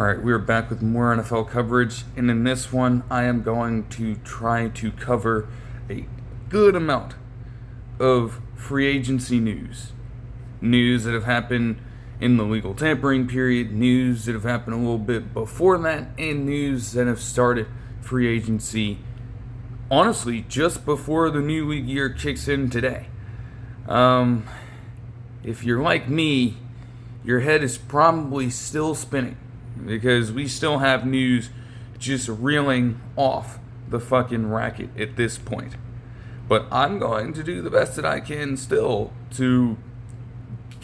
Alright, we are back with more NFL coverage, and in this one, I am going to try to cover a good amount of free agency news. News that have happened in the legal tampering period, news that have happened a little bit before that, and news that have started free agency, honestly, just before the new league year kicks in today. If you're like me, your head is probably still spinning, because we still have news just reeling off the fucking racket at this point. But I'm going to do the best that I can still to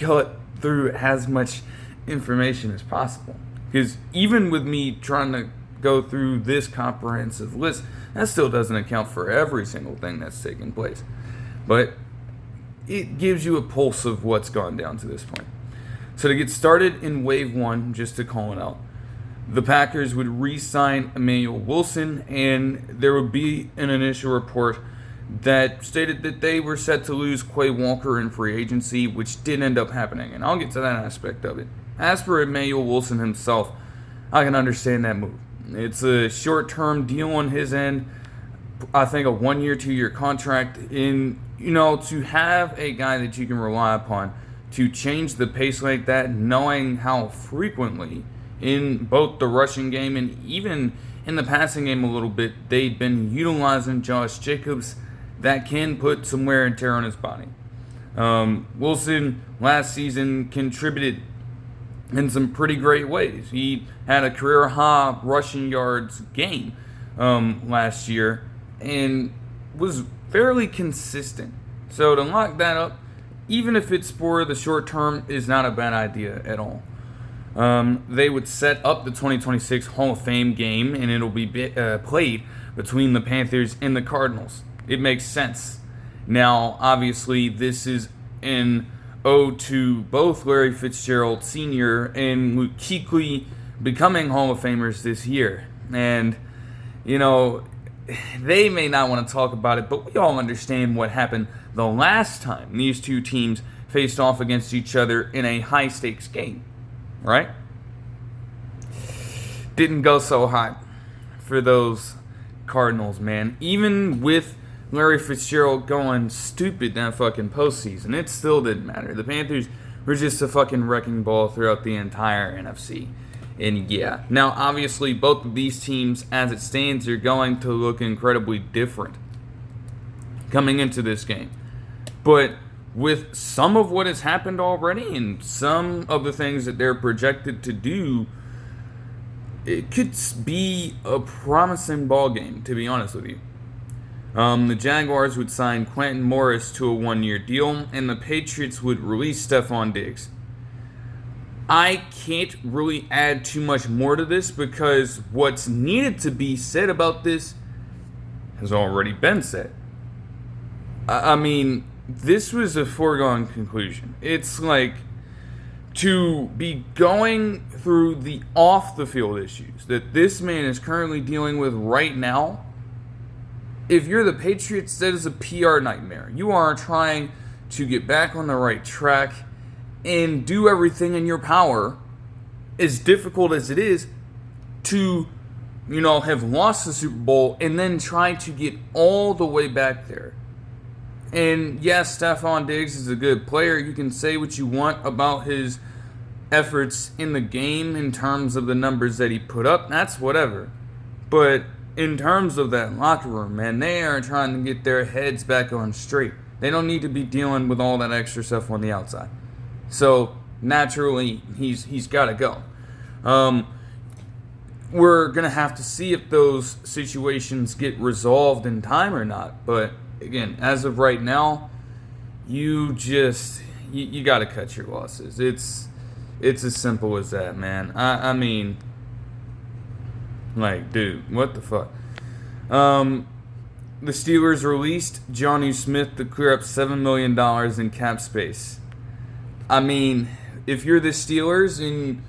cut through as much information as possible. Because even with me trying to go through this comprehensive list, that still doesn't account for every single thing that's taken place. But it gives you a pulse of what's gone down to this point. So to get started in wave one, just to call it out, the Packers would re-sign Emmanuel Wilson, and there would be an initial report that stated that they were set to lose Quay Walker in free agency, which did end up happening, and I'll get to that aspect of it. As for Emmanuel Wilson himself, I can understand that move. It's a short-term deal on his end. I think a 1-year, 2-year contract. To have a guy that you can rely upon to change the pace like that, knowing how frequently in both the rushing game and even in the passing game a little bit, they've been utilizing Josh Jacobs, that can put some wear and tear on his body. Wilson last season contributed in some pretty great ways. He had a career high rushing yards game last year and was fairly consistent. So to lock that up, even if it's for the short term, is not a bad idea at all. They would set up the 2026 Hall of Fame game, and it'll be played between the Panthers and the Cardinals. It makes sense. Now, obviously, this is an ode to both Larry Fitzgerald Sr. and Luke Kuechly becoming Hall of Famers this year. And, they may not want to talk about it, but we all understand what happened the last time these two teams faced off against each other in a high-stakes game, right? Didn't go so hot for those Cardinals, man. Even with Larry Fitzgerald going stupid that fucking postseason, it still didn't matter. The Panthers were just a fucking wrecking ball throughout the entire NFC. And yeah, now obviously both of these teams, as it stands, are going to look incredibly different coming into this game. But with some of what has happened already and some of the things that they're projected to do, it could be a promising ball game, to be honest with you. The Jaguars would sign Quentin Morris to a 1-year deal, and the Patriots would release Stephon Diggs. I can't really add too much more to this because what's needed to be said about this has already been said. I mean, this was a foregone conclusion. It's like to be going through the off-the-field issues that this man is currently dealing with right now. If you're the Patriots, that is a PR nightmare. You are trying to get back on the right track and do everything in your power, as difficult as it is, to, have lost the Super Bowl and then try to get all the way back there. And yes, Stephon Diggs is a good player. You can say what you want about his efforts in the game in terms of the numbers that he put up. That's whatever. But in terms of that locker room, man, they are trying to get their heads back on straight. They don't need to be dealing with all that extra stuff on the outside. So naturally, he's got to go. We're going to have to see if those situations get resolved in time or not. But again, as of right now, you got to cut your losses. It's as simple as that, man. I mean, like, dude, what the fuck? The Steelers released Jonnu Smith to clear up $7 million in cap space. I mean, if you're the Steelers and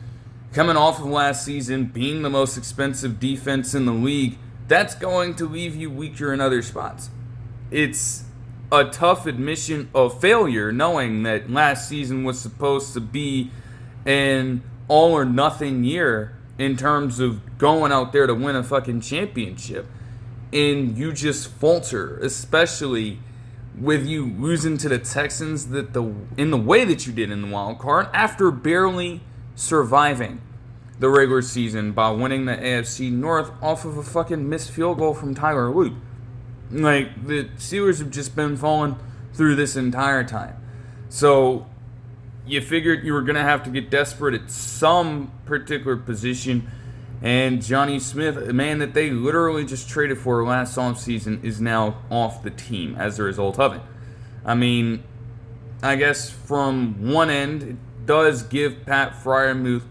coming off of last season being the most expensive defense in the league, that's going to leave you weaker in other spots. It's a tough admission of failure, knowing that last season was supposed to be an all-or-nothing year in terms of going out there to win a fucking championship, and you just falter, especially with you losing to the Texans in the way that you did in the wild card after barely surviving the regular season by winning the AFC North off of a fucking missed field goal from Tyler Luke. Like, the Steelers have just been falling through this entire time. So you figured you were going to have to get desperate at some particular position, and Johnny Smith, a man that they literally just traded for last offseason, is now off the team as a result of it. I mean, I guess from one end, it does give Pat Freiermuth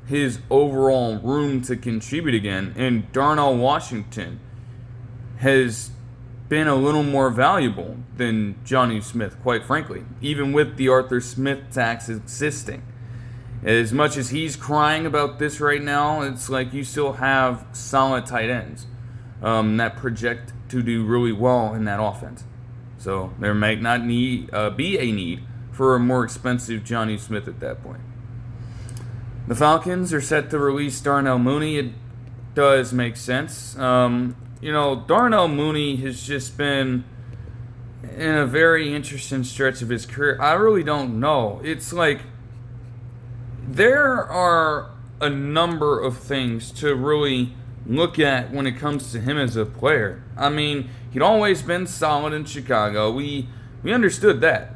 his overall room to contribute again, and Darnell Washington has been a little more valuable than Johnny Smith, quite frankly, even with the Arthur Smith tax existing. As much as he's crying about this right now, it's like you still have solid tight ends that project to do really well in that offense. So there might not be a need for a more expensive Johnny Smith at that point. The Falcons are set to release Darnell Mooney. It does make sense. Darnell Mooney has just been in a very interesting stretch of his career. I really don't know. It's like there are a number of things to really look at when it comes to him as a player. I mean, he'd always been solid in Chicago. We understood that.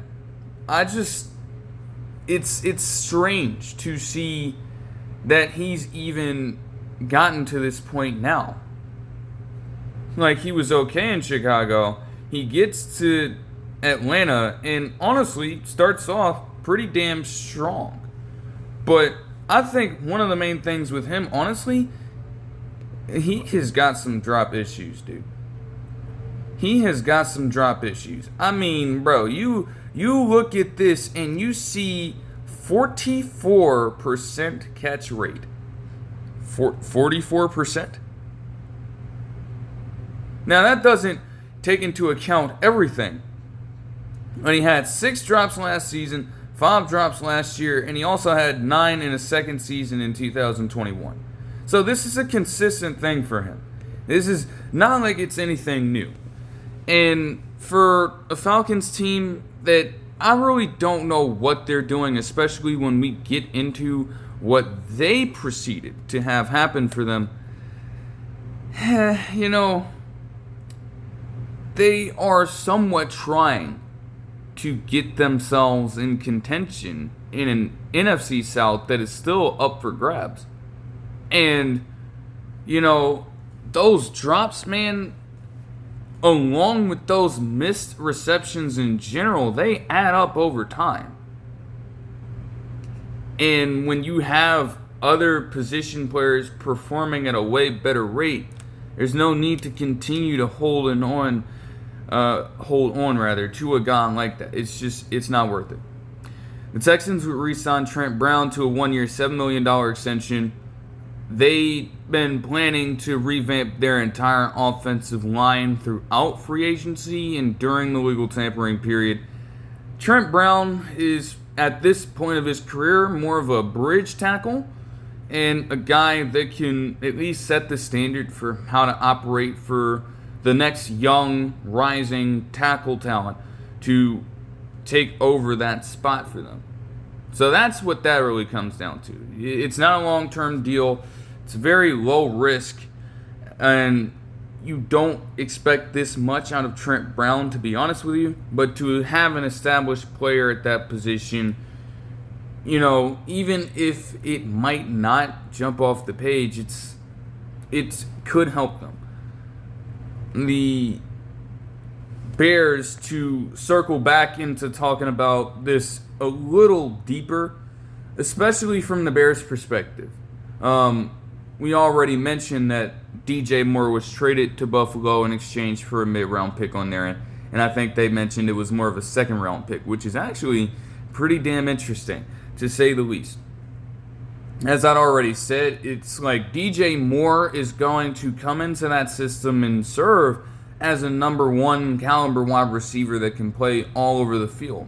It's strange to see that he's even gotten to this point now. Like, he was okay in Chicago. He gets to Atlanta and honestly starts off pretty damn strong. But I think one of the main things with him, honestly, he has got some drop issues, dude. He has got some drop issues. I mean, bro, you look at this and you see 44% catch rate. 44%? Now, that doesn't take into account everything. And he had 6 drops last season, 5 drops last year, and he also had 9 in a second season in 2021. So this is a consistent thing for him. This is not like it's anything new. And for a Falcons team that I really don't know what they're doing, especially when we get into what they proceeded to have happen for them, they are somewhat trying to get themselves in contention in an NFC South that is still up for grabs. And, those drops, man, along with those missed receptions in general, they add up over time. And when you have other position players performing at a way better rate, there's no need to continue to hold on to a guy like that. It's not worth it. The Texans would re-sign Trent Brown to a 1-year, $7 million extension. They've been planning to revamp their entire offensive line throughout free agency and during the legal tampering period. Trent Brown is, at this point of his career, more of a bridge tackle and a guy that can at least set the standard for how to operate for the next young, rising tackle talent to take over that spot for them. So that's what that really comes down to. It's not a long-term deal. It's very low risk, and you don't expect this much out of Trent Brown, to be honest with you. But to have an established player at that position, even if it might not jump off the page, it could help them. The Bears, to circle back into talking about this a little deeper, especially from the Bears' perspective. We already mentioned that DJ Moore was traded to Buffalo in exchange for a mid-round pick on their end, and I think they mentioned it was more of a second-round pick, which is actually pretty damn interesting, to say the least. As I'd already said, it's like DJ Moore is going to come into that system and serve as a number 1 caliber wide receiver that can play all over the field.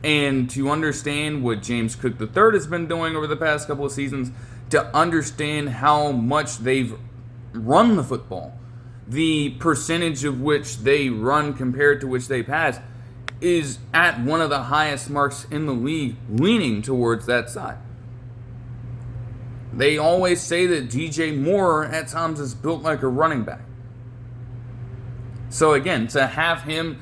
And to understand what James Cook III has been doing over the past couple of seasons, to understand how much they've run the football. The percentage of which they run compared to which they pass is at one of the highest marks in the league, leaning towards that side. They always say that DJ Moore at times is built like a running back. So again, to have him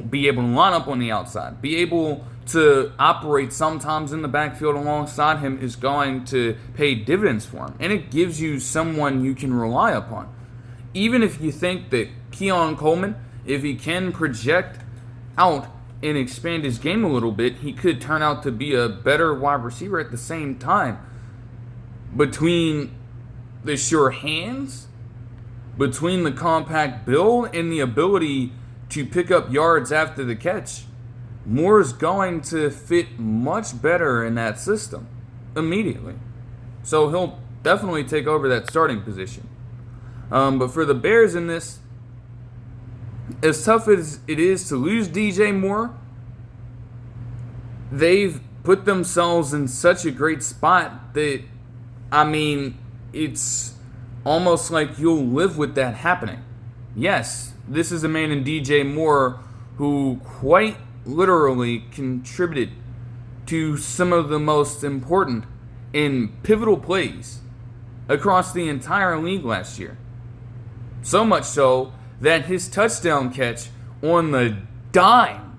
be able to line up on the outside, be able to operate sometimes in the backfield alongside him is going to pay dividends for him. And it gives you someone you can rely upon. Even if you think that Keon Coleman, if he can project out and expand his game a little bit, he could turn out to be a better wide receiver at the same time. Between the sure hands, between the compact build, and the ability to pick up yards after the catch, Moore's going to fit much better in that system immediately. So he'll definitely take over that starting position. But for the Bears in this, as tough as it is to lose DJ Moore, they've put themselves in such a great spot that, I mean, it's almost like you'll live with that happening. Yes, this is a man in DJ Moore who quite literally contributed to some of the most important and pivotal plays across the entire league last year. So much so that his touchdown catch on the dime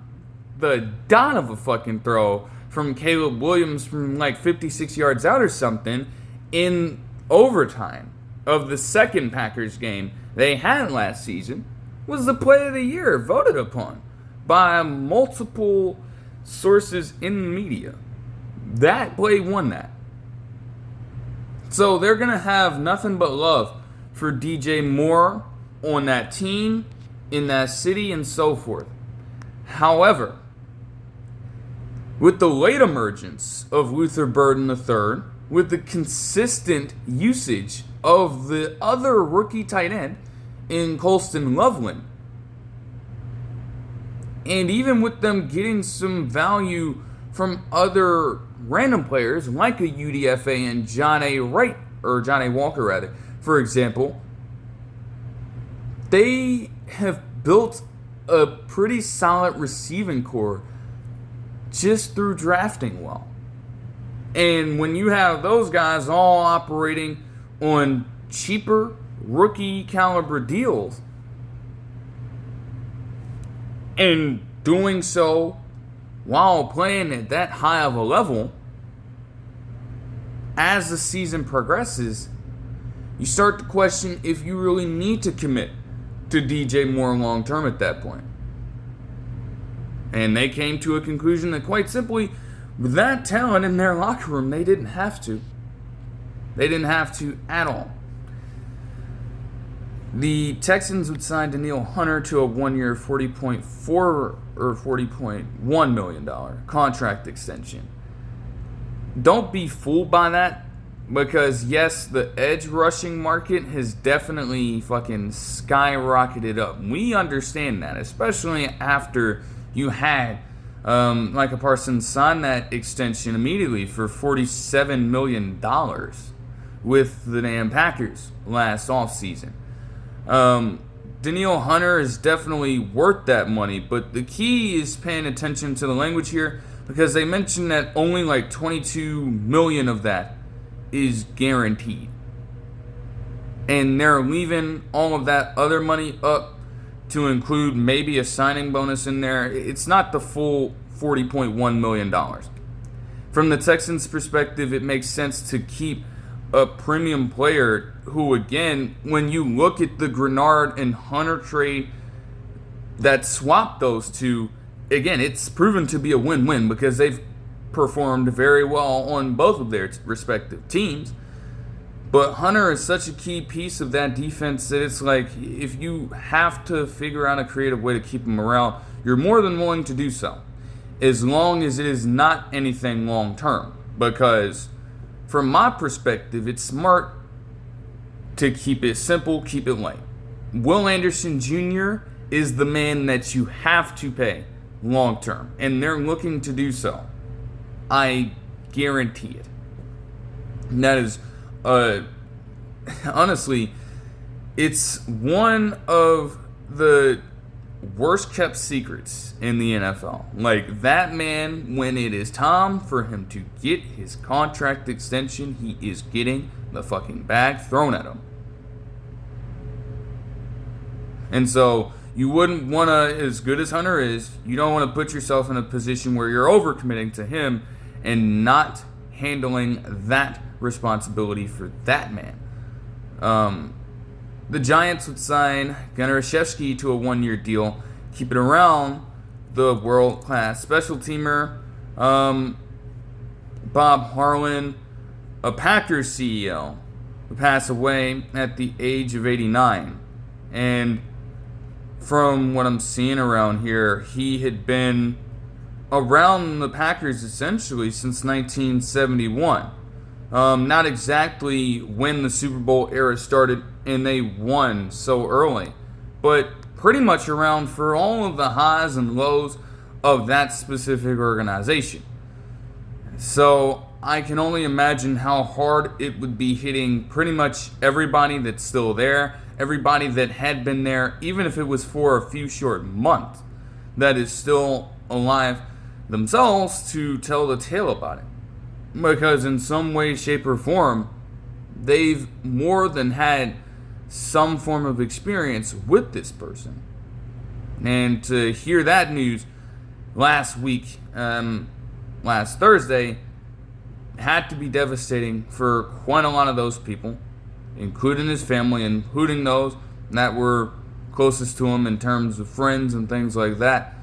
of a fucking throw from Caleb Williams from like 56 yards out or something in overtime of the second Packers game they had last season was the play of the year voted upon by multiple sources in the media. That play won that. So they're going to have nothing but love for DJ Moore on that team, in that city, and so forth. However, with the late emergence of Luther Burden III, with the consistent usage of the other rookie tight end in Colston Loveland, and even with them getting some value from other random players like a UDFA and John A. Walker rather, for example, they have built a pretty solid receiving core just through drafting well. And when you have those guys all operating on cheaper rookie caliber deals, and doing so while playing at that high of a level, as the season progresses, you start to question if you really need to commit to DJ Moore long term at that point. And they came to a conclusion that quite simply, with that talent in their locker room, they didn't have to. They didn't have to at all. The Texans would sign Danielle Hunter to a 1-year $40.4 or $40.1 million contract extension. Don't be fooled by that, because yes, the edge rushing market has definitely fucking skyrocketed up. We understand that, especially after you had Micah Parsons sign that extension immediately for $47 million with the damn Packers last offseason. Danielle Hunter is definitely worth that money, but the key is paying attention to the language here, because they mentioned that only like $22 million of that is guaranteed. And they're leaving all of that other money up to include maybe a signing bonus in there. It's not the full $40.1 million. From the Texans' perspective, it makes sense to keep a premium player who, again, when you look at the Grenard and Hunter trade that swapped those two, again, it's proven to be a win-win because they've performed very well on both of their respective teams. But Hunter is such a key piece of that defense that it's like, if you have to figure out a creative way to keep him around, you're more than willing to do so, as long as it is not anything long-term. Because from my perspective, it's smart to keep it simple, keep it light. Will Anderson Jr. is the man that you have to pay long-term, and they're looking to do so. I guarantee it. And that is uh, honestly, it's one of the worst kept secrets in the NFL. Like, that man, when it is time for him to get his contract extension, he is getting the fucking bag thrown at him. And so, you wouldn't want to, as good as Hunter is, you don't want to put yourself in a position where you're overcommitting to him and not handling that responsibility for that man. The Giants would sign Gunnar Olszewski to a 1-year deal, keeping around the world-class special teamer, Bob Harlan, a Packers CEO, who passed away at the age of 89. And from what I'm seeing around here, he had been around the Packers essentially since 1971. Not exactly when the Super Bowl era started and they won so early, but pretty much around for all of the highs and lows of that specific organization. So I can only imagine how hard it would be hitting pretty much everybody that's still there, everybody that had been there, even if it was for a few short months, that is still alive themselves to tell the tale about it. Because in some way, shape, or form, they've more than had some form of experience with this person. And to hear that news last week, last Thursday, had to be devastating for quite a lot of those people, including his family, including those that were closest to him in terms of friends and things like that.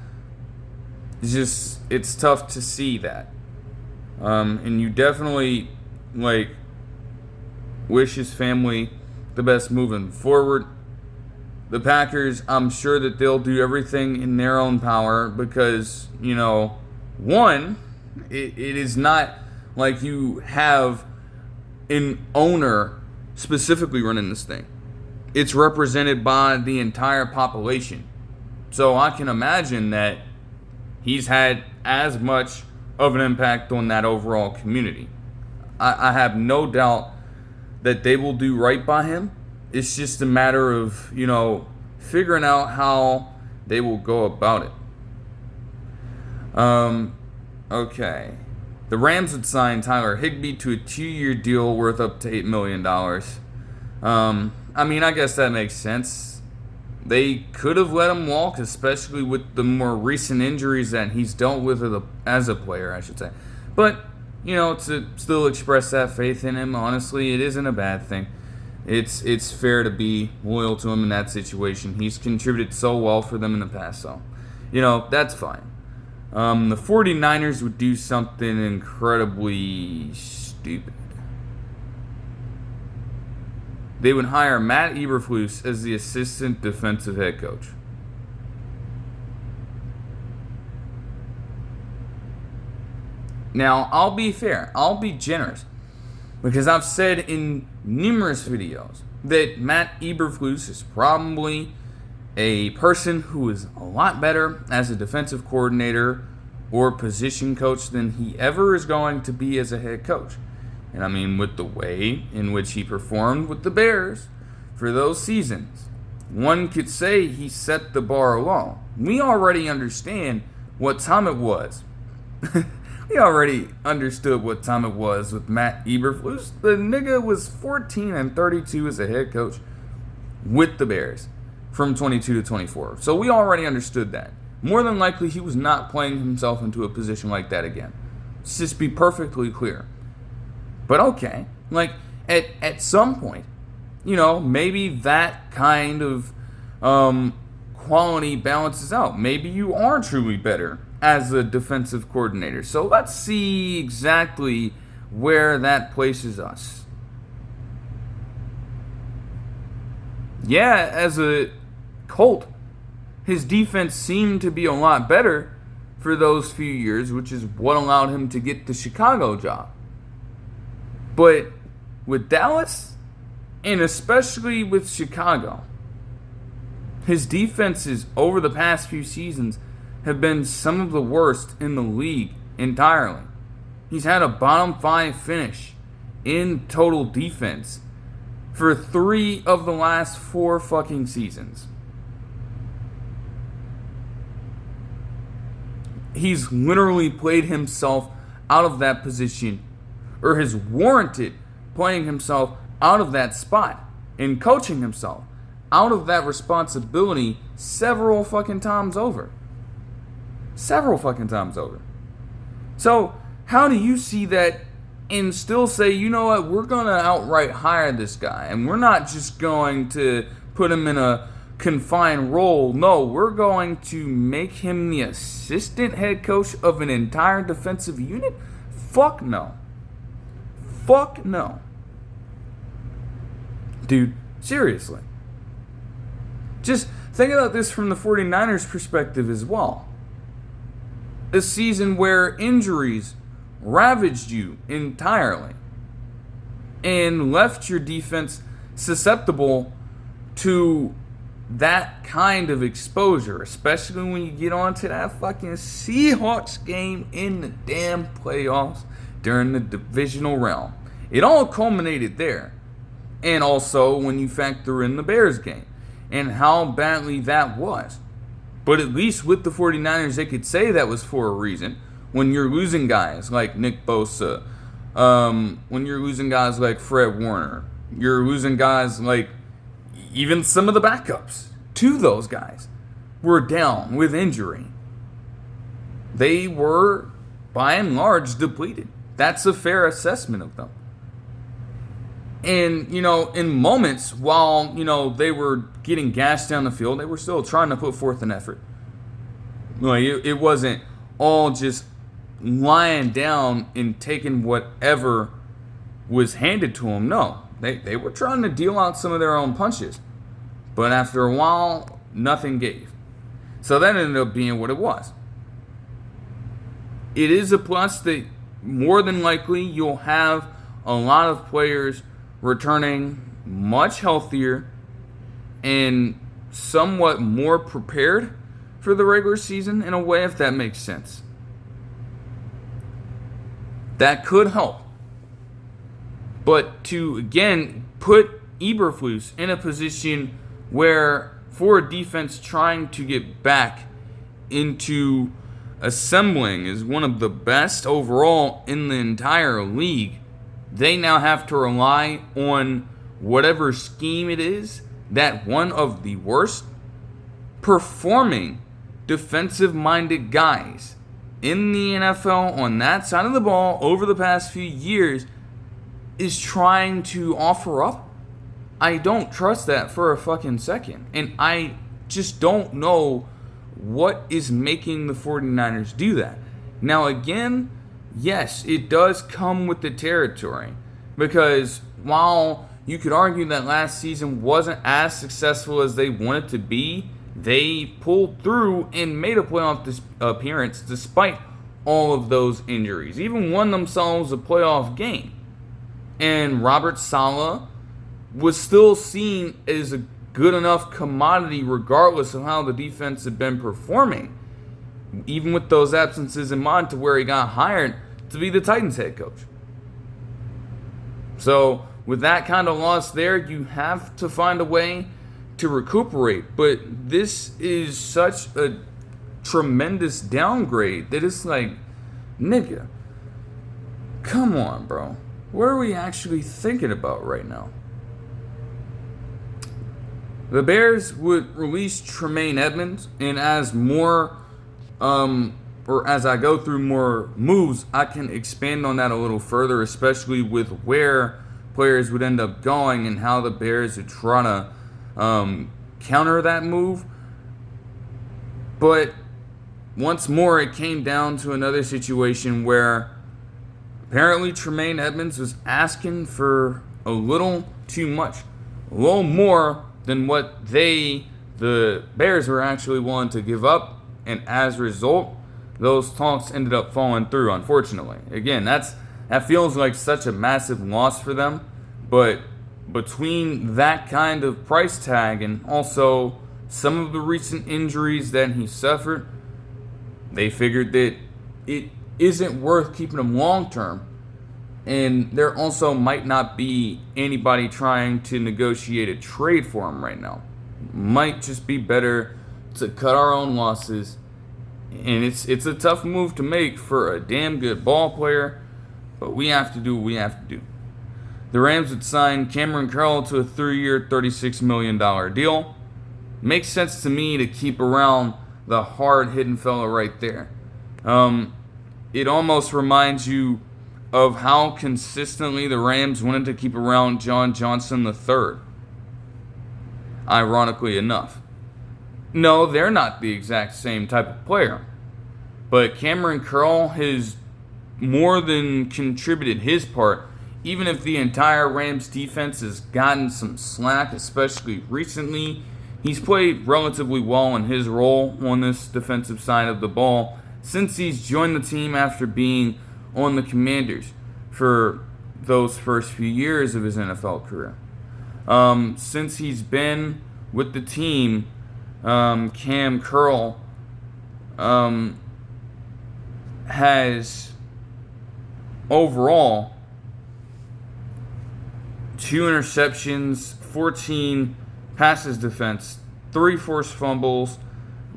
It's tough to see that. And you definitely, wish his family the best moving forward. The Packers, I'm sure that they'll do everything in their own power because, one, it is not like you have an owner specifically running this thing. It's represented by the entire population. So I can imagine that he's had as much of an impact on that overall community. I have no doubt that they will do right by him. It's just a matter of, figuring out how they will go about it. Okay. The Rams would sign Tyler Higbee to a 2-year deal worth up to $8 million. I guess that makes sense. They could have let him walk, especially with the more recent injuries that he's dealt with as a player, I should say. But, to still express that faith in him, honestly, it isn't a bad thing. It's fair to be loyal to him in that situation. He's contributed so well for them in the past, so, that's fine. The 49ers would do something incredibly stupid. They would hire Matt Eberflus as the assistant defensive head coach. Now, I'll be fair. I'll be generous. Because I've said in numerous videos that Matt Eberflus is probably a person who is a lot better as a defensive coordinator or position coach than he ever is going to be as a head coach. And with the way in which he performed with the Bears for those seasons, one could say he set the bar low. We already understand what time it was. We already understood what time it was with Matt Eberflus. The nigga was 14-32 as a head coach with the Bears from 22 to 24. So we already understood that. More than likely, he was not playing himself into a position like that again. Let's just be perfectly clear. But okay, at some point, maybe that kind of quality balances out. Maybe you are truly better as a defensive coordinator. So let's see exactly where that places us. Yeah, as a Colt, his defense seemed to be a lot better for those few years, which is what allowed him to get the Chicago job. But with Dallas, and especially with Chicago, his defenses over the past few seasons have been some of the worst in the league entirely. He's had a bottom 5 finish in total defense for 3 of the last 4 fucking seasons. He's literally played himself out of that position, or has warranted playing himself out of that spot and coaching himself out of that responsibility several fucking times over. Several fucking times over. So, how do you see that and still say, you know what, we're going to outright hire this guy, and we're not just going to put him in a confined role? No, we're going to make him the assistant head coach of an entire defensive unit? Fuck no. Fuck no. Dude, seriously. Just think about this from the 49ers perspective as well. A season where injuries ravaged you entirely and left your defense susceptible to that kind of exposure, especially when you get onto that fucking Seahawks game in the damn playoffs during the divisional round. It all culminated there. And also when you factor in the Bears game and how badly that was. But at least with the 49ers, they could say that was for a reason. When you're losing guys like Nick Bosa, when you're losing guys like Fred Warner, you're losing guys like even some of the backups to those guys were down with injury. They were, by and large, depleted. That's a fair assessment of them. And, in moments while, they were getting gashed down the field, they were still trying to put forth an effort. Like, it wasn't all just lying down and taking whatever was handed to them. No, they were trying to deal out some of their own punches. But after a while, nothing gave. So that ended up being what it was. It is a plus that more than likely you'll have a lot of players returning much healthier and somewhat more prepared for the regular season in a way, if that makes sense. That could help. But to, again, put Eberflus in a position where, for a defense trying to get back into assembling is one of the best overall in the entire league, they now have to rely on whatever scheme it is that one of the worst performing defensive-minded guys in the NFL on that side of the ball over the past few years is trying to offer up. I don't trust that for a fucking second. And I just don't know what is making the 49ers do that. Now, again, yes, it does come with the territory. Because while you could argue that last season wasn't as successful as they wanted to be, they pulled through and made a playoff appearance despite all of those injuries. Even won themselves a playoff game. And Robert Saleh was still seen as a good enough commodity regardless of how the defense had been performing. Even with those absences in mind, to where he got hired to be the Titans head coach. So with that kind of loss there, you have to find a way to recuperate. But this is such a tremendous downgrade that it's like, nigga, come on, bro. What are we actually thinking about right now? The Bears would release Tremaine Edmonds, and as more, or as I go through more moves, I can expand on that a little further, especially with where players would end up going and how the Bears would try to counter that move. But once more, it came down to another situation where apparently Tremaine Edmonds was asking for a little too much, a little more than what the Bears were actually willing to give up, and as a result, those talks ended up falling through, unfortunately. Again, that feels like such a massive loss for them, but between that kind of price tag and also some of the recent injuries that he suffered, they figured that it isn't worth keeping him long term And there also might not be anybody trying to negotiate a trade for him right now. Might just be better to cut our own losses. And it's a tough move to make for a damn good ball player, but we have to do what we have to do. The Rams would sign Cameron Curl to a 3-year, $36 million deal. Makes sense to me to keep around the hard-hitting fella right there. It almost reminds you of how consistently the Rams wanted to keep around John Johnson III. Ironically enough. No, they're not the exact same type of player. But Cameron Curl has more than contributed his part, even if the entire Rams defense has gotten some slack, especially recently. He's played relatively well in his role on this defensive side of the ball since he's joined the team after being on the Commanders for those first few years of his NFL career. Since he's been with the team, Cam Curl has overall 2 interceptions, 14 passes defense, 3 forced fumbles,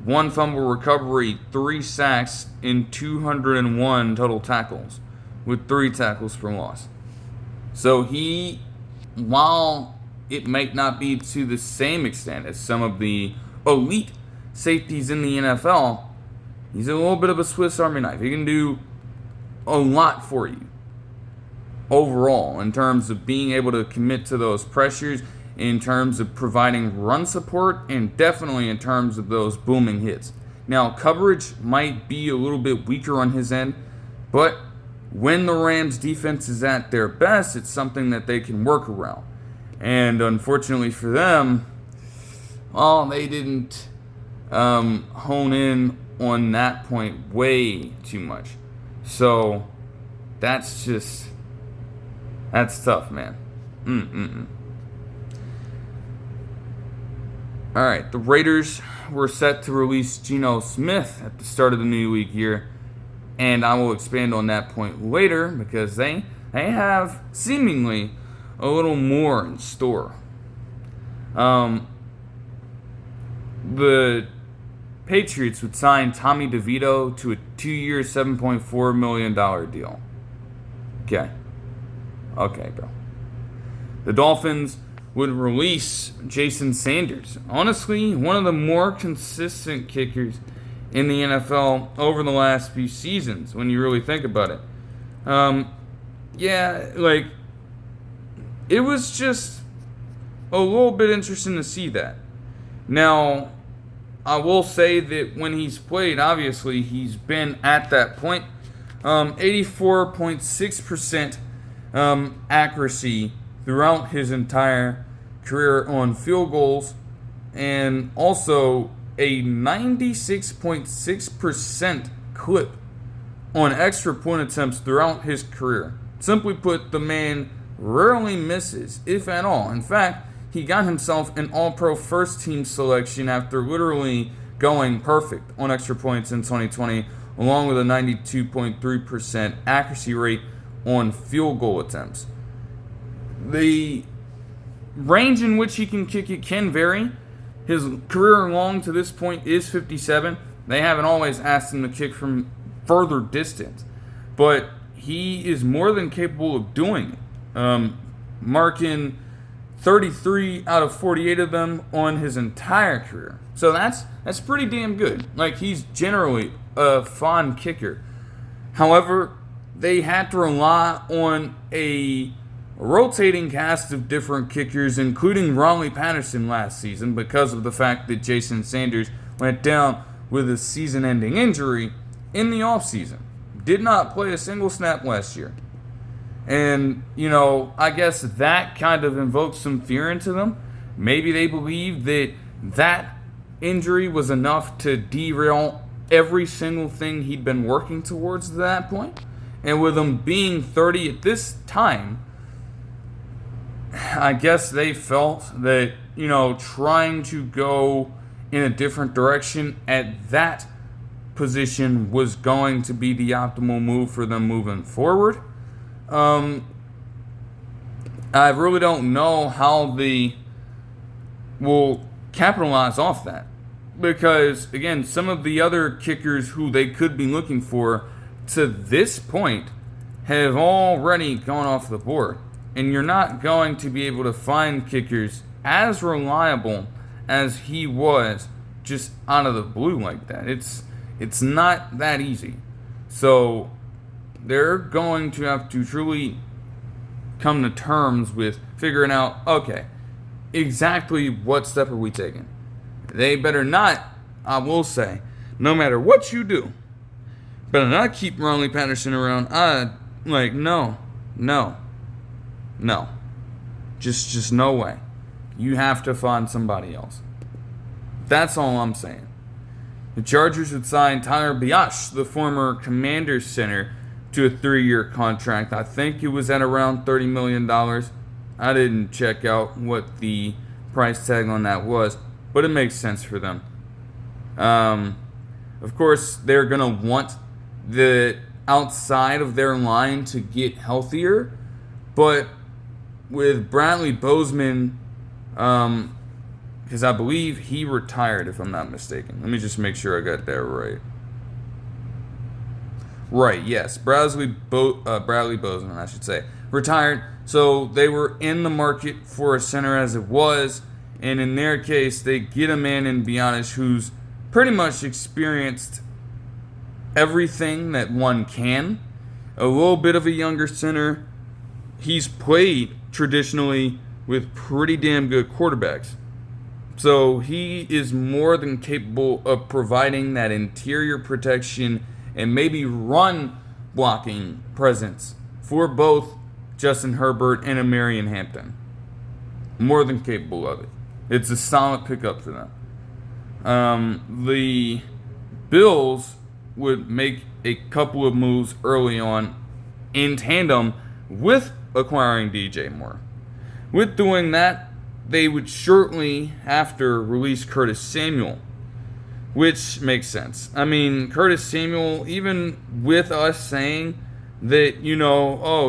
1 fumble recovery, 3 sacks, and 201 total tackles, with 3 tackles for loss. So he, while it might not be to the same extent as some of the elite safeties in the NFL, he's a little bit of a Swiss Army knife. He can do a lot for you overall in terms of being able to commit to those pressures, in terms of providing run support, and definitely in terms of those booming hits. Now, coverage might be a little bit weaker on his end, but when the Rams defense is at their best, it's something that they can work around. And unfortunately for them, well, they didn't hone in on that point way too much. So that's tough, man. All right, the Raiders were set to release Geno Smith at the start of the new league year, and I will expand on that point later because they have seemingly a little more in store. The Patriots would sign Tommy DeVito to a 2-year, $7.4 million deal. Okay, bro. The Dolphins would release Jason Sanders. Honestly, one of the more consistent kickers in the NFL over the last few seasons, when you really think about it. It was just a little bit interesting to see that. Now, I will say that when he's played, obviously, he's been at that point. 84.6% accuracy throughout his entire career on field goals, and also a 96.6% clip on extra point attempts throughout his career. Simply put, the man rarely misses, if at all. In fact, he got himself an All-Pro first team selection after literally going perfect on extra points in 2020, along with a 92.3% accuracy rate on field goal attempts. The range in which he can kick it can vary. His career long to this point is 57. They haven't always asked him to kick from further distance, but he is more than capable of doing it. Marking 33 out of 48 of them on his entire career. So that's pretty damn good. Like, he's generally a fine kicker. However, they had to rely on a rotating cast of different kickers, including Ronnie Patterson last season, because of the fact that Jason Sanders went down with a season-ending injury in the offseason. Did not play a single snap last year. And, I guess that kind of invoked some fear into them. Maybe they believed that injury was enough to derail every single thing he'd been working towards to that point. And with him being 30 at this time, I guess they felt that, trying to go in a different direction at that position was going to be the optimal move for them moving forward. I really don't know how they will capitalize off that. Because, again, some of the other kickers who they could be looking for to this point have already gone off the board. And you're not going to be able to find kickers as reliable as he was just out of the blue like that. It's not that easy. So they're going to have to truly come to terms with figuring out, okay, exactly what step are we taking. They better not, I will say, no matter what you do, better not keep Ronnie Patterson around. No. Just no way. You have to find somebody else. That's all I'm saying. The Chargers would sign Tyler Biash, the former Commanders center, to a 3-year contract. I think it was at around $30 million. I didn't check out what the price tag on that was, but it makes sense for them. Of course, they're going to want the outside of their line to get healthier, but with Bradley Bozeman, because I believe he retired, if I'm not mistaken. Let me just make sure I got that right. Right, yes. Bradley Bozeman, I should say. Retired. So they were in the market for a center as it was. And in their case, they get a man in Bianish who's pretty much experienced everything that one can. A little bit of a younger center. He's played traditionally with pretty damn good quarterbacks. So he is more than capable of providing that interior protection and maybe run blocking presence for both Justin Herbert and Marion Hampton. More than capable of it. It's a solid pickup for them. The Bills would make a couple of moves early on in tandem with acquiring DJ Moore. With doing that, they would shortly after release Curtis Samuel, which makes sense. I mean, Curtis Samuel, even with us saying that,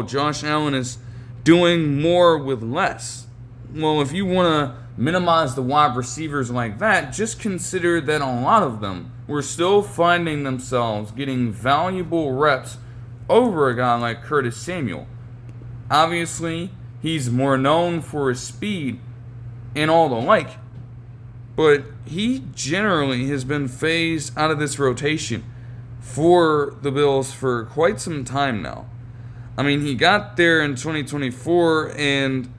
Josh Allen is doing more with less. Well, if you want to minimize the wide receivers like that, just consider that a lot of them were still finding themselves getting valuable reps over a guy like Curtis Samuel. Obviously, he's more known for his speed and all the like, but he generally has been phased out of this rotation for the Bills for quite some time now. I mean, he got there in 2024, and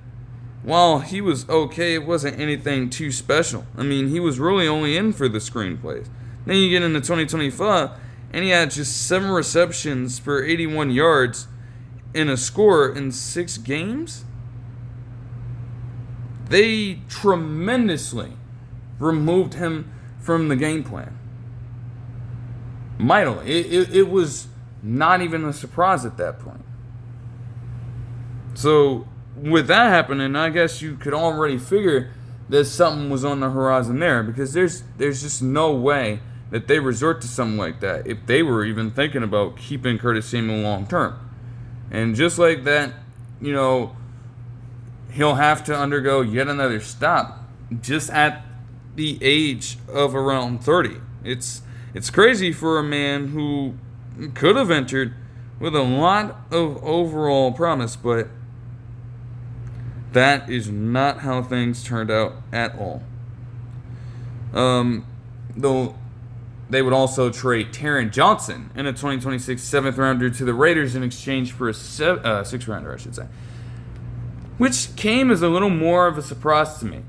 while he was okay, it wasn't anything too special. I mean, he was really only in for the screenplays. Then you get into 2025, and he had just 7 receptions for 81 yards and a score in 6 games. They tremendously removed him from the game plan. Mightily. It was not even a surprise at that point. So, with that happening, I guess you could already figure that something was on the horizon there, because there's just no way that they resort to something like that if they were even thinking about keeping Curtis Samuel long term. And just like that, he'll have to undergo yet another stop just at the age of around 30. It's crazy for a man who could have entered with a lot of overall promise, but that is not how things turned out at all. Though they would also trade Taron Johnson in a 2026 7th rounder to the Raiders in exchange for a 6th rounder, I should say. Which came as a little more of a surprise to me.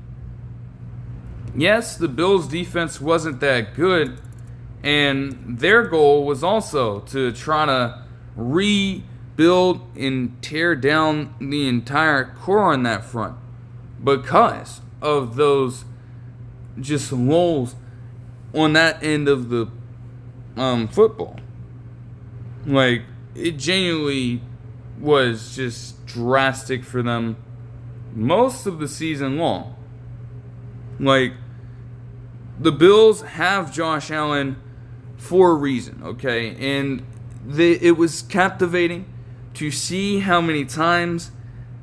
Yes, the Bills' defense wasn't that good, and their goal was also to try to rebuild and tear down the entire core on that front because of those just lulls on that end of the football. Like, it genuinely was just drastic for them most of the season long. Like, the Bills have Josh Allen for a reason, okay? And it was captivating to see how many times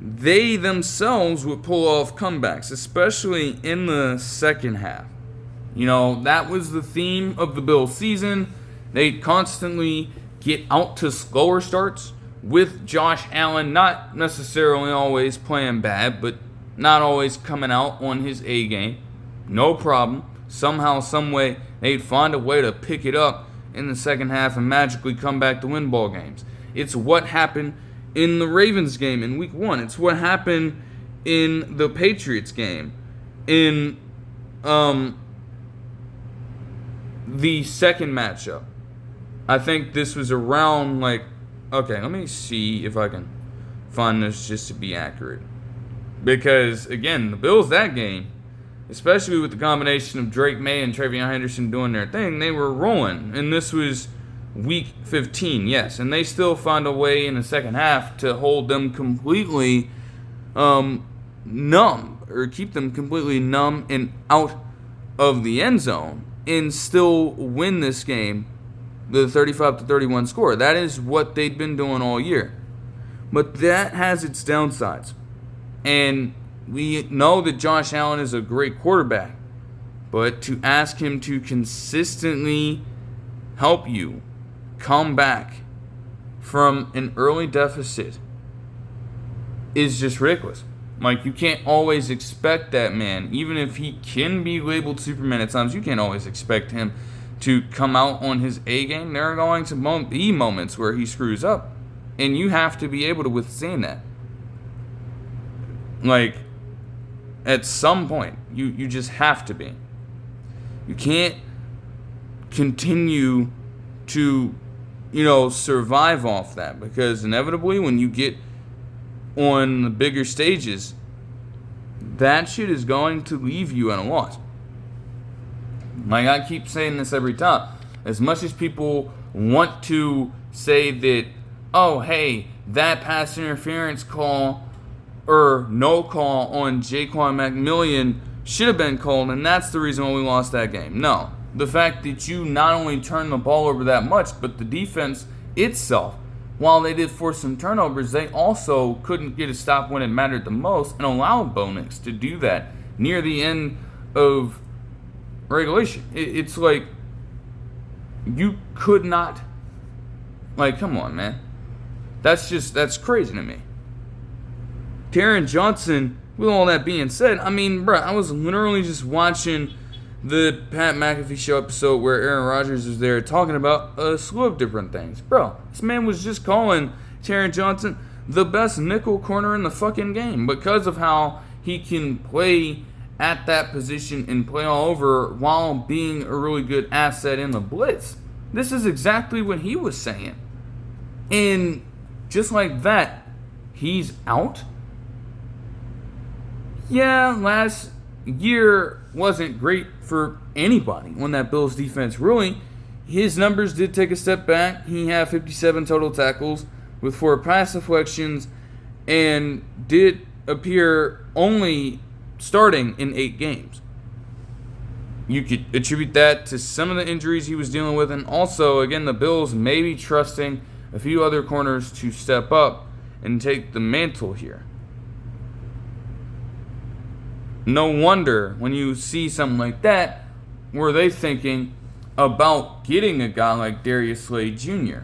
they themselves would pull off comebacks, especially in the second half. You know, that was the theme of the Bills season. They'd constantly get out to slower starts with Josh Allen, not necessarily always playing bad, but not always coming out on his A game. No problem. Somehow, some way, they'd find a way to pick it up in the second half and magically come back to win ball games. It's what happened in the Ravens game in week 1. It's what happened in the Patriots game in the second matchup. I think this was around okay, let me see if I can find this just to be accurate. Because, again, the Bills that game, especially with the combination of Drake May and Travion Henderson doing their thing, they were rolling. And this was week 15, yes. And they still found a way in the second half to hold them completely numb, or keep them completely numb and out of the end zone, and still win this game, the 35-31 score. That is what they'd been doing all year. But that has its downsides. And we know that Josh Allen is a great quarterback. But to ask him to consistently help you come back from an early deficit is just ridiculous. You can't always expect that man. Even if he can be labeled Superman at times, you can't always expect him to come out on his A game. There are going to be moments where he screws up, and you have to be able to withstand that. At some point, you just have to be. You can't continue to, survive off that, because inevitably when you get on the bigger stages, that shit is going to leave you at a loss. I keep saying this every time. As much as people want to say that, oh, hey, that pass interference call or no call on Jaquan McMillian should have been called, and that's the reason why we lost that game. No. The fact that you not only turned the ball over that much, but the defense itself, while they did force some turnovers, they also couldn't get a stop when it mattered the most, and allowed Bo Nix to do that near the end of regulation. It's you could not, come on, man. That's crazy to me. Taron Johnson, with all that being said, I was literally just watching the Pat McAfee show episode where Aaron Rodgers was there talking about a slew of different things. Bro, this man was just calling Taron Johnson the best nickel corner in the fucking game because of how he can play at that position and play all over while being a really good asset in the blitz. This is exactly what he was saying. And just like that, he's out. Yeah, last year wasn't great for anybody when that Bills defense really. His numbers did take a step back. He had 57 total tackles with 4 pass deflections and did appear only starting in 8 games. You could attribute that to some of the injuries he was dealing with, and also, again, the Bills maybe trusting a few other corners to step up and take the mantle here. No wonder when you see something like that, were they thinking about getting a guy like Darius Slade Jr.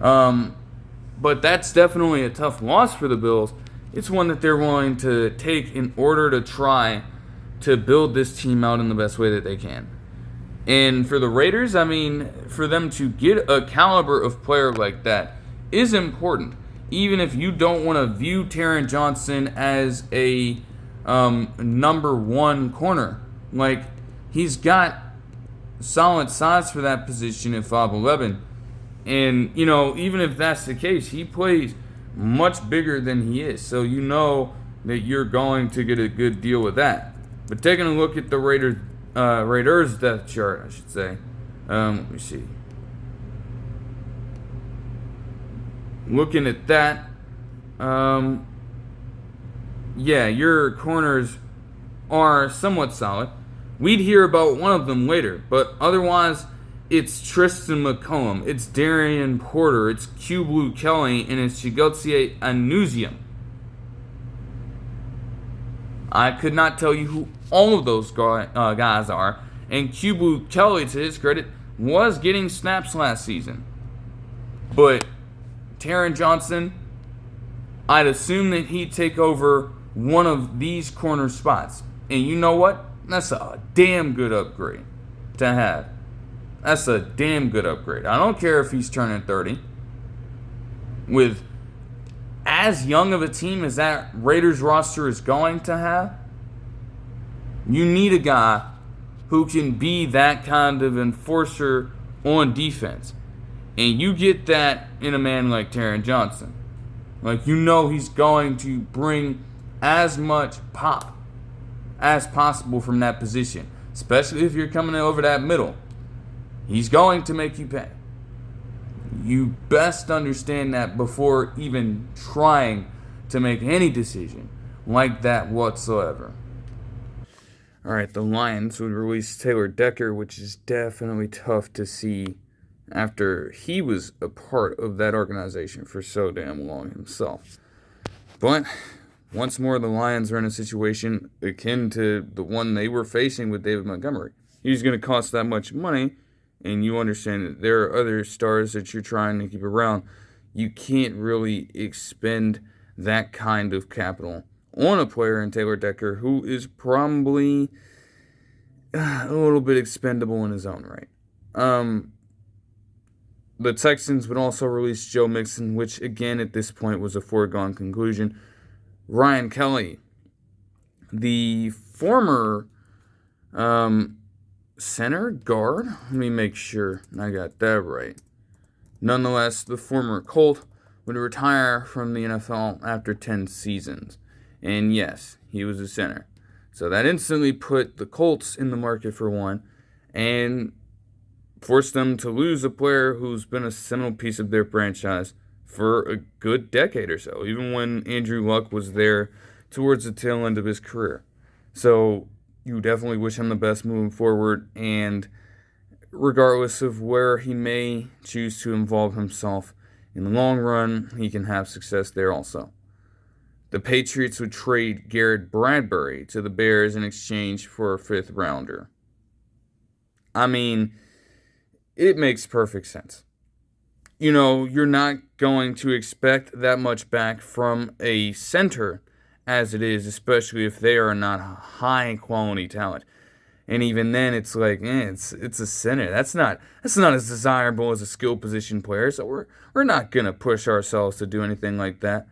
But that's definitely a tough loss for the Bills. It's one that they're willing to take in order to try to build this team out in the best way that they can. And for the Raiders, for them to get a caliber of player like that is important. Even if you don't want to view Taron Johnson as a number 1 corner. He's got solid size for that position at 5'11". And, even if that's the case, he plays much bigger than he is. So you know that you're going to get a good deal with that. But taking a look at the Raiders depth chart, I should say. Let me see. Looking at that, your corners are somewhat solid. We'd hear about one of them later, but otherwise, It's Tristan McCullum, it's Darian Porter, it's Q-Blue Kelly, and it's Chigozie Anusium. I could not tell you who all of those guys are. And Q-Blue Kelly, to his credit, was getting snaps last season. But Taron Johnson, I'd assume that he'd take over one of these corner spots. And you know what? That's a damn good upgrade to have. That's a damn good upgrade. I don't care if he's turning 30. With as young of a team as that Raiders roster is going to have, you need a guy who can be that kind of enforcer on defense. And you get that in a man like Taron Johnson. Like, you know he's going to bring as much pop as possible from that position. Especially if you're coming over that middle. He's going to make you pay. You best understand that before even trying to make any decision like that whatsoever. Alright, the Lions would release Taylor Decker, which is definitely tough to see after he was a part of that organization for so damn long himself. But once more, the Lions are in a situation akin to the one they were facing with David Montgomery. He's going to cost that much money, and you understand that there are other stars that you're trying to keep around. You can't really expend that kind of capital on a player in Taylor Decker who is probably a little bit expendable in his own right. The Texans would also release Joe Mixon, which again at this point was a foregone conclusion. Ryan Kelly, the former center guard, let me make sure I got that right. Nonetheless, the former Colt would retire from the NFL after 10 seasons. And yes, he was a center. So that instantly put the Colts in the market for one and forced them to lose a player who's been a seminal piece of their franchise for a good decade or so, even when Andrew Luck was there towards the tail end of his career. So you definitely wish him the best moving forward, and regardless of where he may choose to involve himself, in the long run, he can have success there also. The Patriots would trade Garrett Bradbury to the Bears in exchange for a 5th rounder. I mean, it makes perfect sense. You know, you're not going to expect that much back from a center as it is, especially if they are not high quality talent. And even then, it's like, it's a center. That's not as desirable as a skill position player. So we're not gonna push ourselves to do anything like that.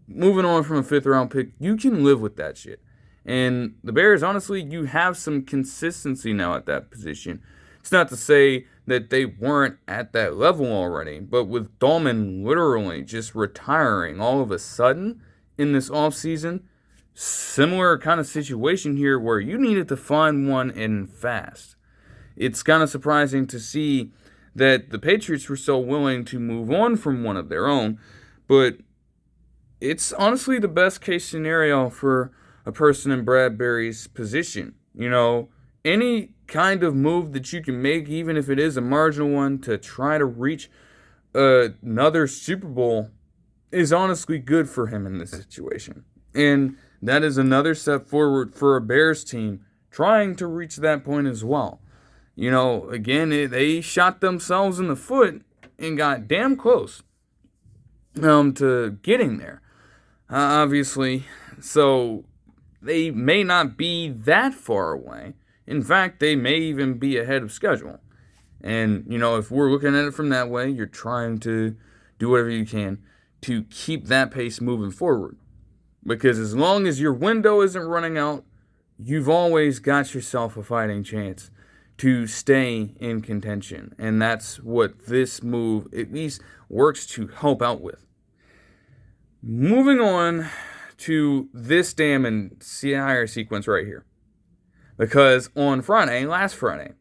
Moving on from a 5th round pick, you can live with that shit. And the Bears, honestly, you have some consistency now at that position. It's not to say that they weren't at that level already, but with Dahlman literally just retiring all of a sudden in this offseason, similar kind of situation here where you needed to find one and fast. It's kind of surprising to see that the Patriots were so willing to move on from one of their own, but it's honestly the best case scenario for a person in Bradbury's position. You know, any kind of move that you can make, even if it is a marginal one, to try to reach another Super Bowl is honestly good for him in this situation. And that is another step forward for a Bears team trying to reach that point as well. You know, again, they shot themselves in the foot and got damn close to getting there. Obviously, so they may not be that far away. In fact, they may even be ahead of schedule. And, you know, if we're looking at it from that way, you're trying to do whatever you can to keep that pace moving forward. Because as long as your window isn't running out, you've always got yourself a fighting chance to stay in contention. And that's what this move at least works to help out with. Moving on to this damn and higher sequence right here. Because on Friday, last Friday,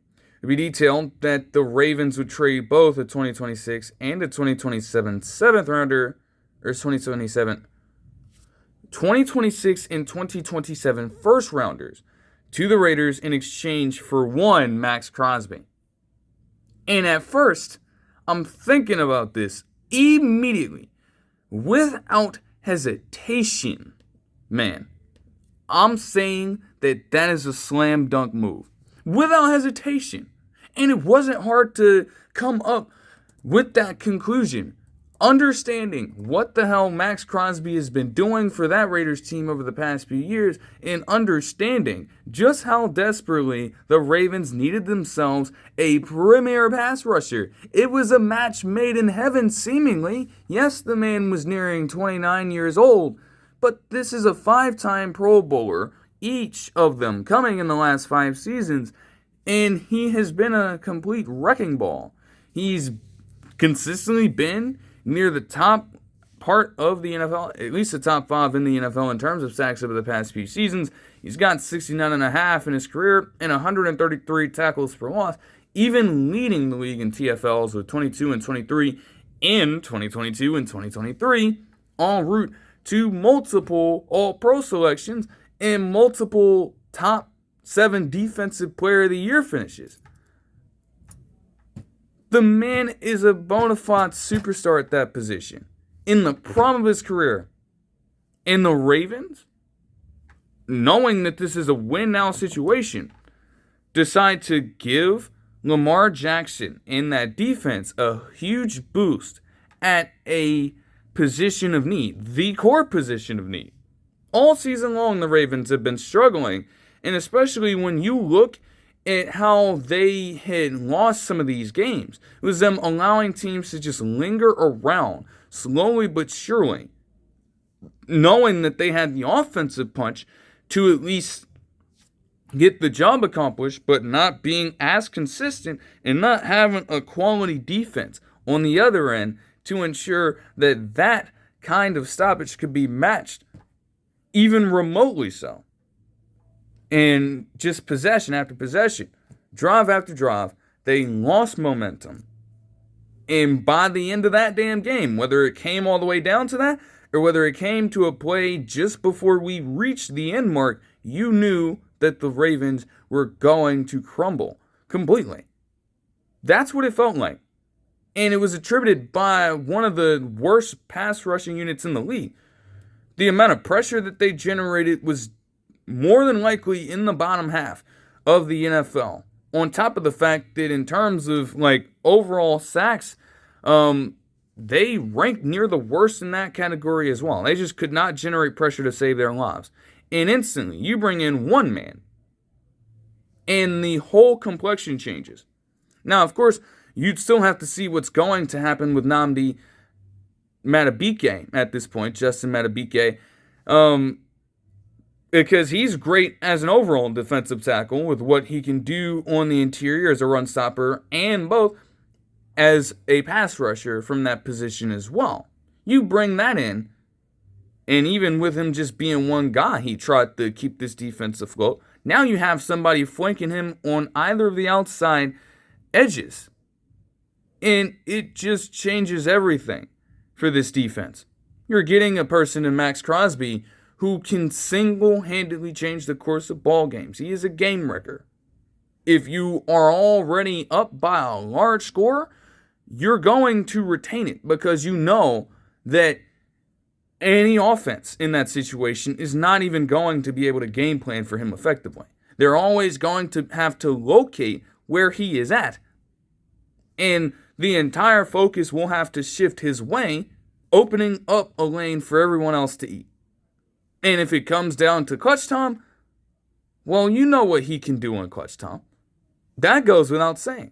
we detailed that the Ravens would trade both a 2026 and a 2027 7th rounder, or 2026 and 2027 first rounders to the Raiders in exchange for one Max Crosby. And at first, I'm thinking about this immediately, without hesitation. Man, I'm saying that that is a slam dunk move. Without hesitation. And it wasn't hard to come up with that conclusion. Understanding what the hell Max Crosby has been doing for that Raiders team over the past few years, and understanding just how desperately the Ravens needed themselves a premier pass rusher. It was a match made in heaven, seemingly. Yes, the man was nearing 29 years old, but this is a 5-time Pro Bowler, each of them coming in the last 5 seasons, and he has been a complete wrecking ball. He's consistently been near the top part of the NFL, at least the top 5 in the NFL in terms of sacks over the past few seasons. He's got 69.5 in his career and 133 tackles for loss, even leading the league in TFLs with 22 and 23 in 2022 and 2023, en route to multiple All-Pro selections and multiple top 7 Defensive Player of the Year finishes. The man is a bona fide superstar at that position, in the prime of his career. And the Ravens, knowing that this is a win-now situation, decide to give Lamar Jackson and that defense a huge boost at a position of need, the core position of need. All season long, the Ravens have been struggling, and especially when you look at how they had lost some of these games. It was them allowing teams to just linger around, slowly but surely, knowing that they had the offensive punch to at least get the job accomplished, but not being as consistent and not having a quality defense on the other end to ensure that that kind of stoppage could be matched, even remotely so. And just possession after possession, drive after drive, they lost momentum. And by the end of that damn game, whether it came all the way down to that, or whether it came to a play just before we reached the end mark, you knew that the Ravens were going to crumble completely. That's what it felt like. And it was attributed by one of the worst pass rushing units in the league. The amount of pressure that they generated was more than likely in the bottom half of the NFL. On top of the fact that in terms of overall sacks, they ranked near the worst in that category as well. They just could not generate pressure to save their lives. And instantly, you bring in one man, and the whole complexion changes. Now, of course, you'd still have to see what's going to happen with Nnamdi Madubuike at this point, Justin Madubuike, because he's great as an overall defensive tackle with what he can do on the interior as a run stopper and both as a pass rusher from that position as well. You bring that in, and even with him just being one guy, he tried to keep this defense afloat. Now you have somebody flanking him on either of the outside edges. And it just changes everything for this defense. You're getting a person in Max Crosby who can single-handedly change the course of ball games. He is a game wrecker. If you are already up by a large score, you're going to retain it because you know that any offense in that situation is not even going to be able to game plan for him effectively. They're always going to have to locate where he is at. And the entire focus will have to shift his way, opening up a lane for everyone else to eat. And if it comes down to clutch time, well, you know what he can do in clutch time. That goes without saying.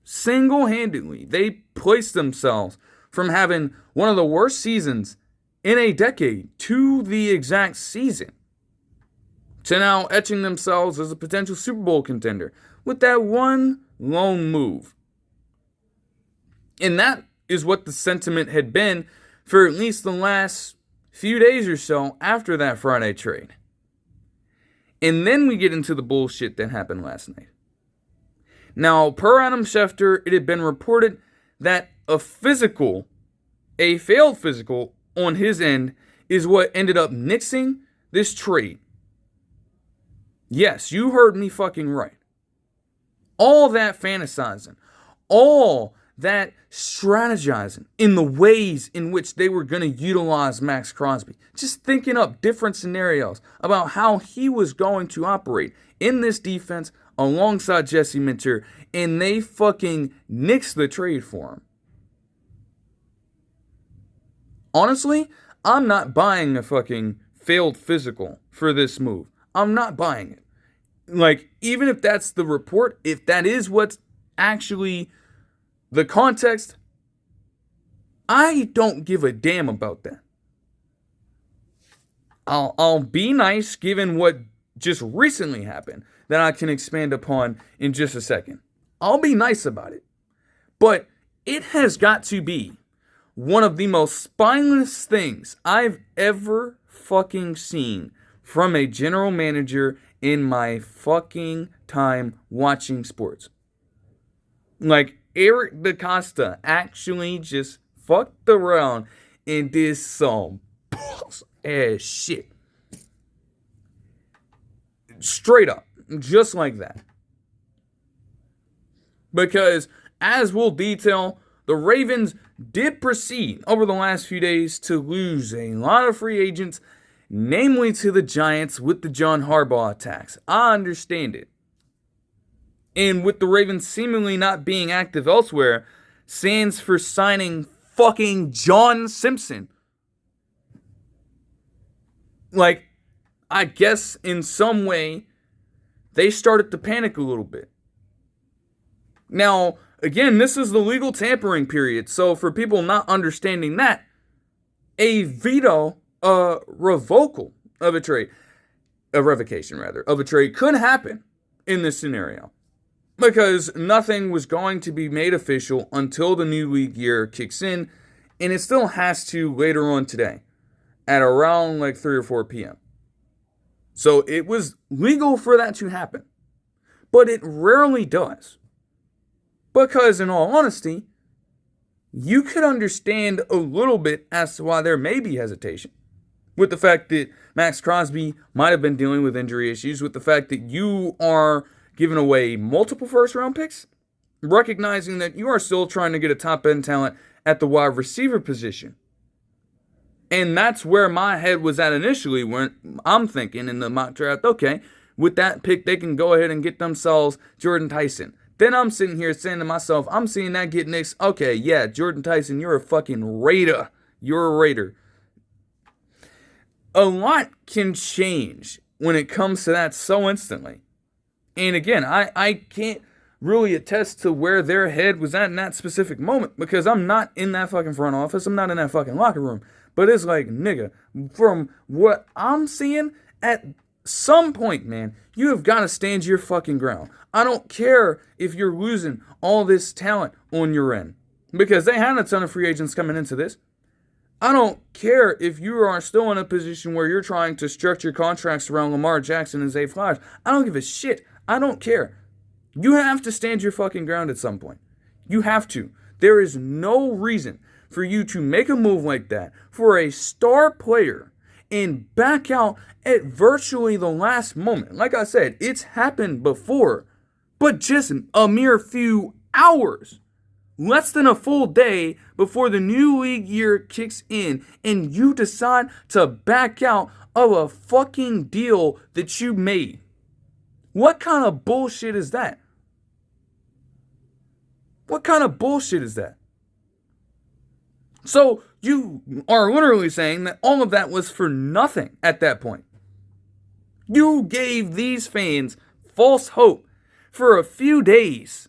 Single-handedly, they placed themselves from having one of the worst seasons in a decade to the exact season to now etching themselves as a potential Super Bowl contender with that one lone move. And that is what the sentiment had been for at least the last few days or so after that Friday trade. And then we get into the bullshit that happened last night. Now, per Adam Schefter, it had been reported that a failed physical on his end is what ended up nixing this trade. Yes, you heard me fucking right. all that fantasizing, all that strategizing in the ways in which they were going to utilize Max Crosby, just thinking up different scenarios about how he was going to operate in this defense alongside Jesse Minter, and they fucking nixed the trade for him. Honestly, I'm not buying a fucking failed physical for this move. I'm not buying it. Like, even if that's the report, if that is what's actually the context, I don't give a damn about that. I'll be nice given what just recently happened that I can expand upon in just a second. I'll be nice about it. But it has got to be one of the most spineless things I've ever fucking seen from a general manager in my fucking time watching sports. Like, Eric DaCosta actually just fucked around and did some ass shit. Straight up. Just like that. Because, as we'll detail, the Ravens did proceed over the last few days to lose a lot of free agents, namely to the Giants with the John Harbaugh attacks. I understand it. And with the Ravens seemingly not being active elsewhere, stands for signing fucking John Simpson. Like, I guess in some way, they started to panic a little bit. Now, again, this is the legal tampering period, so for people not understanding that, a veto, revocation of a trade could happen in this scenario. Because nothing was going to be made official until the new league year kicks in, and it still has to later on today at around like 3 or 4 p.m. So it was legal for that to happen. But it rarely does. Because in all honesty, you could understand a little bit as to why there may be hesitation. With the fact that Max Crosby might have been dealing with injury issues, with the fact that you are giving away multiple first-round picks, recognizing that you are still trying to get a top-end talent at the wide receiver position. And that's where my head was at initially when I'm thinking in the mock draft, okay, with that pick, they can go ahead and get themselves Jordan Tyson. Then I'm sitting here saying to myself, I'm seeing that get Knicks. Okay, yeah, Jordan Tyson, you're a fucking Raider. You're a Raider. A lot can change when it comes to that so instantly. And again, I can't really attest to where their head was at in that specific moment because I'm not in that fucking front office. I'm not in that fucking locker room. But it's like, nigga, from what I'm seeing, at some point, man, you have got to stand your fucking ground. I don't care if you're losing all this talent on your end because they had a ton of free agents coming into this. I don't care if you are still in a position where you're trying to structure contracts around Lamar Jackson and Zay Flowers. I don't give a shit. I don't care. You have to stand your fucking ground at some point. You have to. There is no reason for you to make a move like that for a star player and back out at virtually the last moment. Like I said, it's happened before, but just a mere few hours, less than a full day before the new league year kicks in, and you decide to back out of a fucking deal that you made. What kind of bullshit is that? What kind of bullshit is that? So you are literally saying that all of that was for nothing at that point. You gave these fans false hope for a few days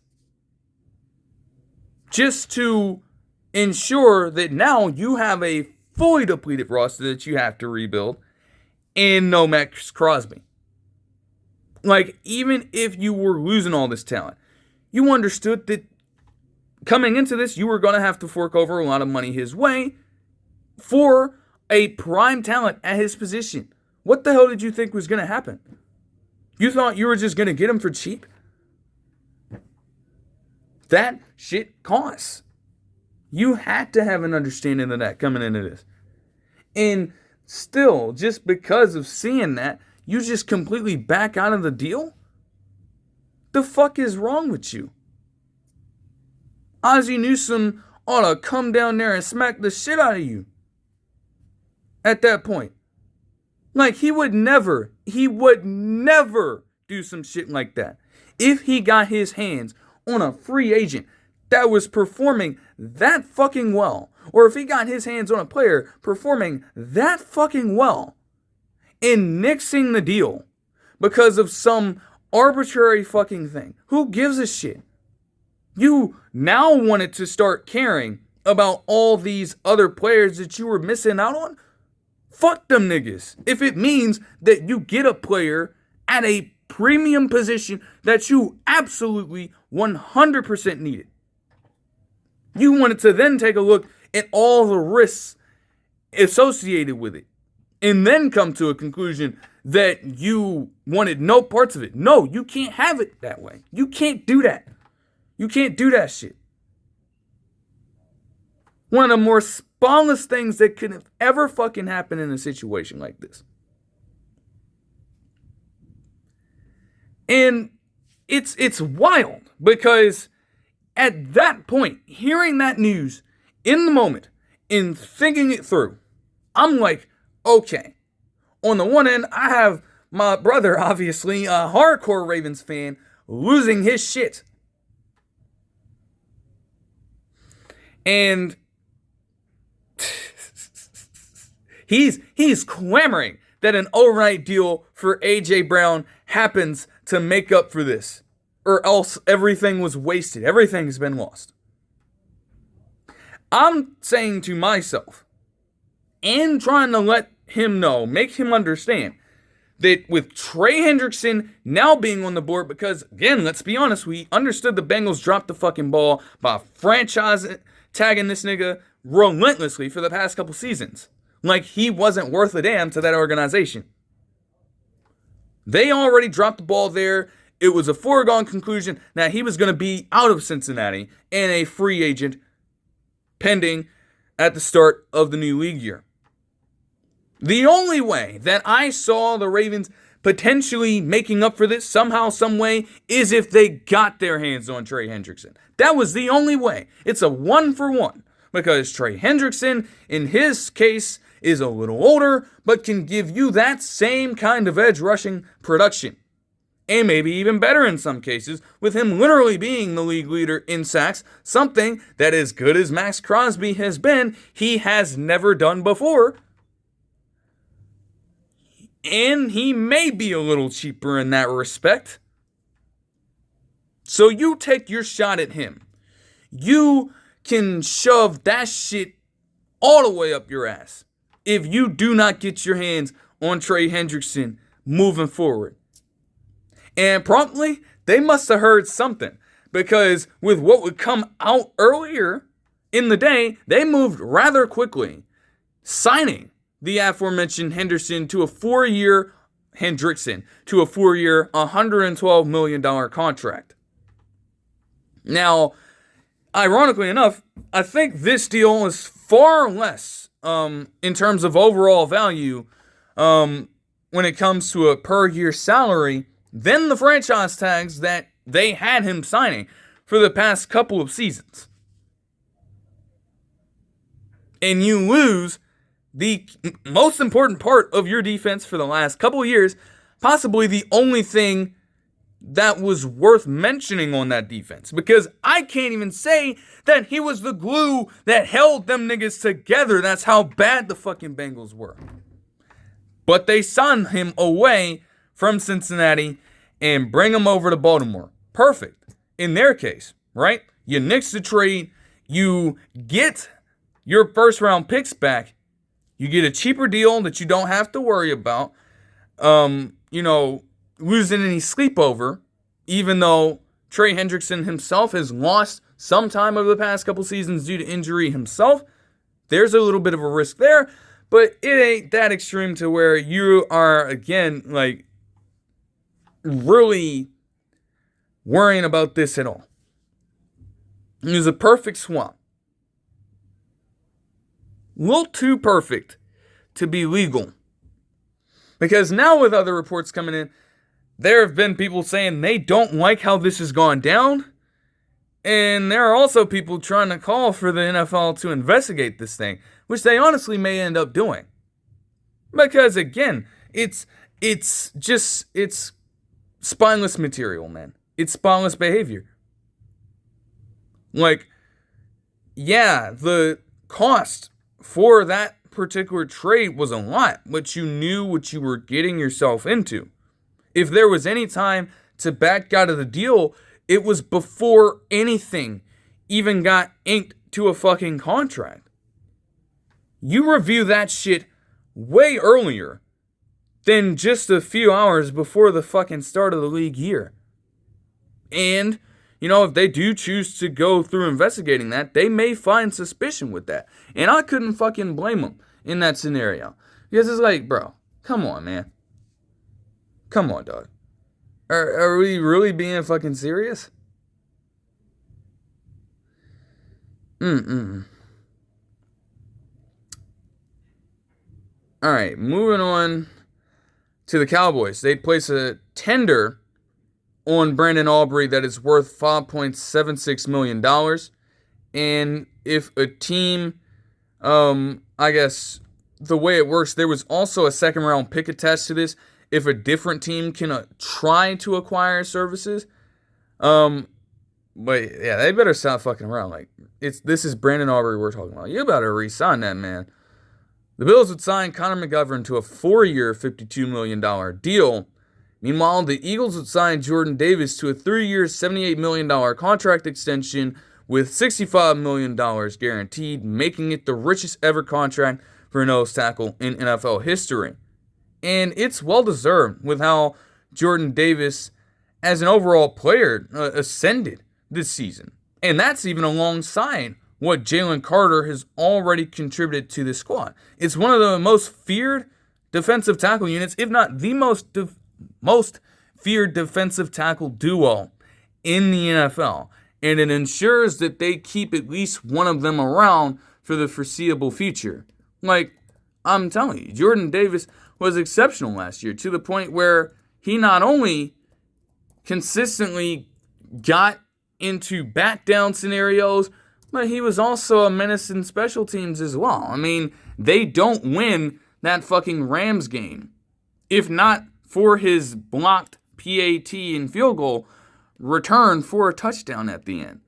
just to ensure that now you have a fully depleted roster that you have to rebuild and no Max Crosby. Like, even if you were losing all this talent, you understood that coming into this, you were going to have to fork over a lot of money his way for a prime talent at his position. What the hell did you think was going to happen? You thought you were just going to get him for cheap? That shit costs. You had to have an understanding of that coming into this. And still, just because of seeing that, you just completely back out of the deal? The fuck is wrong with you? Ozzie Newsome ought to come down there and smack the shit out of you. At that point. Like, he would never do some shit like that. If he got his hands on a free agent that was performing that fucking well, or if he got his hands on a player performing that fucking well, and nixing the deal because of some arbitrary fucking thing, who gives a shit? You now wanted to start caring about all these other players that you were missing out on? Fuck them niggas. If it means that you get a player at a premium position that you absolutely 100% needed. You wanted to then take a look at all the risks associated with it and then come to a conclusion that you wanted no parts of it. No, you can't have it that way. You can't do that. You can't do that shit. One of the more smallest things that could have ever fucking happened in a situation like this. And it's wild because at that point, hearing that news in the moment and thinking it through, I'm like, okay. On the one end, I have my brother, obviously, a hardcore Ravens fan, losing his shit. And he's clamoring that an overnight deal for A.J. Brown happens to make up for this, or else everything was wasted. Everything's been lost. I'm saying to myself, and trying to let him know, make him understand, that with Trey Hendrickson now being on the board, because, again, let's be honest, we understood the Bengals dropped the fucking ball by franchise tagging this nigga relentlessly for the past couple seasons. Like he wasn't worth a damn to that organization. They already dropped the ball there. It was a foregone conclusion that he was going to be out of Cincinnati and a free agent pending at the start of the new league year. The only way that I saw the Ravens potentially making up for this somehow, some way, is if they got their hands on Trey Hendrickson. That was the only way. It's a 1-for-1 because Trey Hendrickson, in his case, is a little older, but can give you that same kind of edge rushing production. And maybe even better in some cases, with him literally being the league leader in sacks, something that, as good as Max Crosby has been, he has never done before. And he may be a little cheaper in that respect. So you take your shot at him. You can shove that shit all the way up your ass if you do not get your hands on Trey Hendrickson moving forward. And promptly, they must have heard something, because with what would come out earlier in the day, they moved rather quickly, signing the aforementioned Hendrickson to a 4-year $112 million contract. Now, ironically enough, I think this deal is far less in terms of overall value when it comes to a per year salary than the franchise tags that they had him signing for the past couple of seasons. And you lose the most important part of your defense for the last couple of years, possibly the only thing that was worth mentioning on that defense, because I can't even say that he was the glue that held them niggas together. That's how bad the fucking Bengals were. But they signed him away from Cincinnati and bring him over to Baltimore. Perfect. In their case, right? You nix the trade, you get your first round picks back, you get a cheaper deal that you don't have to worry about, losing any sleep over, even though Trey Hendrickson himself has lost some time over the past couple seasons due to injury himself. There's a little bit of a risk there, but it ain't that extreme to where you are, again, like, really worrying about this at all. It was a perfect swap. A little too perfect to be legal. Because now with other reports coming in, there have been people saying they don't like how this has gone down. And there are also people trying to call for the NFL to investigate this thing, which they honestly may end up doing. Because again, it's spineless material, man. It's spineless behavior. Like, yeah, the cost for that particular trade was a lot, but you knew what you were getting yourself into. If there was any time to back out of the deal, it was before anything even got inked to a fucking contract. You review that shit way earlier than just a few hours before the fucking start of the league year. And, you know, if they do choose to go through investigating that, they may find suspicion with that. And I couldn't fucking blame them in that scenario. Because it's like, bro, come on, man. Come on, dog. Are we really being fucking serious? Alright, moving on to the Cowboys. They place a tender on Brandon Aubrey that is worth $5.76 million. And if a team, I guess the way it works, there was also a second round pick attached to this. If a different team can try to acquire services, but yeah, they better stop fucking around. Like, this is Brandon Aubrey we're talking about. You better re-sign that man. The Bills would sign Connor McGovern to a 4-year, $52 million deal. Meanwhile, the Eagles would sign Jordan Davis to a 3-year, $78 million contract extension with $65 million guaranteed, making it the richest ever contract for a nose tackle in NFL history. And it's well-deserved with how Jordan Davis, as an overall player, ascended this season. And that's even alongside what Jalen Carter has already contributed to the squad. It's one of the most feared defensive tackle units, if not the most feared defensive tackle duo in the NFL. And it ensures that they keep at least one of them around for the foreseeable future. Like, I'm telling you, Jordan Davis was exceptional last year to the point where he not only consistently got into back down scenarios, but he was also a menace in special teams as well. I mean, they don't win that fucking Rams game if not for his blocked PAT and field goal return for a touchdown at the end.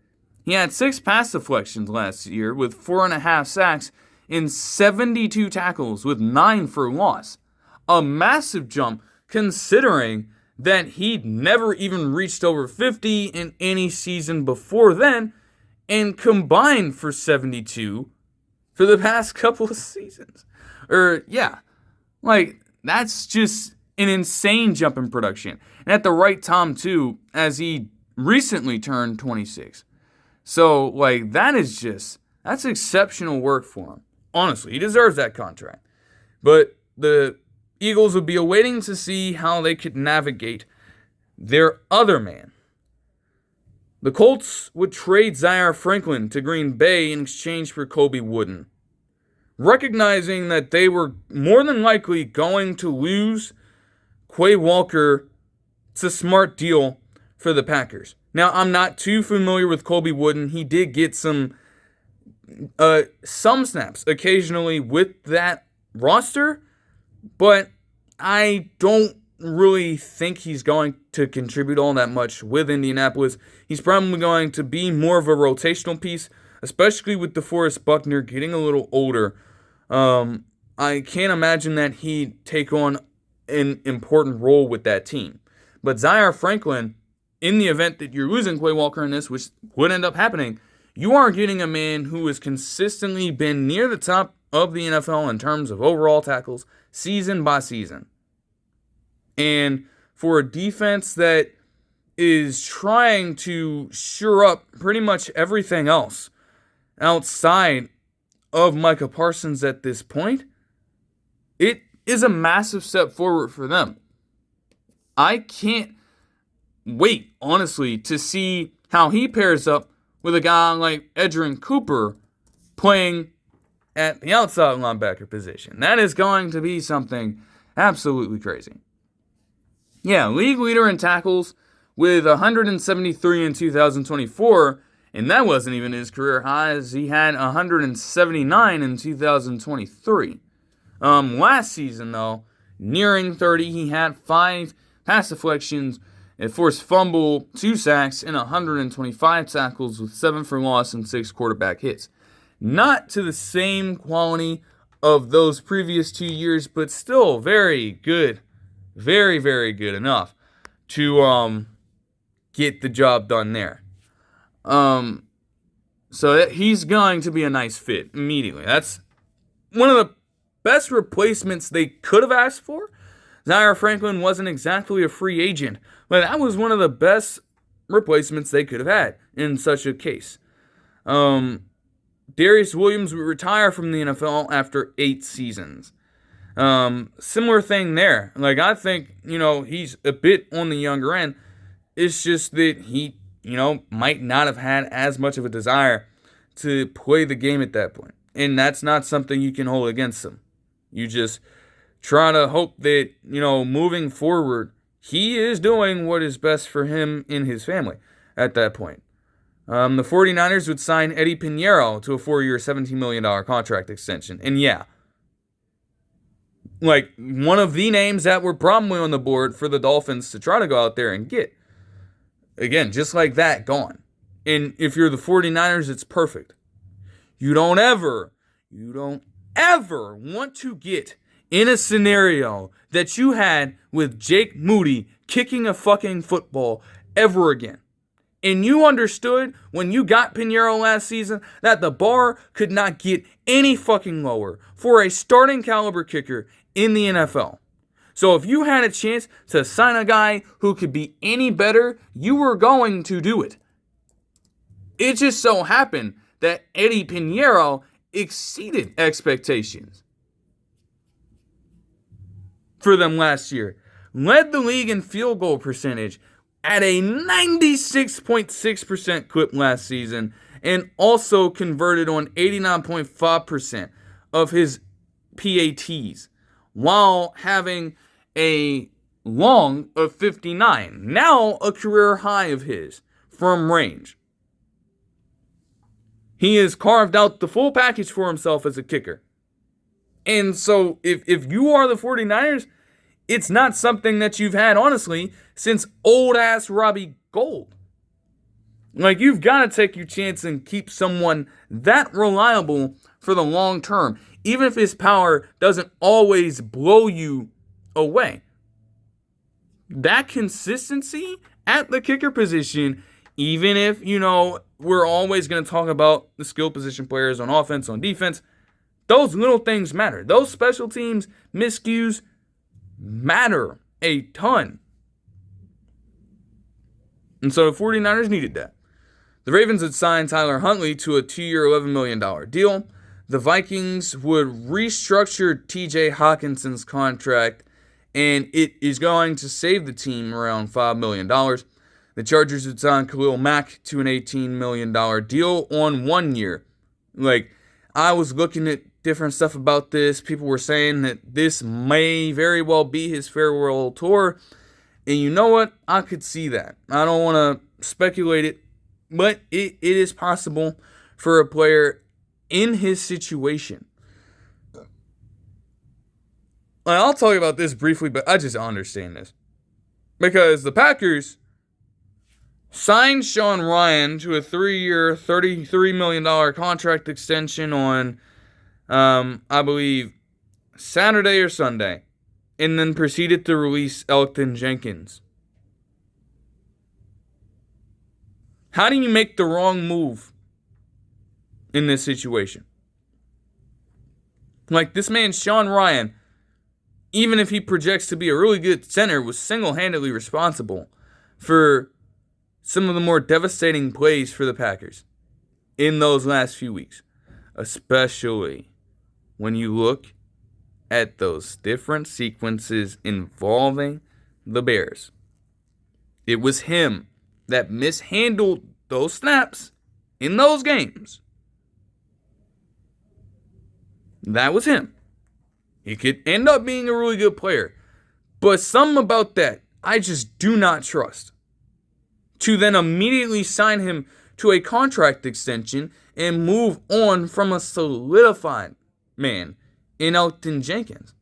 He had 6 pass deflections last year with 4.5 sacks and 72 tackles with 9 for loss. A massive jump considering that he'd never even reached over 50 in any season before then, and combined for 72 for the past couple of seasons. That's just an insane jump in production. And at the right time, too, as he recently turned 26. So, that's exceptional work for him. Honestly, he deserves that contract. But the Eagles would be awaiting to see how they could navigate their other man. The Colts would trade Zaire Franklin to Green Bay in exchange for Colby Wooden. Recognizing that they were more than likely going to lose Quay Walker, it's a smart deal for the Packers. Now, I'm not too familiar with Colby Wooden. He did get some snaps occasionally with that roster, but I don't really think he's going to contribute all that much with Indianapolis. He's probably going to be more of a rotational piece, especially with DeForest Buckner getting a little older. I can't imagine that he'd take on an important role with that team. But Zaire Franklin, in the event that you're losing Quay Walker in this, which would end up happening, you are getting a man who has consistently been near the top of the NFL in terms of overall tackles, season by season. And for a defense that is trying to shore up pretty much everything else outside of Micah Parsons at this point, it is a massive step forward for them. I can't wait, honestly, to see how he pairs up with a guy like Edgerrin Cooper playing at the outside linebacker position. That is going to be something absolutely crazy. Yeah, league leader in tackles with 173 in 2024, and that wasn't even his career high, as he had 179 in 2023. Last season, though, nearing 30, he had 5 pass deflections, a forced fumble, 2 sacks, and 125 tackles with 7 for loss and 6 quarterback hits. Not to the same quality of those previous 2 years, but still very good. Very, very good enough to get the job done there. So he's going to be a nice fit immediately. That's one of the best replacements they could have asked for. Zaire Franklin wasn't exactly a free agent, but that was one of the best replacements they could have had in such a case. Darius Williams would retire from the NFL after 8 seasons. Similar thing there. Like, I think, he's a bit on the younger end. It's just that he, might not have had as much of a desire to play the game at that point. And that's not something you can hold against him. You just try to hope that, moving forward, he is doing what is best for him and his family at that point. The 49ers would sign Eddie Pinheiro to a 4-year, $17 million contract extension. And yeah, like, one of the names that were probably on the board for the Dolphins to try to go out there and get. Again, just like that, gone. And if you're the 49ers, it's perfect. You don't ever want to get in a scenario that you had with Jake Moody kicking a fucking football ever again. And you understood when you got Pinheiro last season that the bar could not get any fucking lower for a starting caliber kicker in the NFL. So if you had a chance to sign a guy who could be any better, you were going to do it. It just so happened that Eddie Pinheiro exceeded expectations for them last year. Led the league in field goal percentage at a 96.6% clip last season, and also converted on 89.5% of his PATs, while having a long of 59, now a career high of his, from range. He has carved out the full package for himself as a kicker. And so, if you are the 49ers, it's not something that you've had, honestly, since old-ass Robbie Gould. Like, you've got to take your chance and keep someone that reliable for the long term, even if his power doesn't always blow you away. That consistency at the kicker position, even if, we're always going to talk about the skill position players on offense, on defense, those little things matter. Those special teams miscues matter a ton. And so the 49ers needed that. The Ravens had signed Tyler Huntley to a 2-year, $11 million deal. The Vikings would restructure TJ Hawkinson's contract, and it is going to save the team around $5 million. The Chargers would sign Khalil Mack to an $18 million deal on 1 year. Like, I was looking at different stuff about this. People were saying that this may very well be his farewell tour. And you know what? I could see that. I don't want to speculate it, but it is possible for a player in his situation. I'll tell you about this briefly, but I just don't understand this. Because the Packers signed Sean Ryan to a 3-year, $33 million contract extension on, I believe, Saturday or Sunday, and then proceeded to release Elgton Jenkins. How do you make the wrong move in this situation? Like, this man, Sean Ryan, even if he projects to be a really good center, was single-handedly responsible for some of the more devastating plays for the Packers in those last few weeks, especially when you look at those different sequences involving the Bears. It was him that mishandled those snaps in those games. That was him. He could end up being a really good player, but something about that, I just do not trust to then immediately sign him to a contract extension and move on from a solidified man in Elgton Jenkins.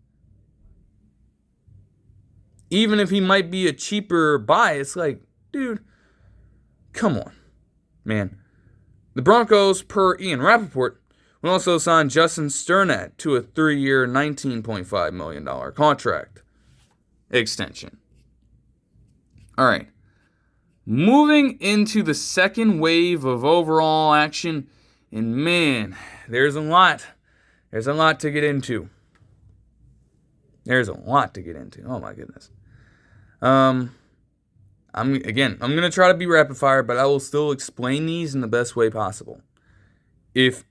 Even if he might be a cheaper buy, it's like, dude, come on, man. The Broncos, per Ian Rappaport, will also sign Justin Sternat to a 3-year, $19.5 million contract extension. All right. Moving into the second wave of overall action, and man, there's a lot. There's a lot to get into. Oh my goodness. I'm gonna try to be rapid fire, but I will still explain these in the best way possible, if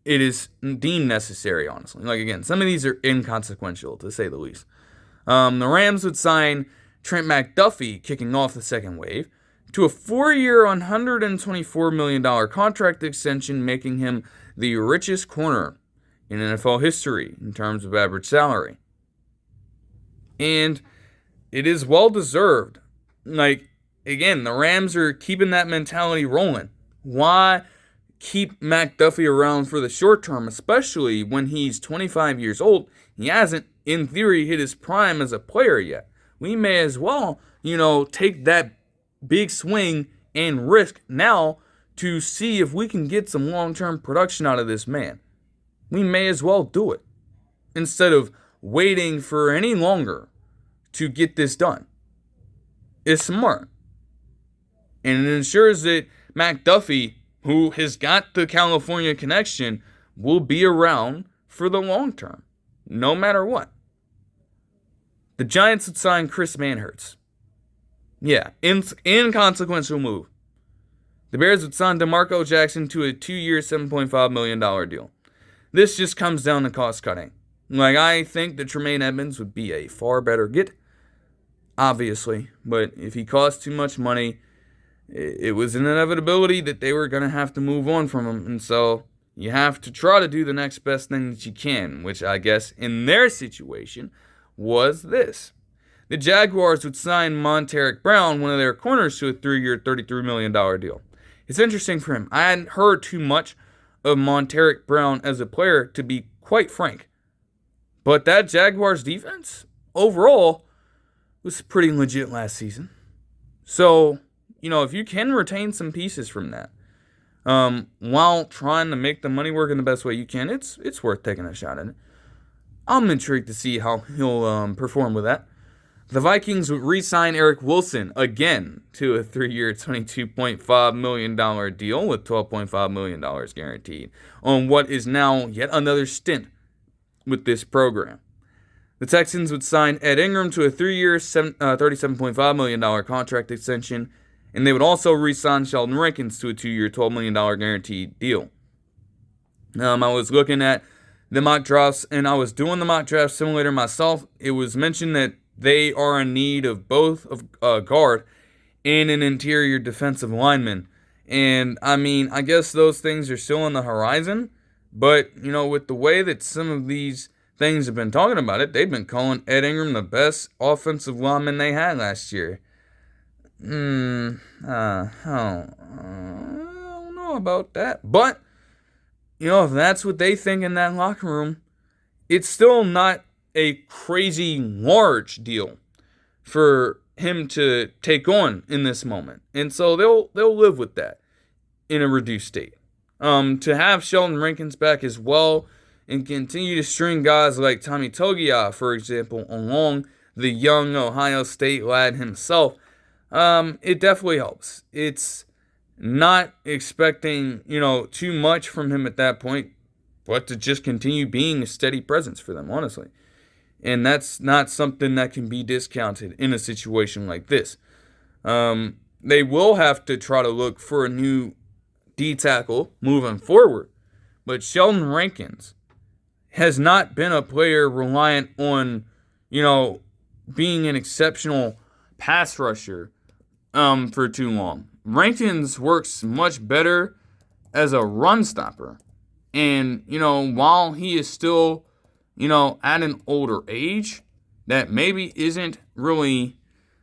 it is deemed necessary. Honestly, like again, some of these are inconsequential to say the least. The Rams would sign Trent McDuffie, kicking off the second wave, to a 4-year, $124 million contract extension, making him the richest corner in NFL history in terms of average salary. And it is well deserved. Like, again, the Rams are keeping that mentality rolling. Why keep McDuffie around for the short term, especially when he's 25 years old? He hasn't, in theory, hit his prime as a player yet. We may as well, take that big swing and risk now to see if we can get some long-term production out of this man. We may as well do it instead of waiting for any longer to get this done. It's smart. And it ensures that McDuffie, who has got the California connection, will be around for the long term, no matter what. The Giants would sign Chris Manhertz. Yeah, inconsequential move. The Bears would sign DeMarco Jackson to a 2-year, $7.5 million deal. This just comes down to cost cutting. Like, I think that Tremaine Edmonds would be a far better get, obviously. But if he costs too much money, it was an inevitability that they were going to have to move on from him. And so you have to try to do the next best thing that you can, which I guess in their situation was this. The Jaguars would sign Monteric Brown, one of their corners, to a 3-year, $33 million deal. It's interesting for him. I hadn't heard too much of Monteric Brown as a player, to be quite frank. But that Jaguars defense, overall, was pretty legit last season. So, if you can retain some pieces from that, while trying to make the money work in the best way you can, it's worth taking a shot at it. I'm intrigued to see how he'll perform with that. The Vikings would re-sign Eric Wilson again to a 3-year, $22.5 million deal with $12.5 million guaranteed on what is now yet another stint with this program. The Texans would sign Ed Ingram to a 3-year, $37.5 million contract extension, and they would also re-sign Sheldon Rankins to a 2-year, $12 million guaranteed deal. I was looking at the mock drafts, and I was doing the mock draft simulator myself. It was mentioned that they are in need of both a guard and an interior defensive lineman. And, I guess those things are still on the horizon. But, with the way that some of these things have been talking about it, they've been calling Ed Ingram the best offensive lineman they had last year. I don't know about that. But, if that's what they think in that locker room, it's still not a crazy large deal for him to take on in this moment. And so they'll live with that in a reduced state. To have Sheldon Rankins back as well and continue to string guys like Tommy Togiai, for example, along the young Ohio State lad himself, it definitely helps. It's not expecting, too much from him at that point, but to just continue being a steady presence for them, honestly. And that's not something that can be discounted in a situation like this. They will have to try to look for a new D-tackle moving forward. But Sheldon Rankins has not been a player reliant on, being an exceptional pass rusher for too long. Rankins works much better as a run stopper. And, while he is still at an older age, that maybe isn't really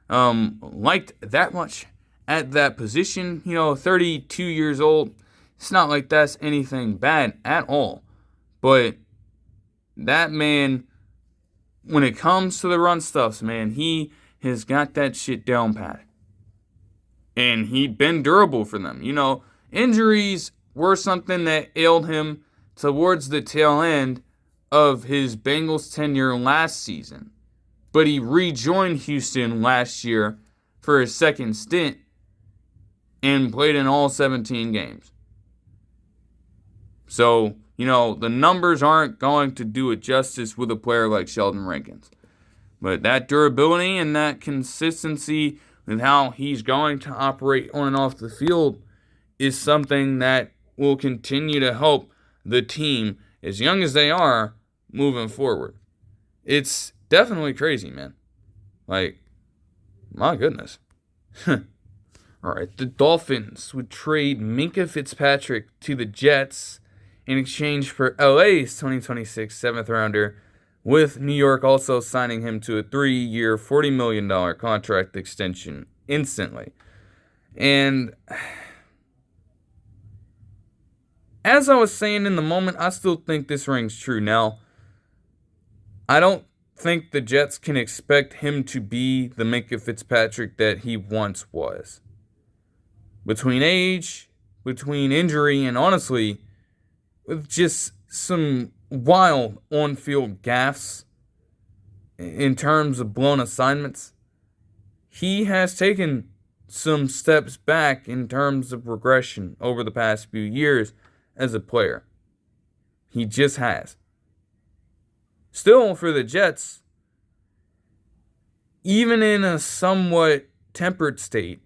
liked that much at that position. 32 years old. It's not like that's anything bad at all. But that man, when it comes to the run stuffs, man, he has got that shit down pat. And he'd been durable for them. Injuries were something that ailed him towards the tail end of his Bengals tenure last season. But he rejoined Houston last year for his second stint and played in all 17 games. So, the numbers aren't going to do it justice with a player like Sheldon Rankins. But that durability and that consistency with how he's going to operate on and off the field is something that will continue to help the team, as young as they are, moving forward. It's definitely crazy, man. Like, my goodness. All right, the Dolphins would trade Minkah Fitzpatrick to the Jets in exchange for LA's 2026 7th rounder, with New York also signing him to a 3-year, $40 million contract extension instantly. And as I was saying in the moment, I still think this rings true. Now, I don't think the Jets can expect him to be the Minkah Fitzpatrick that he once was. Between age, between injury, and honestly, with just some wild on-field gaffes in terms of blown assignments, he has taken some steps back in terms of regression over the past few years as a player. He just has. Still, for the Jets, even in a somewhat tempered state,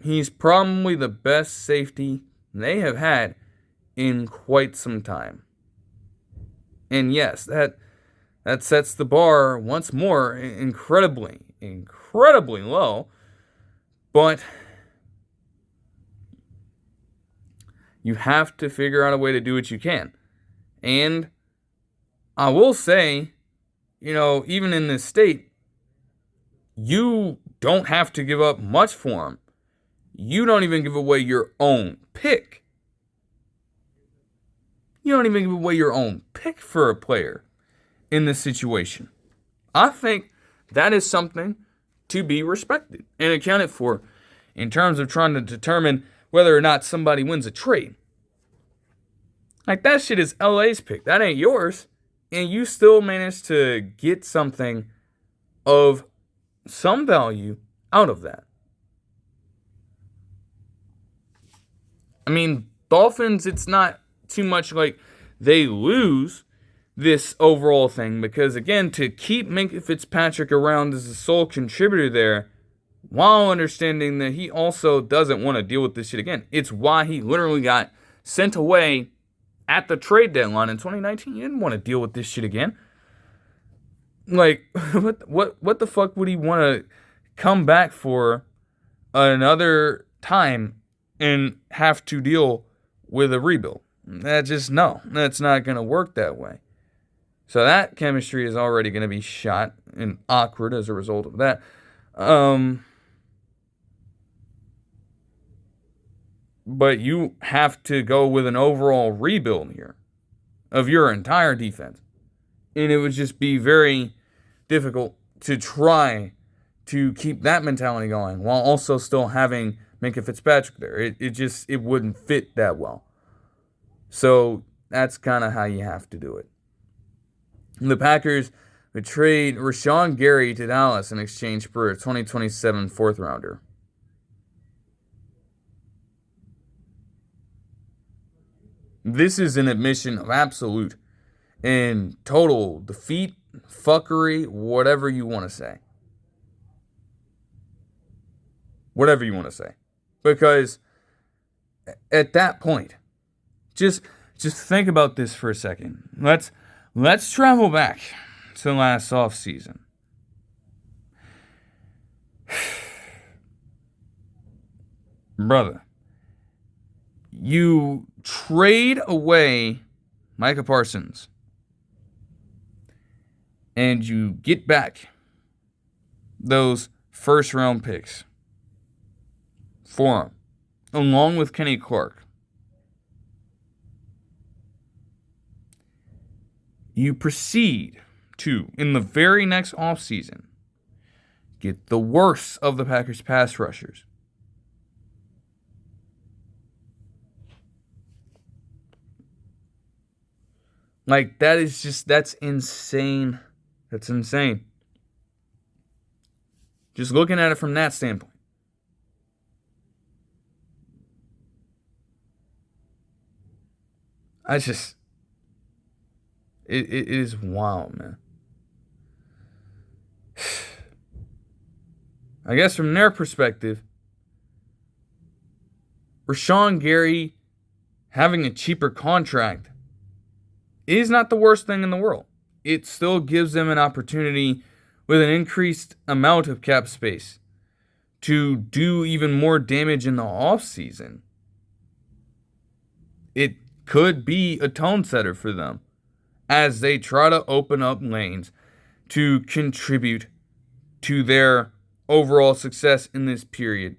he's probably the best safety they have had in quite some time. And yes, that sets the bar once more incredibly low. But you have to figure out a way to do what you can. And I will say, even in this state, you don't have to give up much for him. You don't even give away your own pick. You don't even give away your own pick for a player in this situation. I think that is something to be respected and accounted for in terms of trying to determine whether or not somebody wins a trade. Like, that shit is LA's pick. That ain't yours. And you still managed to get something of some value out of that. I mean, Dolphins, it's not too much like they lose this overall thing, because, again, to keep Minkah Fitzpatrick around as the sole contributor there, while understanding that he also doesn't want to deal with this shit again. It's why he literally got sent away at the trade deadline in 2019. He didn't want to deal with this shit again. Like, what the fuck would he want to come back for another time and have to deal with a rebuild? That's not going to work that way. So that chemistry is already going to be shot and awkward as a result of that. But you have to go with an overall rebuild here of your entire defense. And it would just be very difficult to try to keep that mentality going while also still having Minkah Fitzpatrick there. It wouldn't fit that well. So that's kind of how you have to do it. The Packers would trade Rashawn Gary to Dallas in exchange for a 2027 fourth rounder. This is an admission of absolute and total defeat, fuckery, whatever you want to say. Whatever you want to say. Because at that point, just think about this for a second. Let's travel back to last offseason. Brother, you trade away Micah Parsons and you get back those first-round picks for him, along with Kenny Clark. You proceed to, in the very next offseason, get the worst of the Packers pass rushers. Like, that's insane. That's insane. Just looking at it from that standpoint. It is wild, man. I guess from their perspective, Rashawn Gary having a cheaper contract is not the worst thing in the world. It still gives them an opportunity with an increased amount of cap space to do even more damage in the offseason. It could be a tone setter for them as they try to open up lanes to contribute to their overall success in this period.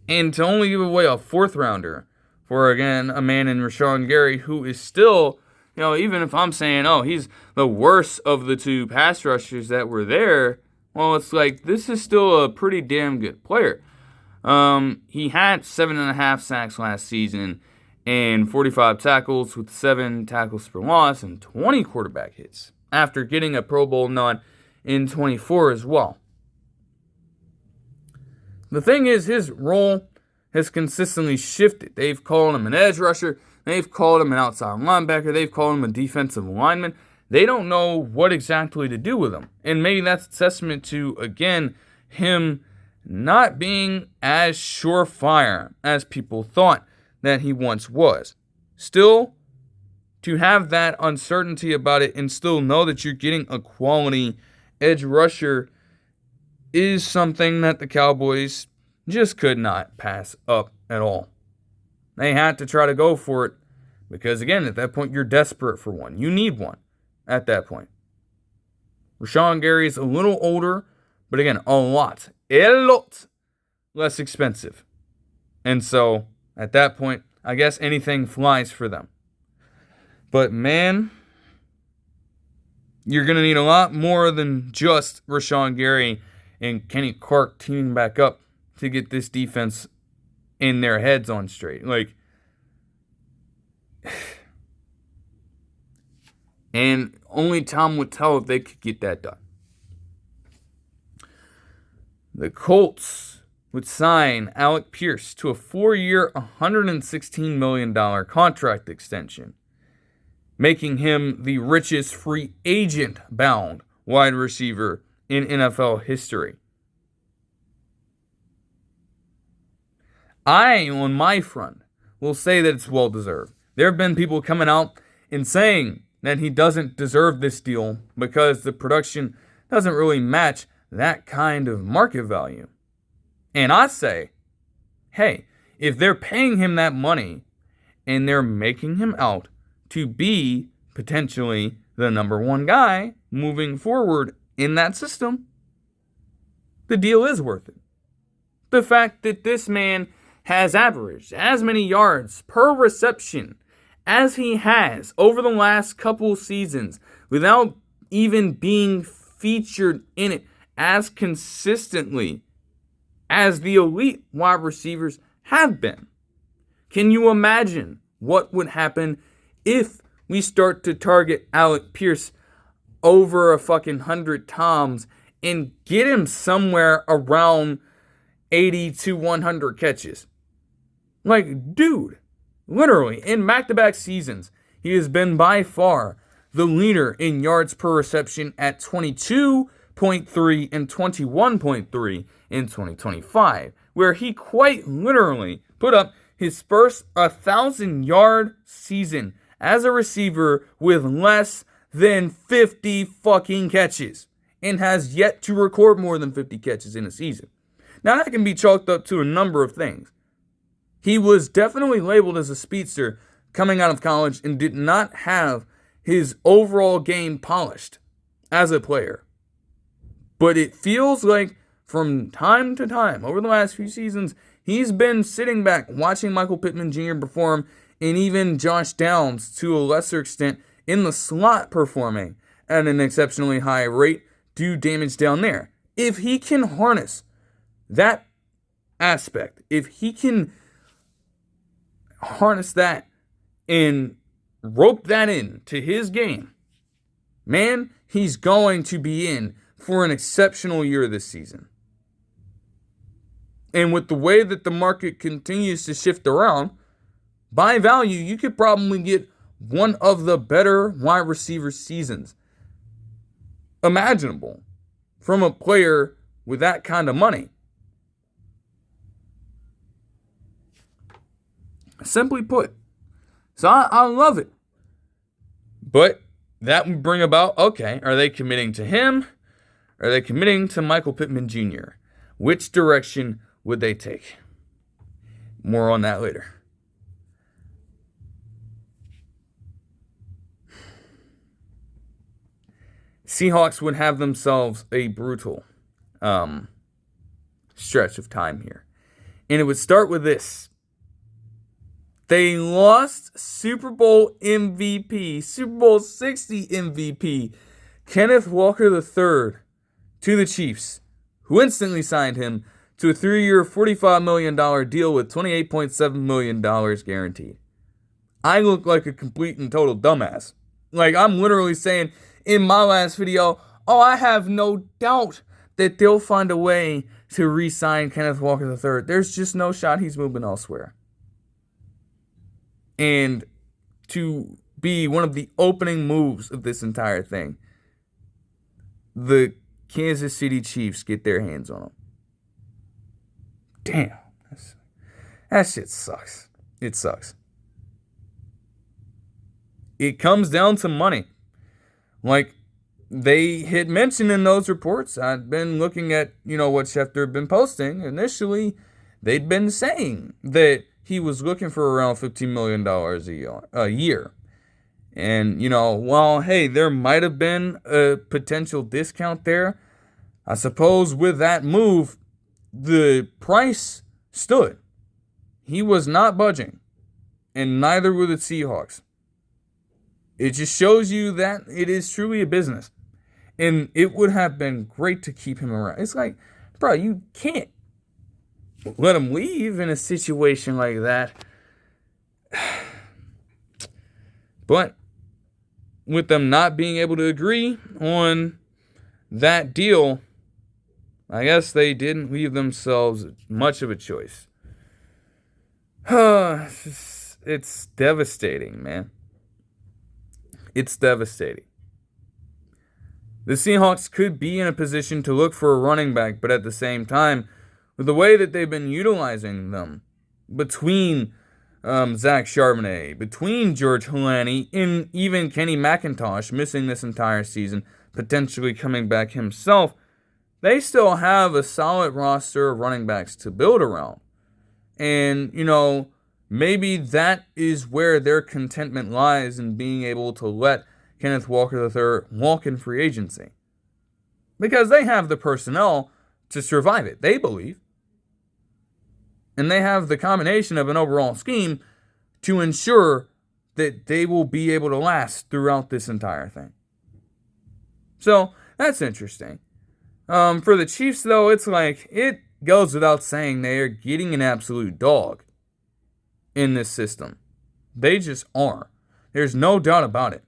And to only give away a fourth rounder for, again, a man in Rashawn Gary who is still, even if I'm saying, he's the worst of the two pass rushers that were there, well, it's like, this is still a pretty damn good player. He had 7.5 sacks last season and 45 tackles with 7 tackles for loss and 20 quarterback hits after getting a Pro Bowl nod in 24 as well. The thing is, his role has consistently shifted. They've called him an edge rusher. They've called him an outside linebacker. They've called him a defensive lineman. They don't know what exactly to do with him. And maybe that's a testament to, again, him not being as surefire as people thought that he once was. Still, to have that uncertainty about it and still know that you're getting a quality edge rusher is something that the Cowboys just could not pass up at all. They had to try to go for it because, again, at that point, you're desperate for one. You need one at that point. Rashawn Gary is a little older, but again, a lot less expensive. And so, at that point, I guess anything flies for them. But, man, you're going to need a lot more than just Rashawn Gary and Kenny Clark teaming back up to get this defense in their heads on straight. And only time would tell if they could get that done. The Colts would sign Alec Pierce to a 4-year, $116 million contract extension, making him the richest free agent-bound wide receiver in NFL history. I, on my front, will say that it's well-deserved. There have been people coming out and saying that he doesn't deserve this deal because the production doesn't really match that kind of market value. And I say, hey, if they're paying him that money and they're making him out to be potentially the number one guy moving forward in that system, the deal is worth it. The fact that this man has averaged as many yards per reception as he has over the last couple seasons without even being featured in it as consistently as the elite wide receivers have been. Can you imagine what would happen if we start to target Alec Pierce over a fucking 100 times and get him somewhere around 80 to 100 catches? Like, dude, literally, in back-to-back seasons, he has been by far the leader in yards per reception at 22.3 and 21.3 in 2025, where he quite literally put up his first 1,000-yard season as a receiver with less than 50 fucking catches, and has yet to record more than 50 catches in a season. Now, that can be chalked up to a number of things. He was definitely labeled as a speedster coming out of college and did not have his overall game polished as a player. But it feels like from time to time, over the last few seasons, he's been sitting back watching Michael Pittman Jr. perform, and even Josh Downs, to a lesser extent, in the slot performing at an exceptionally high rate, do damage down there. If he can harness that aspect, if he can harness that and rope that in to his game, man, he's going to be in for an exceptional year this season. And with the way that the market continues to shift around, by value, you could probably get one of the better wide receiver seasons imaginable from a player with that kind of money. Simply put. So I love it. But that would bring about, okay, are they committing to him? Are they committing to Michael Pittman Jr.? Which direction would they take? More on that later. Seahawks would have themselves a brutal stretch of time here. And it would start with this. They lost Super Bowl MVP, Super Bowl 60 MVP, Kenneth Walker III, to the Chiefs, who instantly signed him to a 3-year, $45 million deal with $28.7 million guaranteed. I look like a complete and total dumbass. Like, I'm literally saying in my last video, I have no doubt that they'll find a way to re-sign Kenneth Walker III. There's just no shot he's moving elsewhere. And to be one of the opening moves of this entire thing, the Kansas City Chiefs get their hands on him. Damn. That shit sucks. It sucks. It comes down to money. Like they had mentioned in those reports, I'd been looking at, what Schefter had been posting. Initially, they'd been saying that he was looking for around $15 million a year. And, while, hey, there might have been a potential discount there, I suppose with that move, the price stood. He was not budging, and neither were the Seahawks. It just shows you that it is truly a business. And it would have been great to keep him around. It's like, bro, you can't let him leave in a situation like that. But with them not being able to agree on that deal, I guess they didn't leave themselves much of a choice. It's devastating, man. It's devastating. The Seahawks could be in a position to look for a running back, but at the same time, with the way that they've been utilizing them, between Zach Charbonnet, between George Holani, and even Kenny McIntosh missing this entire season, potentially coming back himself, they still have a solid roster of running backs to build around. And, maybe that is where their contentment lies in being able to let Kenneth Walker III walk in free agency. Because they have the personnel to survive it, they believe. And they have the combination of an overall scheme to ensure that they will be able to last throughout this entire thing. So, that's interesting. For the Chiefs, though, it's like, it goes without saying they are getting an absolute dog in this system. They just are. There's no doubt about it.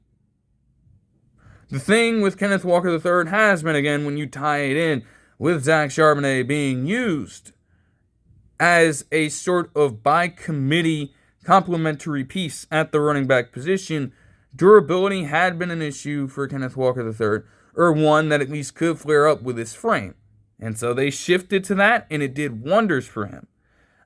The thing with Kenneth Walker III has been, again, when you tie it in with Zach Charbonnet being used as a sort of by-committee complementary piece at the running back position, durability had been an issue for Kenneth Walker III, or one that at least could flare up with his frame. And so they shifted to that, and it did wonders for him.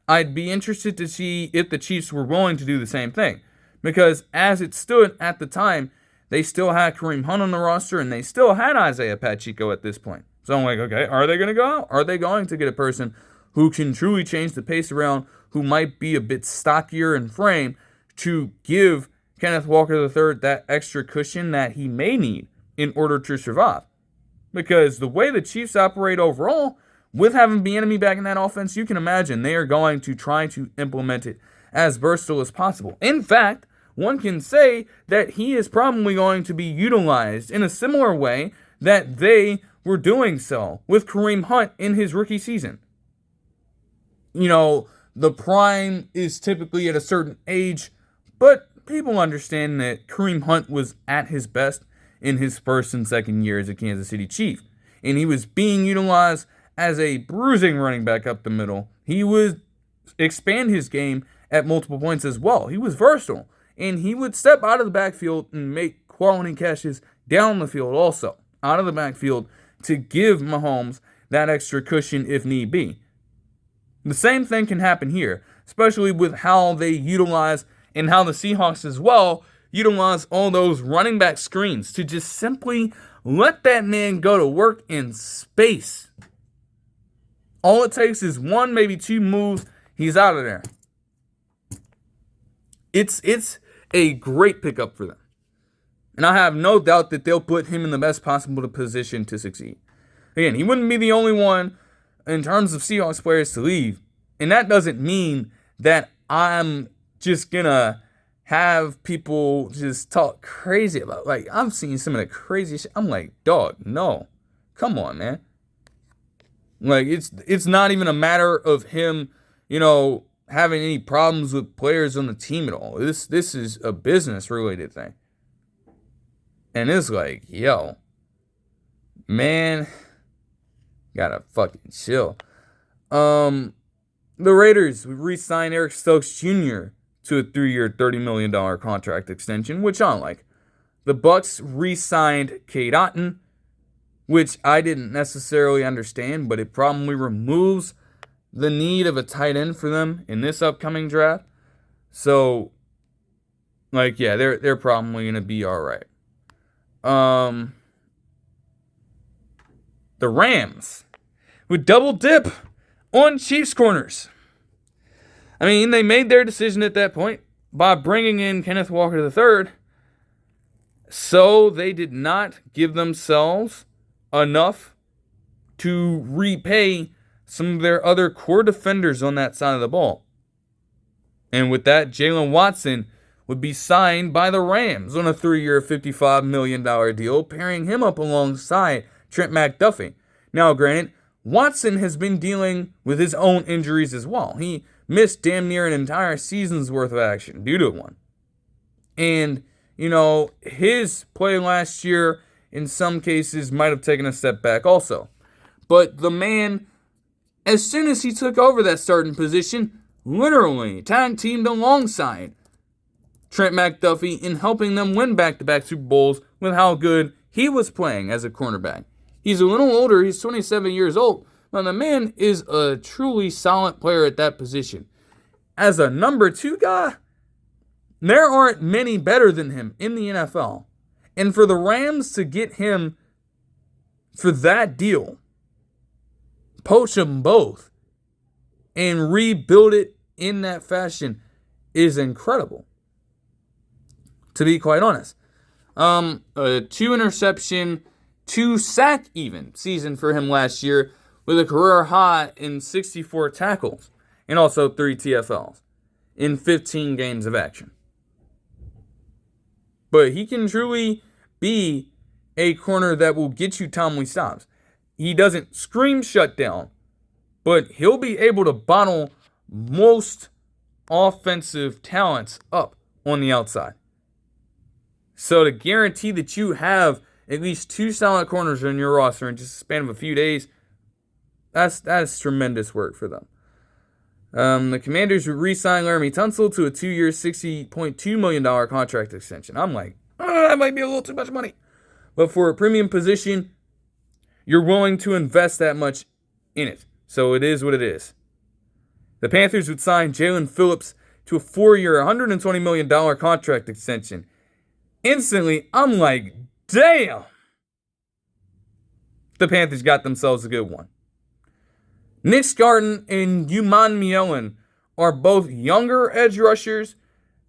I'd be interested to see if the Chiefs were willing to do the same thing. Because as it stood at the time, they still had Kareem Hunt on the roster, and they still had Isaiah Pacheco at this point. So I'm like, okay, are they going to go out? Are they going to get a person who can truly change the pace around, who might be a bit stockier in frame, to give Kenneth Walker III that extra cushion that he may need in order to survive? Because the way the Chiefs operate overall, with having Bieniemy back in that offense, you can imagine they are going to try to implement it as versatile as possible. In fact, one can say that he is probably going to be utilized in a similar way that they were doing so with Kareem Hunt in his rookie season. You know, the prime is typically at a certain age, but people understand that Kareem Hunt was at his best in his first and second year as a Kansas City Chief. And he was being utilized as a bruising running back up the middle. He would expand his game at multiple points as well. He was versatile. And he would step out of the backfield and make quality catches down the field also. Out of the backfield to give Mahomes that extra cushion if need be. The same thing can happen here, especially with how they utilize and how the Seahawks as well utilize all those running back screens to just simply let that man go to work in space. All it takes is one, maybe two moves, he's out of there. It's a great pickup for them. And I have no doubt that they'll put him in the best possible position to succeed. Again, he wouldn't be the only one in terms of Seahawks players to leave. And that doesn't mean that I'm just going to have people just talk crazy about. Like, I've seen some of the craziest shit. I'm like, dog, no. Come on, man. Like, it's not even a matter of him, having any problems with players on the team at all. This is a business-related thing. And it's like, yo, man, gotta fucking chill. The Raiders re-signed Eric Stokes Jr. to a 3-year, $30 million contract extension, which I like. The Bucks re-signed Cade Otton, which I didn't necessarily understand, but it probably removes the need of a tight end for them in this upcoming draft. So, they're probably going to be all right. The Rams would double dip on Chiefs corners. I mean, they made their decision at that point by bringing in Kenneth Walker III. So they did not give themselves enough to repay some of their other core defenders on that side of the ball. And with that, Jalen Watson would be signed by the Rams on a 3-year, $55 million deal, pairing him up alongside Trent McDuffie. Now, granted, Watson has been dealing with his own injuries as well. He missed damn near an entire season's worth of action due to one. And, his play last year, in some cases, might have taken a step back also. But the man, as soon as he took over that starting position, literally tag-teamed alongside Trent McDuffie in helping them win back-to-back Super Bowls with how good he was playing as a cornerback. He's a little older, he's 27 years old, but the man is a truly solid player at that position. As a number 2 guy, there aren't many better than him in the NFL. And for the Rams to get him for that deal, poach them both, and rebuild it in that fashion is incredible. To be quite honest. A 2-interception, 2-sack even season for him last year with a career high in 64 tackles and also 3 TFLs in 15 games of action. But he can truly be a corner that will get you timely stops. He doesn't scream shutdown, but he'll be able to bottle most offensive talents up on the outside. So to guarantee that you have at least 2 solid corners on your roster in just a span of a few days, that's tremendous work for them. The Commanders would re-sign Laramie Tunsil to a 2-year, $60.2 million contract extension. I'm like, that might be a little too much money. But for a premium position, you're willing to invest that much in it. So it is what it is. The Panthers would sign Jalen Phillips to a 4-year, $120 million contract extension. Instantly, I'm like, damn! The Panthers got themselves a good one. Nick Scarton and Yuman Mielen are both younger edge rushers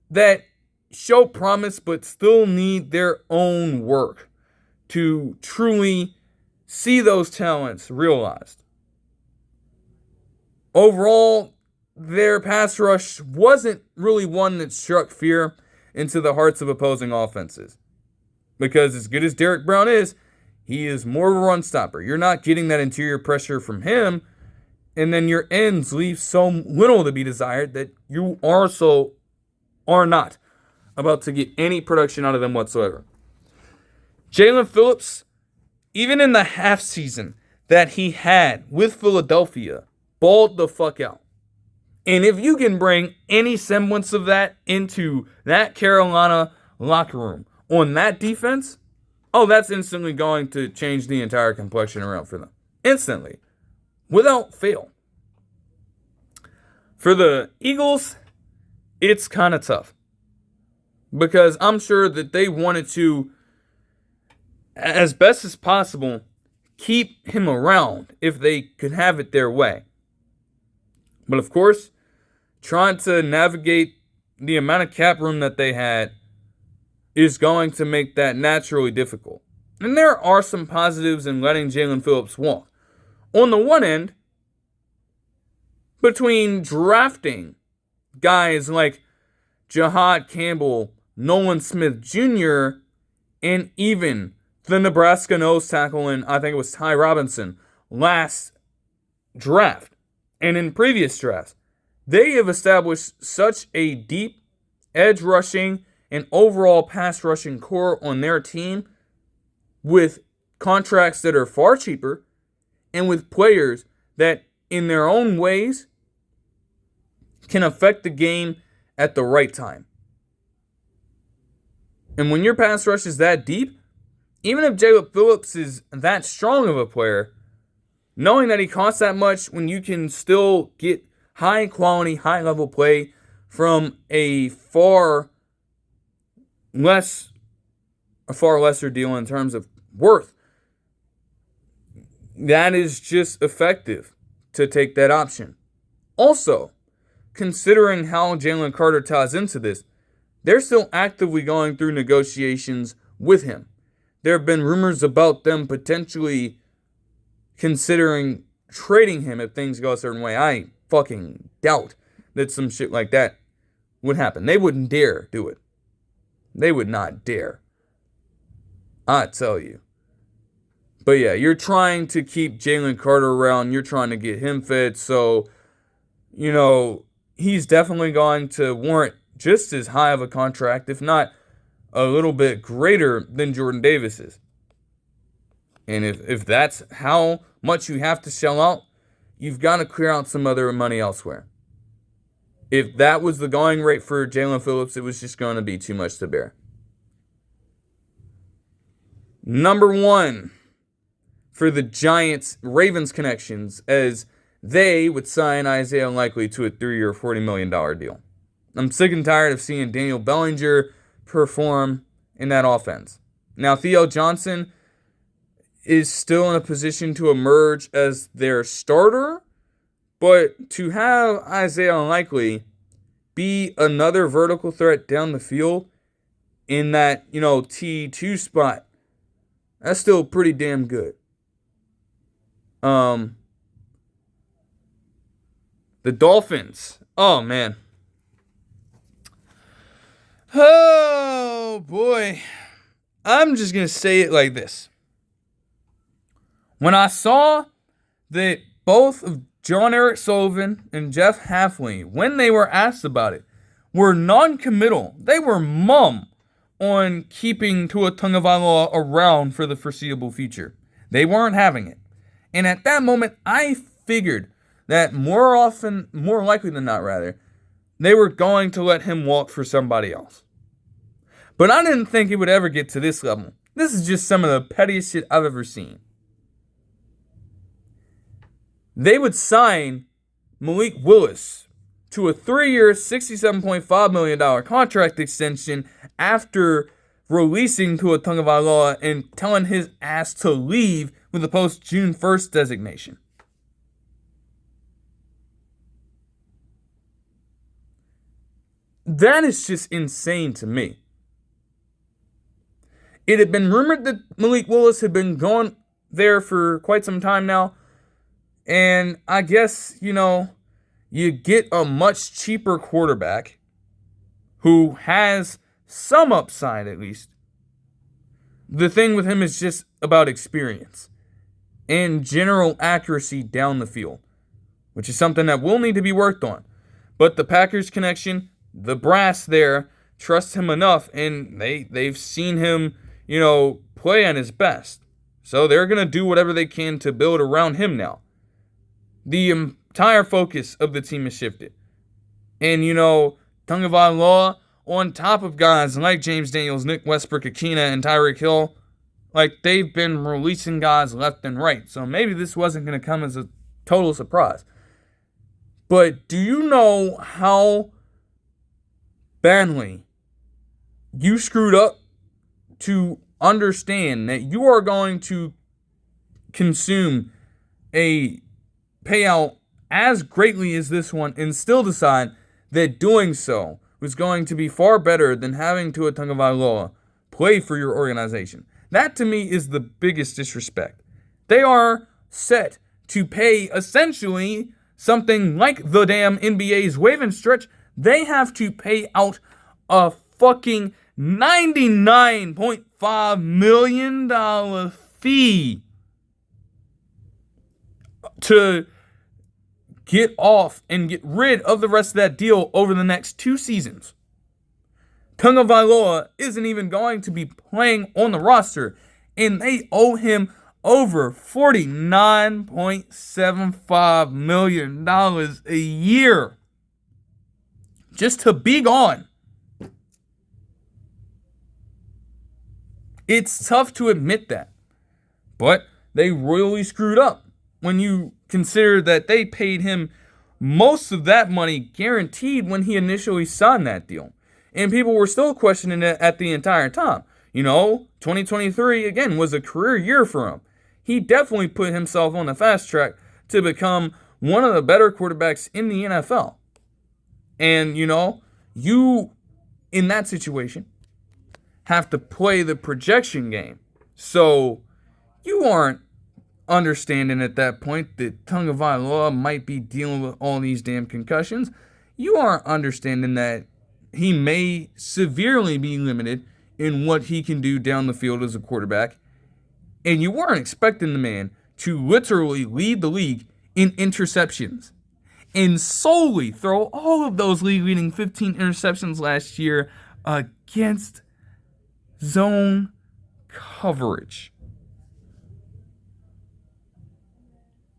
that show promise but still need their own work to truly see those talents realized. Overall, their pass rush wasn't really one that struck fear into the hearts of opposing offenses. Because as good as Derrick Brown is, he is more of a run stopper. You're not getting that interior pressure from him, and then your ends leave so little to be desired that you also are not about to get any production out of them whatsoever. Jalen Phillips, even in the half season that he had with Philadelphia, balled the fuck out. And if you can bring any semblance of that into that Carolina locker room on that defense, oh, that's instantly going to change the entire complexion around for them. Instantly. Without fail. For the Eagles, it's kind of tough. Because I'm sure that they wanted to, as best as possible, keep him around if they could have it their way. But of course, trying to navigate the amount of cap room that they had is going to make that naturally difficult. And there are some positives in letting Jalen Phillips walk. On the one end, between drafting guys like Jahad Campbell, Nolan Smith Jr., and even the Nebraska nose tackle in, I think it was Ty Robinson, last draft, and in previous drafts, they have established such a deep edge rushing and overall pass rushing core on their team with contracts that are far cheaper and with players that in their own ways can affect the game at the right time. And when your pass rush is that deep, even if Jalen Phillips is that strong of a player, knowing that he costs that much when you can still get high quality, high level play from a far lesser deal in terms of worth, that is just effective to take that option. Also, considering how Jalen Carter ties into this, they're still actively going through negotiations with him. There have been rumors about them potentially considering trading him if things go a certain way. I fucking doubt that some shit like that would happen. They wouldn't dare do it. They would not dare. I tell you. But yeah, you're trying to keep Jalen Carter around. You're trying to get him fed. So, he's definitely going to warrant just as high of a contract, if not a little bit greater than Jordan Davis is. And if that's how much you have to shell out, you've got to clear out some other money elsewhere. If that was the going rate for Jalen Phillips, it was just going to be too much to bear. Number one for the Giants-Ravens connections, as they would sign Isaiah Likely to a 3-year, $40 million deal. I'm sick and tired of seeing Daniel Bellinger perform in that offense. Now, Theo Johnson is still in a position to emerge as their starter, but to have Isaiah Likely be another vertical threat down the field in that, T2 spot, that's still pretty damn good. The Dolphins. Oh, man. Oh, boy. I'm just going to say it like this. When I saw that both of John Eric Sullivan and Jeff Hafley, when they were asked about it, were non-committal. They were mum on keeping Tua Tagovailoa around for the foreseeable future. They weren't having it. And at that moment, I figured that more likely than not, they were going to let him walk for somebody else. But I didn't think it would ever get to this level. This is just some of the pettiest shit I've ever seen. They would sign Malik Willis to a 3-year, $67.5 million contract extension after releasing Tua Tagovailoa and telling his ass to leave with a post-June 1st designation. That is just insane to me. It had been rumored that Malik Willis had been gone there for quite some time now. And I guess, you get a much cheaper quarterback who has some upside at least. The thing with him is just about experience and general accuracy down the field, which is something that will need to be worked on. But the Packers connection, the brass there, trust him enough, and they've seen him, play at his best. So they're going to do whatever they can to build around him now. The entire focus of the team has shifted. And, Tagovailoa, on top of guys like James Daniels, Nick Westbrook-Ikhine, and Tyreek Hill, they've been releasing guys left and right. So maybe this wasn't going to come as a total surprise. But do you know how badly you screwed up to understand that you are going to consume a payout as greatly as this one and still decide that doing so was going to be far better than having Tua Tagovailoa play for your organization? That to me is the biggest disrespect. They are set to pay essentially something like the damn NBA's waiver stretch. They have to pay out a fucking $99.5 million fee to get off and get rid of the rest of that deal over the next 2 seasons. Tagovailoa isn't even going to be playing on the roster, and they owe him over $49.75 million a year just to be gone. It's tough to admit that, but they royally screwed up when you consider that they paid him most of that money guaranteed when he initially signed that deal. And people were still questioning it at the entire time. 2023, again, was a career year for him. He definitely put himself on the fast track to become one of the better quarterbacks in the NFL. And, you, in that situation, have to play the projection game. So, you aren't understanding at that point that Tagovailoa might be dealing with all these damn concussions. You aren't understanding that he may severely be limited in what he can do down the field as a quarterback. And you weren't expecting the man to literally lead the league in interceptions and solely throw all of those league-leading 15 interceptions last year against zone coverage.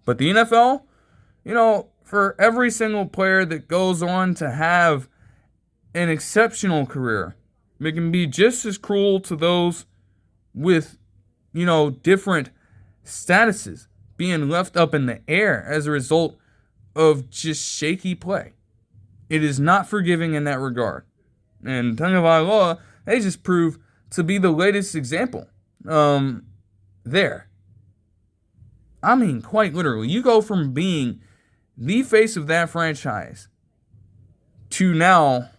But the NFL, for every single player that goes on to have an exceptional career, it can be just as cruel to those with, different statuses being left up in the air as a result of just shaky play. It is not forgiving in that regard. And Tagovailoa, they just prove to be the latest example there. I mean, quite literally, you go from being the face of that franchise to now,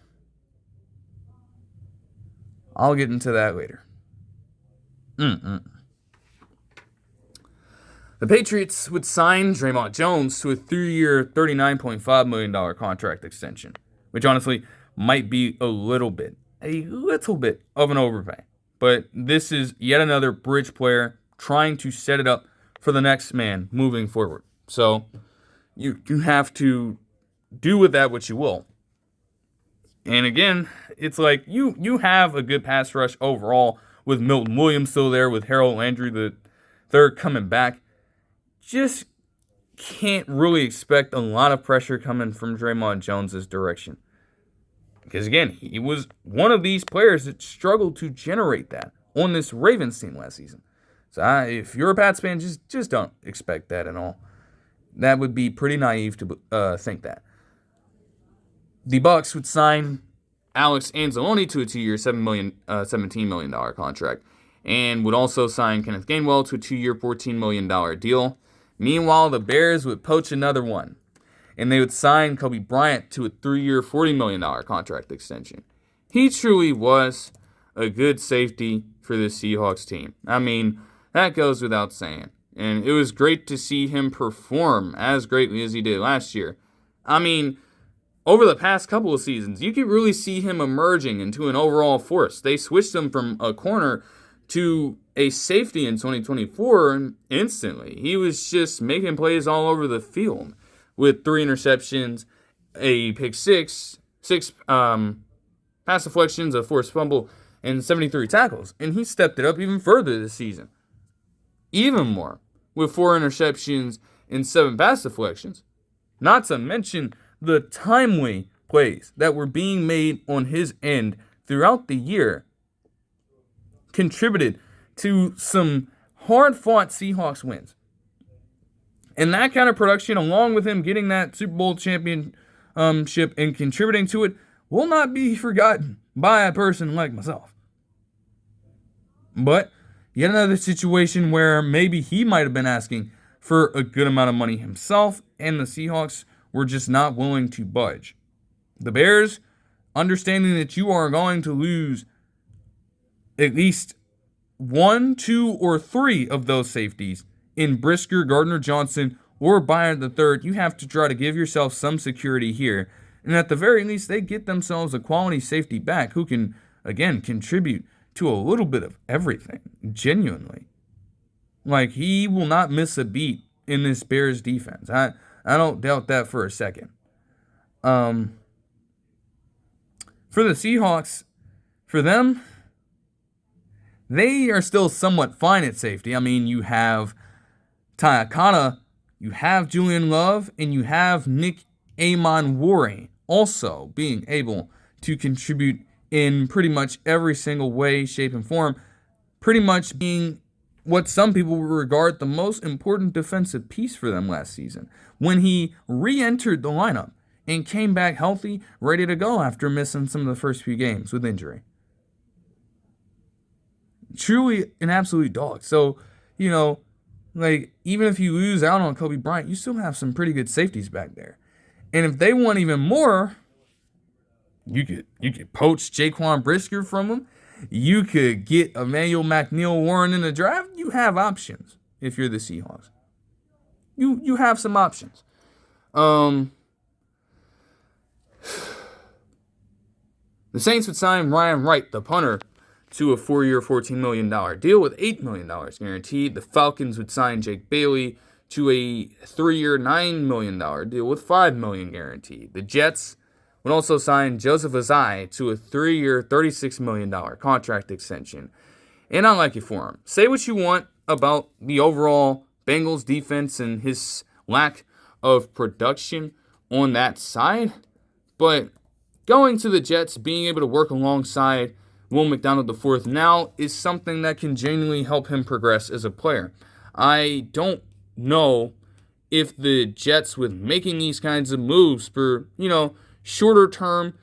I'll get into that later. The Patriots would sign Draymond Jones to a 3-year, $39.5 million contract extension, which honestly might be a little bit of an overpay. But this is yet another bridge player trying to set it up for the next man moving forward. So you have to do with that what you will. And again, it's like you have a good pass rush overall with Milton Williams still there, with Harold Landry the third coming back. Just can't really expect a lot of pressure coming from Draymond Jones' direction. Because again, he was one of these players that struggled to generate that on this Ravens team last season. So if you're a Pats fan, just don't expect that at all. That would be pretty naive to think that. The Bucs would sign Alex Anzalone to a 2-year, $17 million contract, and would also sign Kenneth Gainwell to a 2-year, $14 million deal. Meanwhile, the Bears would poach another one, and they would sign Kobe Bryant to a 3-year, $40 million contract extension. He truly was a good safety for the Seahawks team. I mean, that goes without saying. And it was great to see him perform as greatly as he did last year. I mean, over the past couple of seasons, you could really see him emerging into an overall force. They switched him from a corner to a safety in 2024 instantly. He was just making plays all over the field with 3 interceptions, a pick six pass deflections, a forced fumble, and 73 tackles. And he stepped it up even further this season. Even more, with 4 interceptions and 7 pass deflections. Not to mention the timely plays that were being made on his end throughout the year contributed to some hard-fought Seahawks wins. And that kind of production, along with him getting that Super Bowl championship and contributing to it, will not be forgotten by a person like myself. But yet another situation where maybe he might have been asking for a good amount of money himself, and the Seahawks were just not willing to budge. The Bears, understanding that you are going to lose at least 1, 2, or 3 of those safeties in Brisker, Gardner-Johnson, or Byron III, you have to try to give yourself some security here. And at the very least, they get themselves a quality safety back who can, again, contribute to a little bit of everything, genuinely. Like, he will not miss a beat in this Bears defense. I don't doubt that for a second. For the Seahawks, for them, they are still somewhat fine at safety. I mean, you have Tyakana, you have Julian Love, and you have Nick Amon-Ware also being able to contribute in pretty much every single way, shape, and form, pretty much being what some people would regard the most important defensive piece for them last season, when he re-entered the lineup and came back healthy, ready to go after missing some of the first few games with injury. Truly an absolute dog. So, like, even if you lose out on Kobe Bryant, you still have some pretty good safeties back there. And if they want even more, you could poach Jaquan Brisker from them. You could get Emmanuel McNeil-Warren in the draft. You have options if you're the Seahawks. You have some options. The Saints would sign Ryan Wright, the punter, to a 4-year, $14 million deal with $8 million guaranteed. The Falcons would sign Jake Bailey to a 3-year, $9 million deal with $5 million guaranteed. The Jets would also sign Joseph Azai to a 3-year, $36 million contract extension. And I like it for him. Say what you want about the overall Bengals defense and his lack of production on that side, but going to the Jets, being able to work alongside Will McDonald IV now is something that can genuinely help him progress as a player. I don't know if the Jets, with making these kinds of moves for, shorter term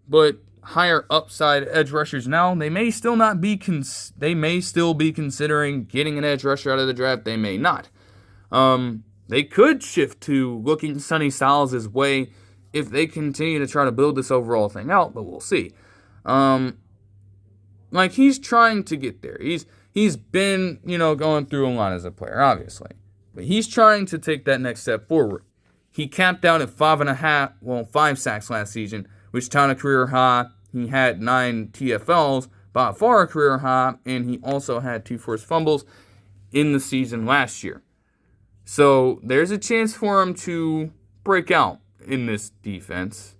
but higher upside edge rushers now, they may still be considering getting an edge rusher out of the draft. They may not. They could shift to looking Sonny Styles' way if they continue to try to build this overall thing out, but we'll see. Like, he's trying to get there. He's been, going through a lot as a player, obviously. But he's trying to take that next step forward. He capped out at 5 sacks last season, which tied a career high. He had 9 TFLs, by far a career high, and he also had 2 forced fumbles in the season last year. So there's a chance for him to break out in this defense,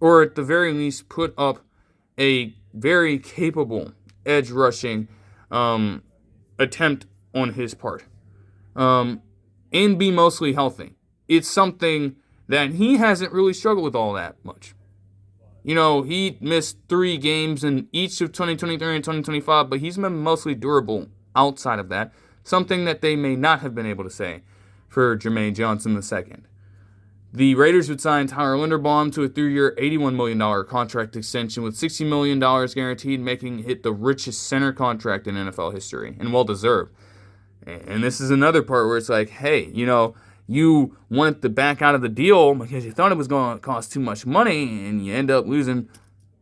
or at the very least put up a very capable edge rushing attempt on his part, and be mostly healthy. It's something that he hasn't really struggled with all that much. He missed 3 games in each of 2023 and 2025, but he's been mostly durable outside of that, something that they may not have been able to say for Jermaine Johnson II. The Raiders would sign Tyler Linderbaum to a 3-year, $81 million contract extension with $60 million guaranteed, making it the richest center contract in NFL history, and well-deserved. And this is another part where it's like, hey, you wanted to back out of the deal because you thought it was going to cost too much money, and you end up losing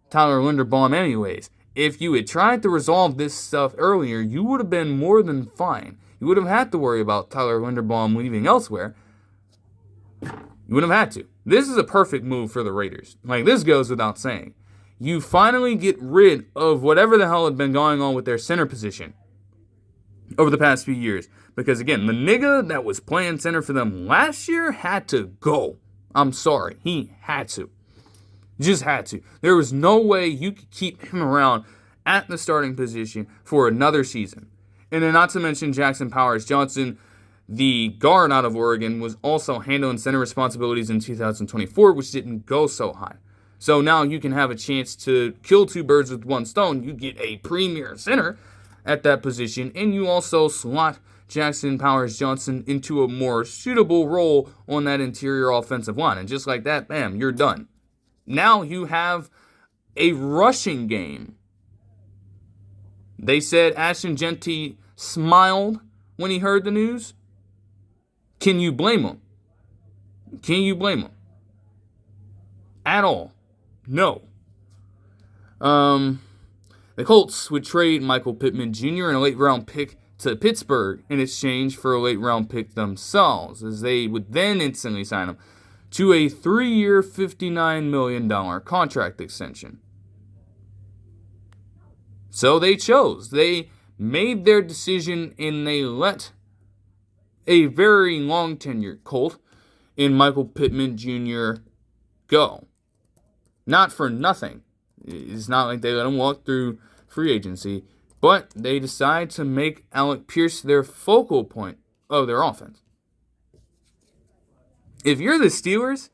Tyler Linderbaum anyways. If you had tried to resolve this stuff earlier, you would have been more than fine. You would have had to worry about Tyler Linderbaum leaving elsewhere. You wouldn't have had to. This is a perfect move for the Raiders. Like, this goes without saying. You finally get rid of whatever the hell had been going on with their center position over the past few years. Because, again, the nigga that was playing center for them last year had to go. I'm sorry. He had to. Just had to. There was no way you could keep him around at the starting position for another season. And then not to mention Jackson Powers-Johnson, the guard out of Oregon, was also handling center responsibilities in 2024, which didn't go so high. So now you can have a chance to kill two birds with one stone. You get a premier center at that position, and you also slot Jackson Powers-Johnson into a more suitable role on that interior offensive line. And just like that, bam, you're done. Now you have a rushing game. They said Ashton Jeanty smiled when he heard the news. Can you blame him? Can you blame him? At all? No. The Colts would trade Michael Pittman Jr. and a late-round pick to Pittsburgh in exchange for a late-round pick themselves, as they would then instantly sign him to a 3-year, $59 million contract extension. So they chose. They made their decision, and they let a very long-tenured Colt in Michael Pittman Jr. go. Not for nothing. It's not like they let him walk through free agency, but they decide to make Alec Pierce their focal point of their offense. If you're the Steelers,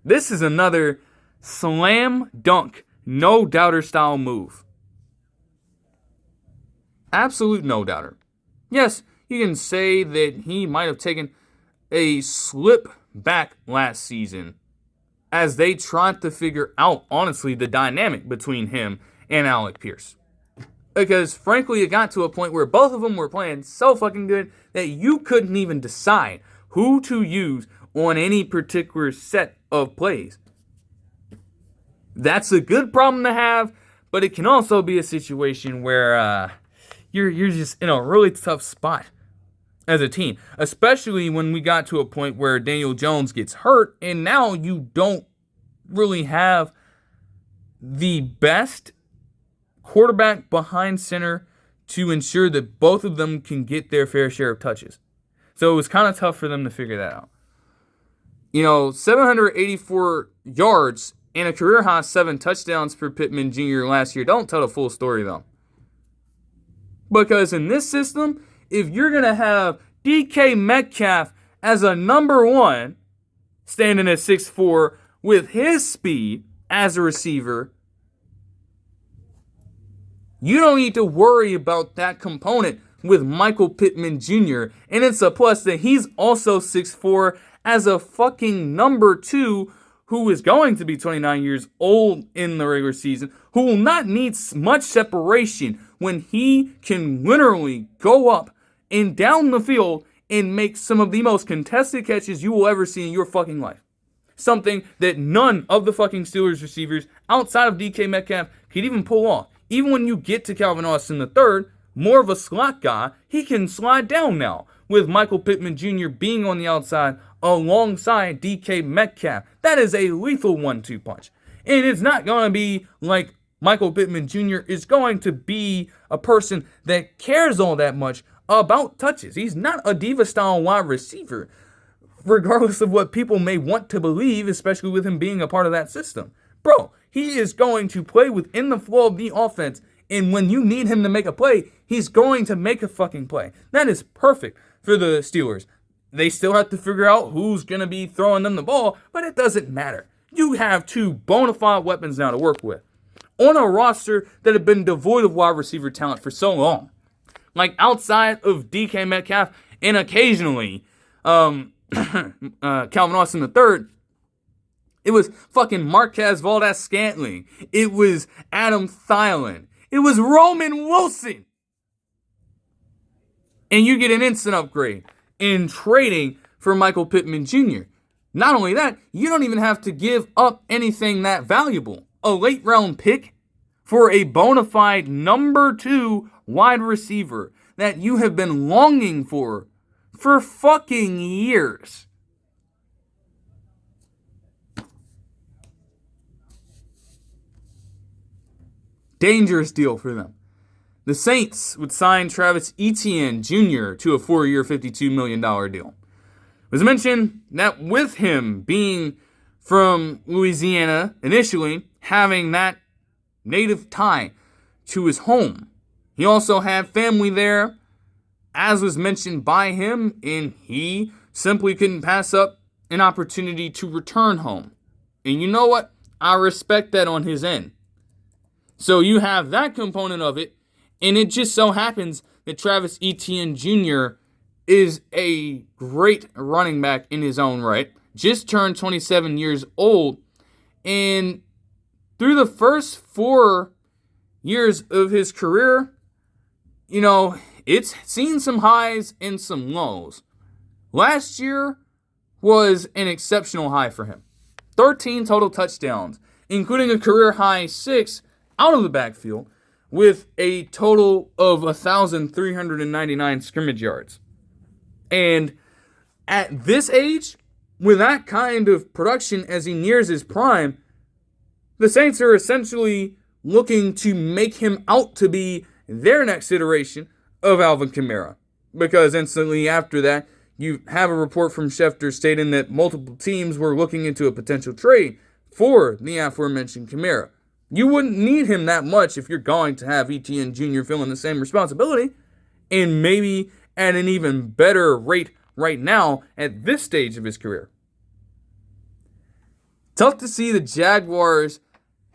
this is another slam dunk, no doubter style move. Absolute no doubter. Yes, you can say that he might have taken a slip back last season as they tried to figure out, honestly, the dynamic between him and Alec Pierce. Because, frankly, it got to a point where both of them were playing so fucking good that you couldn't even decide who to use on any particular set of plays. That's a good problem to have, but it can also be a situation where you're just in a really tough spot as a team, especially when we got to a point where Daniel Jones gets hurt, and now you don't really have the best quarterback behind center to ensure that both of them can get their fair share of touches. So it was kind of tough for them to figure that out. 784 yards and a career-high 7 touchdowns for Pittman Jr. last year don't tell the full story, though. Because in this system, if you're going to have DK Metcalf as a number one, standing at 6'4", with his speed as a receiver, you don't need to worry about that component with Michael Pittman Jr. And it's a plus that he's also 6'4", as a fucking number 2 who is going to be 29 years old in the regular season, who will not need much separation when he can literally go up and down the field and make some of the most contested catches you will ever see in your fucking life. Something that none of the fucking Steelers receivers outside of DK Metcalf could even pull off. Even when you get to Calvin Austin III, more of a slot guy, he can slide down now with Michael Pittman Jr. being on the outside alongside DK Metcalf. That is a lethal 1-2 punch. And it's not going to be like Michael Pittman Jr. is going to be a person that cares all that much about touches. He's not a diva-style wide receiver, regardless of what people may want to believe, especially with him being a part of that system. Bro, he is going to play within the flow of the offense, and when you need him to make a play, he's going to make a fucking play. That is perfect for the Steelers. They still have to figure out who's going to be throwing them the ball, but it doesn't matter. You have 2 bona fide weapons now to work with on a roster that had been devoid of wide receiver talent for so long. Like, outside of DK Metcalf and occasionally Calvin Austin III, it was fucking Marquez Valdes-Scantling. It was Adam Thielen. It was Roman Wilson. And you get an instant upgrade in trading for Michael Pittman Jr. Not only that, you don't even have to give up anything that valuable. A late round pick for a bona fide number 2 wide receiver that you have been longing for fucking years. Dangerous deal for them. The Saints would sign Travis Etienne Jr. to a 4-year, $52 million deal. It was mentioned that with him being from Louisiana initially, having that native tie to his home, he also had family there, as was mentioned by him, and he simply couldn't pass up an opportunity to return home. And you know what? I respect that on his end. So you have that component of it, and it just so happens that Travis Etienne Jr. is a great running back in his own right. Just turned 27 years old, and through the first 4 years of his career, it's seen some highs and some lows. Last year was an exceptional high for him. 13 total touchdowns, including a career-high 6 out of the backfield, with a total of 1,399 scrimmage yards. And at this age, with that kind of production as he nears his prime, the Saints are essentially looking to make him out to be their next iteration of Alvin Kamara. Because instantly after that, you have a report from Schefter stating that multiple teams were looking into a potential trade for the aforementioned Kamara. You wouldn't need him that much if you're going to have Etienne Jr. filling the same responsibility, and maybe at an even better rate right now at this stage of his career. Tough to see the Jaguars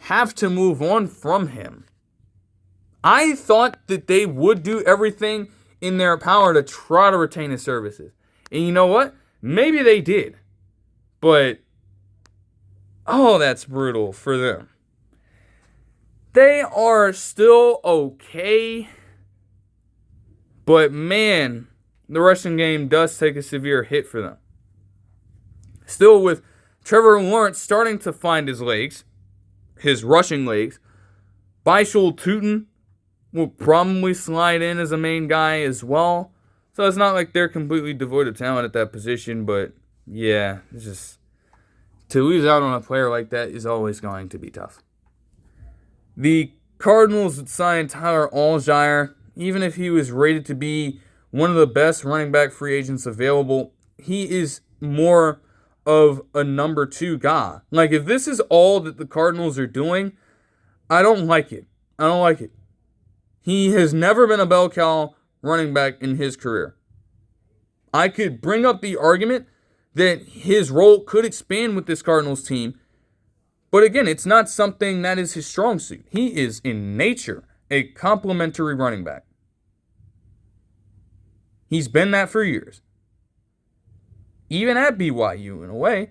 have to move on from him. I thought that they would do everything in their power to try to retain his services. And you know what? Maybe they did. But, that's brutal for them. They are still okay. But man, the rushing game does take a severe hit for them. Still, with Trevor Lawrence starting to find his legs, his rushing legs, Bishul Tootin will probably slide in as a main guy as well. So it's not like they're completely devoid of talent at that position, but yeah, it's just to lose out on a player like that is always going to be tough. The Cardinals would sign Tyler Allgeier. Even if he was rated to be one of the best running back free agents available, he is more of a number 2 guy. Like, if this is all that the Cardinals are doing, I don't like it. He has never been a bell cow running back in his career. I could bring up the argument that his role could expand with this Cardinals team, but again, it's not something that is his strong suit. He is in nature a complimentary running back. He's been that for years. Even at BYU, in a way.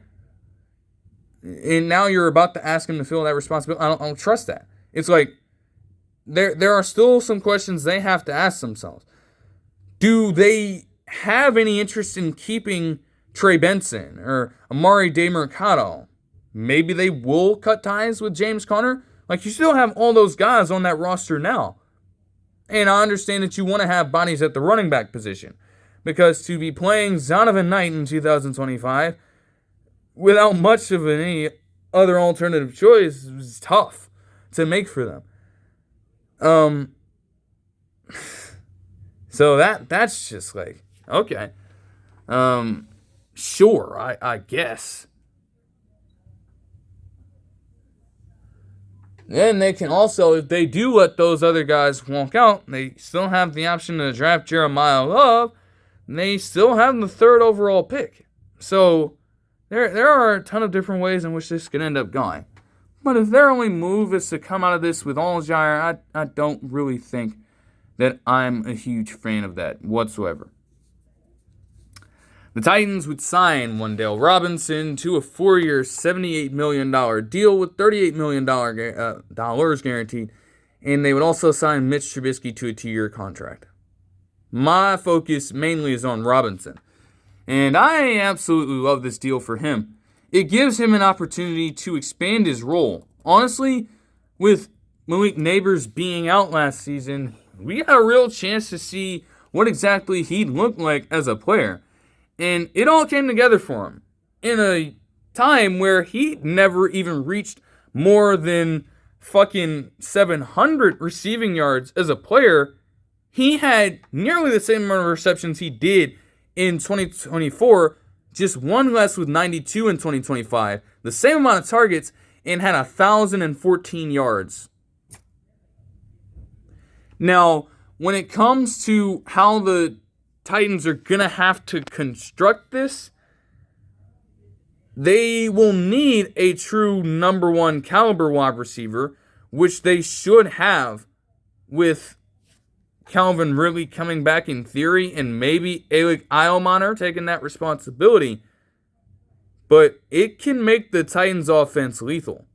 And now you're about to ask him to fill that responsibility. I don't trust that. It's like, there are still some questions they have to ask themselves. Do they have any interest in keeping Trey Benson or Amari DeMercado? Maybe they will cut ties with James Conner. Like, you still have all those guys on that roster now. And I understand that you want to have bodies at the running back position. Because to be playing Zonovan Knight in 2025 without much of any other alternative choice was tough to make for them. So that's just like, okay. Sure, I guess. Then they can also, if they do let those other guys walk out, they still have the option to draft Jeremiah Love, and they still have the 3rd overall pick. So there are a ton of different ways in which this could end up going. But if their only move is to come out of this with Allgeier, I don't really think that I'm a huge fan of that whatsoever. The Titans would sign Wan'Dale Robinson to a 4-year, $78 million deal with $38 million dollars guaranteed, and they would also sign Mitch Trubisky to a 2-year contract. My focus mainly is on Robinson, and I absolutely love this deal for him. It gives him an opportunity to expand his role. Honestly, with Malik Neighbors being out last season, we got a real chance to see what exactly he looked like as a player. And it all came together for him in a time where he never even reached more than fucking 700 receiving yards as a player. He had nearly the same amount of receptions he did in 2024, just one less with 92 in 2025, the same amount of targets, and had 1,014 yards. Now, when it comes to how the Titans are going to have to construct this, they will need a true number one caliber wide receiver, which they should have with Calvin Ridley coming back in theory and maybe Alec Eilmaner taking that responsibility. But it can make the Titans offense lethal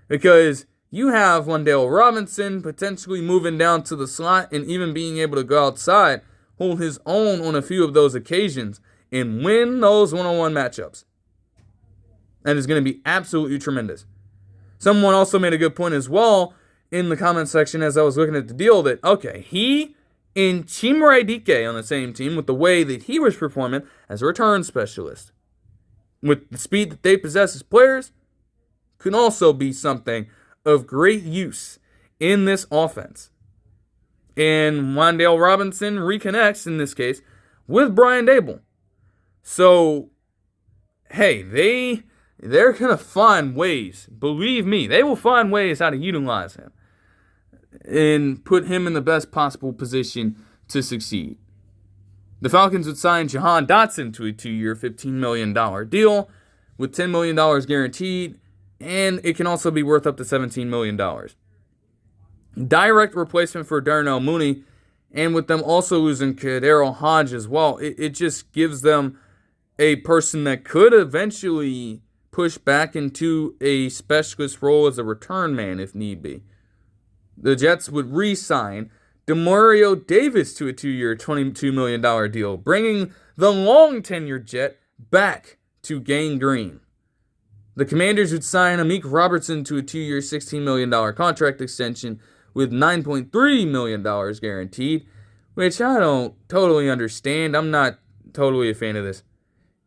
because you have Wan'Dale Robinson potentially moving down to the slot and even being able to go outside, hold his own on a few of those occasions, and win those one-on-one matchups. That is going to be absolutely tremendous. Someone also made a good point as well in the comment section as I was looking at the deal that, okay, he and Chimere Dike on the same team with the way that he was performing as a return specialist, with the speed that they possess as players, can also be something of great use in this offense. And Wan'Dale Robinson reconnects, in this case, with Brian Dable. So, hey, they're going to find ways. Believe me, they will find ways how to utilize him and put him in the best possible position to succeed. The Falcons would sign Jahan Dotson to a 2-year, $15 million deal with $10 million guaranteed, and it can also be worth up to $17 million. Direct replacement for Darnell Mooney, and with them also losing Kadero Hodge as well, it just gives them a person that could eventually push back into a specialist role as a return man if need be. The Jets would re-sign Demario Davis to a 2-year, $22 million deal, bringing the long-tenured Jet back to Gang Green. The Commanders would sign Amik Robertson to a 2-year, $16 million contract extension with $9.3 million guaranteed, which I don't totally understand. I'm not totally a fan of this.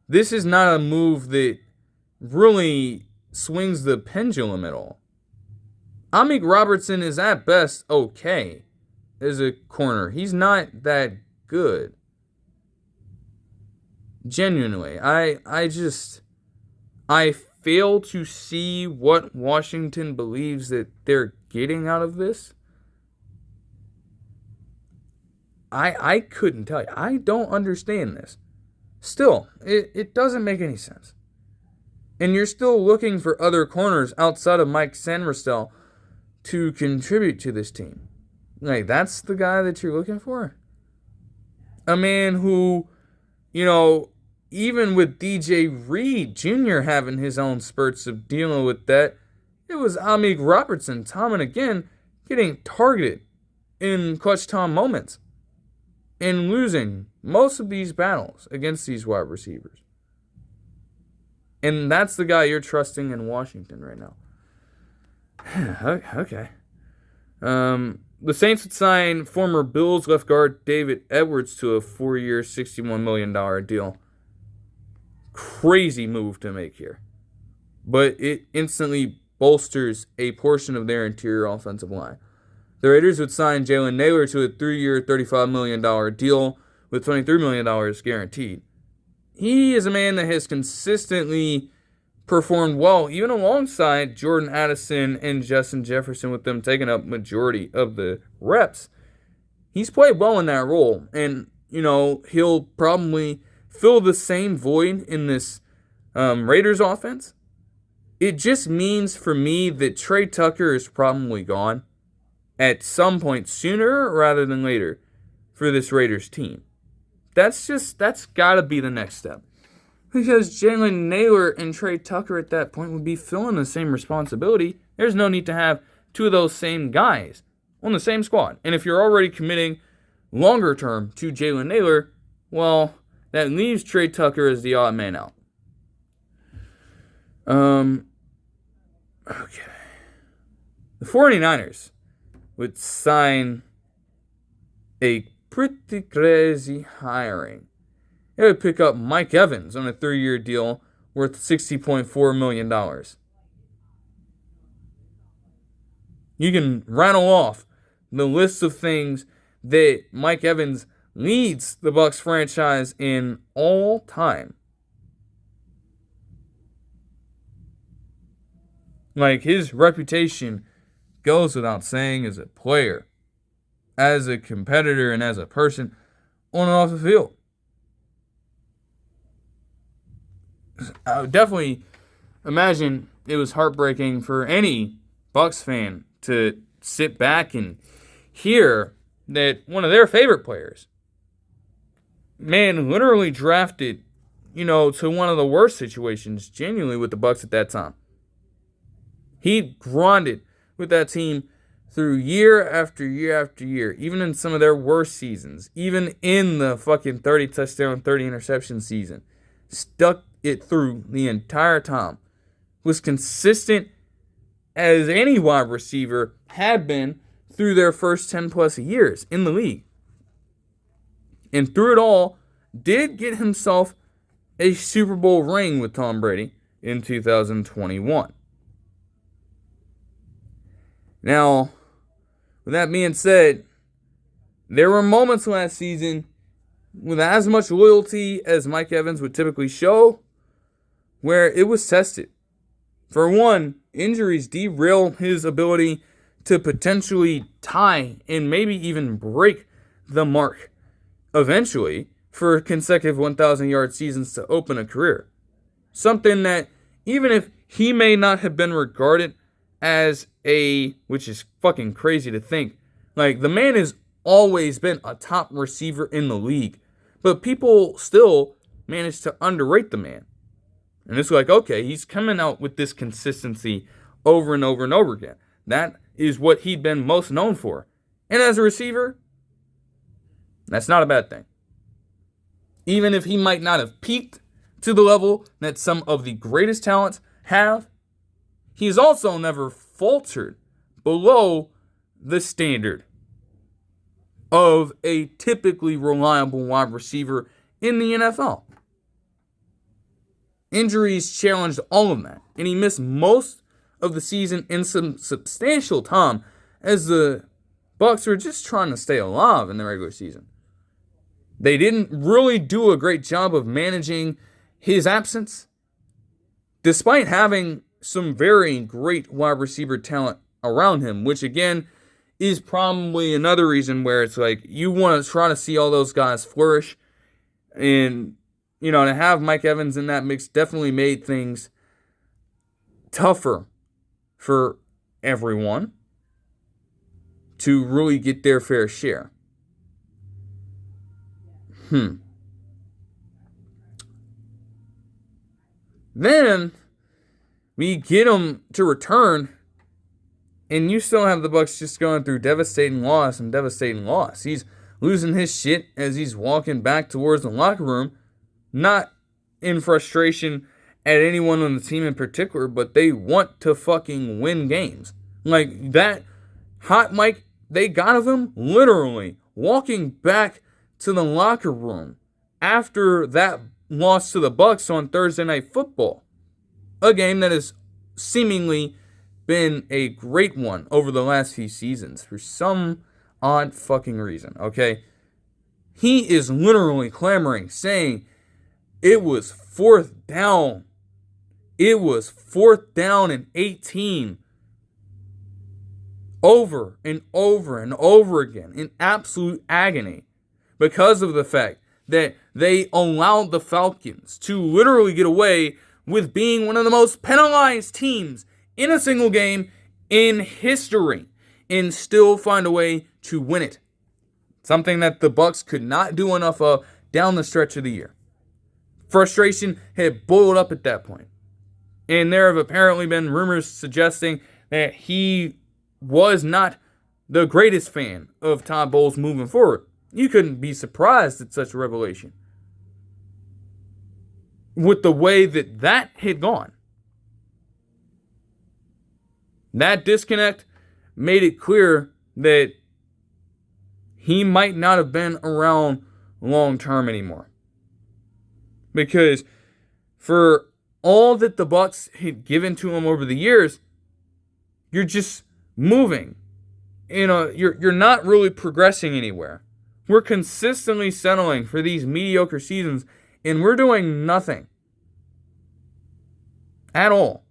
This is not a move that really swings the pendulum at all. Amik Robertson is at best okay as a corner. He's not that good. Genuinely. I fail to see what Washington believes that they're getting out of this. I couldn't tell you. I don't understand this. Still, it doesn't make any sense. And you're still looking for other corners outside of Mike Sanderstel to contribute to this team. Like, that's the guy that you're looking for? A man who, even with DJ Reed Jr. having his own spurts of dealing with that, it was Amik Robertson time and again getting targeted in clutch time moments and losing most of these battles against these wide receivers. And that's the guy you're trusting in Washington right now. Okay. The Saints would sign former Bills left guard David Edwards to a 4-year, $61 million deal. Crazy move to make here. But it instantly bolsters a portion of their interior offensive line. The Raiders would sign Jalen Naylor to a 3-year, $35 million deal with $23 million guaranteed. He is a man that has consistently performed well, even alongside Jordan Addison and Justin Jefferson, with them taking up majority of the reps. He's played well in that role, and, he'll probably fill the same void in this Raiders offense. It just means for me that Trey Tucker is probably gone at some point sooner rather than later for this Raiders team. That's got to be the next step. Because Jalen Naylor and Trey Tucker at that point would be filling the same responsibility. There's no need to have two of those same guys on the same squad. And if you're already committing longer term to Jalen Naylor, well, that leaves Trey Tucker as the odd man out. Okay. The 49ers would sign a pretty crazy hiring. They would pick up Mike Evans on a 3-year deal worth $60.4 million. You can rattle off the list of things that Mike Evans leads the Bucs franchise in all time. Like, his reputation goes without saying as a player, as a competitor, and as a person on and off the field. I would definitely imagine it was heartbreaking for any Bucs fan to sit back and hear that one of their favorite players, man, literally drafted, to one of the worst situations genuinely with the Bucs at that time. He grinded with that team through year after year after year, even in some of their worst seasons, even in the fucking 30 touchdown, 30 interception season. Stuck it through the entire time. Was consistent as any wide receiver had been through their first 10 plus years in the league. And through it all, did get himself a Super Bowl ring with Tom Brady in 2021. Now, with that being said, there were moments last season with as much loyalty as Mike Evans would typically show where it was tested. For one, injuries derailed his ability to potentially tie and maybe even break the mark eventually for consecutive 1,000-yard seasons to open a career. Something that, even if he may not have been regarded as which is fucking crazy to think, like, the man has always been a top receiver in the league, but people still manage to underrate the man. And it's like, okay, he's coming out with this consistency over and over and over again. That is what he'd been most known for. And as a receiver, that's not a bad thing. Even if he might not have peaked to the level that some of the greatest talents have, he's also never faltered below the standard of a typically reliable wide receiver in the NFL. Injuries challenged all of that, and he missed most of the season in some substantial time as the Bucs were just trying to stay alive in the regular season. They didn't really do a great job of managing his absence, despite having some very great wide receiver talent around him, which again is probably another reason where it's like you want to try to see all those guys flourish. And, to have Mike Evans in that mix definitely made things tougher for everyone to really get their fair share. Then we get him to return, and you still have the Bucs just going through devastating loss and devastating loss. He's losing his shit as he's walking back towards the locker room, not in frustration at anyone on the team in particular, but they want to fucking win games. Like, that hot mic they got of him, literally walking back to the locker room after that loss to the Bucs on Thursday Night Football. A game that has seemingly been a great one over the last few seasons for some odd fucking reason, okay? He is literally clamoring, saying it was fourth down. It was 4th down and 18. Over and over and over again in absolute agony because of the fact that they allowed the Falcons to literally get away with being one of the most penalized teams in a single game in history and still find a way to win it. Something that the Bucs could not do enough of down the stretch of the year. Frustration had boiled up at that point. And there have apparently been rumors suggesting that he was not the greatest fan of Todd Bowles moving forward. You couldn't be surprised at such a revelation. With the way that had gone. That disconnect made it clear that he might not have been around long term anymore. Because for all that the Bucs had given to him over the years, you're just moving. You're not really progressing anywhere. We're consistently settling for these mediocre seasons, and we're doing nothing at all.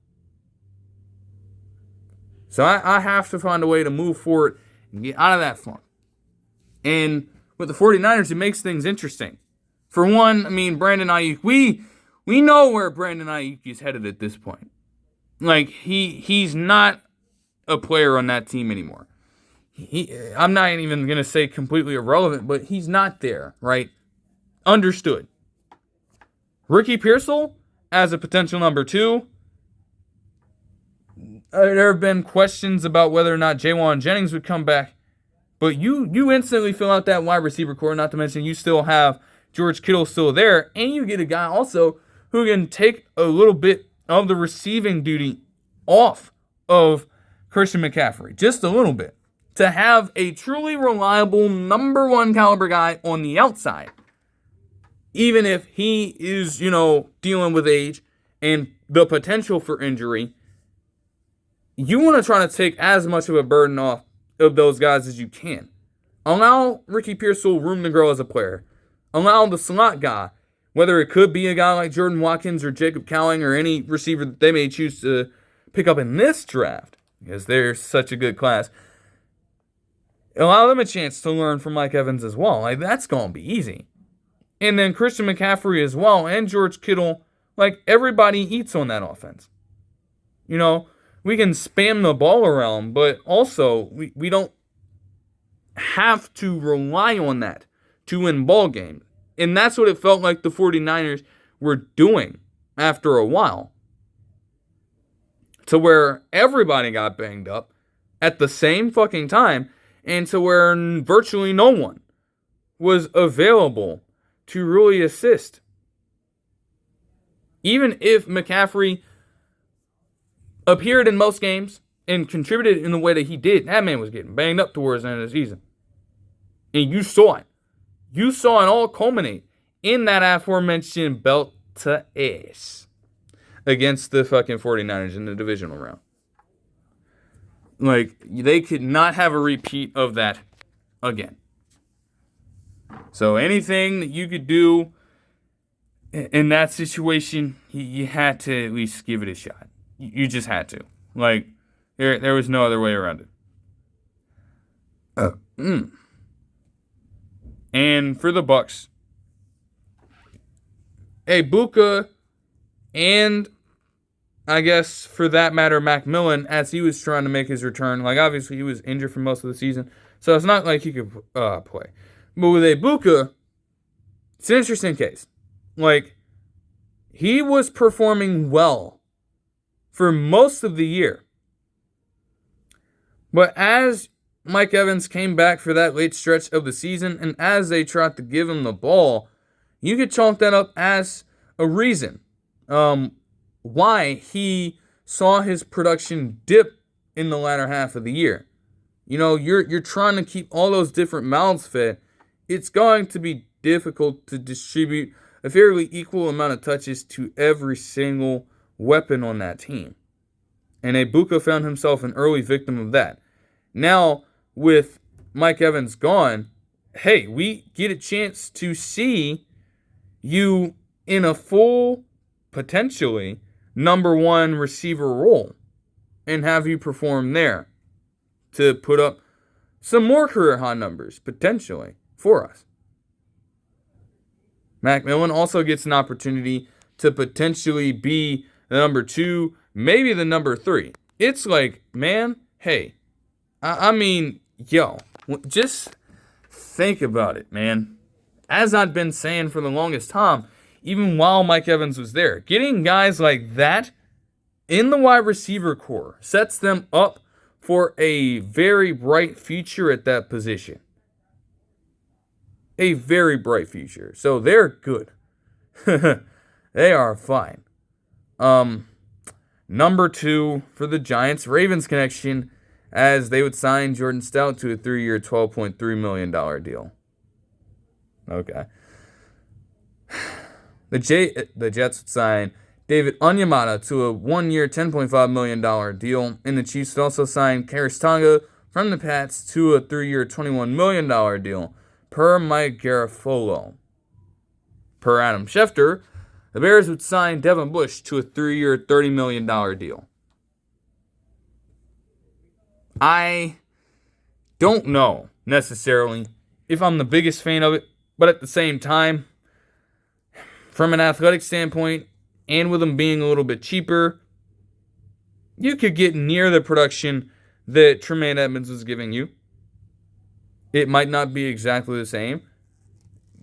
So I have to find a way to move forward and get out of that funk. And with the 49ers, it makes things interesting. For one, I mean, Brandon Ayuk, we know where Brandon Ayuk is headed at this point. Like, he's not a player on that team anymore. I'm not even going to say completely irrelevant, but he's not there, right? Understood. Ricky Pearsall as a potential number 2. There have been questions about whether or not Jaywan Jennings would come back. But you instantly fill out that wide receiver core, not to mention you still have George Kittle still there, and you get a guy also who can take a little bit of the receiving duty off of Christian McCaffrey, just a little bit, to have a truly reliable number 1 caliber guy on the outside. Even if he is, dealing with age and the potential for injury, you want to try to take as much of a burden off of those guys as you can. Allow Ricky Pearsall room to grow as a player. Allow the slot guy, whether it could be a guy like Jordan Watkins or Jacob Cowing or any receiver that they may choose to pick up in this draft, because they're such a good class, allow them a chance to learn from Mike Evans as well. Like, that's going to be easy. And then Christian McCaffrey as well, and George Kittle, like, everybody eats on that offense. We can spam the ball around, but also we don't have to rely on that to win ball games. And that's what it felt like the 49ers were doing after a while. To where everybody got banged up at the same fucking time, and to where virtually no one was available to really assist. Even if McCaffrey appeared in most games and contributed in the way that he did, that man was getting banged up towards the end of the season. And you saw it. You saw it all culminate in that aforementioned belt to ass against the fucking 49ers in the divisional round. Like, they could not have a repeat of that again. So anything that you could do in that situation, you had to at least give it a shot. You just had to. Like, there was no other way around it. And for the Bucs, Buka, and I guess for that matter, Macmillan, as he was trying to make his return, like, obviously he was injured for most of the season, so it's not like he could play. But with Buka, it's an interesting case. Like, he was performing well for most of the year. But as Mike Evans came back for that late stretch of the season, and as they tried to give him the ball, you could chalk that up as a reason why he saw his production dip in the latter half of the year. You're trying to keep all those different mouths fed. It's going to be difficult to distribute a fairly equal amount of touches to every single weapon on that team. And Buka found himself an early victim of that. Now, with Mike Evans gone, hey, we get a chance to see you in a full, potentially, number 1 receiver role and have you perform there to put up some more career high numbers, potentially, for us. Macmillan also gets an opportunity to potentially be the number 2, maybe the number 3. It's like, man, hey, I mean, just think about it, man. As I've been saying for the longest time, even while Mike Evans was there, getting guys like that in the wide receiver core sets them up for a very bright future at that position. A very bright future. So they're good. They are fine. Number 2 for the Giants-Ravens connection. as they would sign Jordan Stout to a 3-year, $12.3 million deal. Okay. The Jets would sign David Onyemata to a 1-year, $10.5 million deal, and the Chiefs would also sign Karis Tonga from the Pats to a 3-year, $21 million deal, per Mike Garafolo. Per Adam Schefter, the Bears would sign Devin Bush to a 3-year, $30 million deal. I don't know, necessarily, if I'm the biggest fan of it, but at the same time, from an athletic standpoint, and with them being a little bit cheaper, you could get near the production that Tremaine Edmonds was giving you. It might not be exactly the same.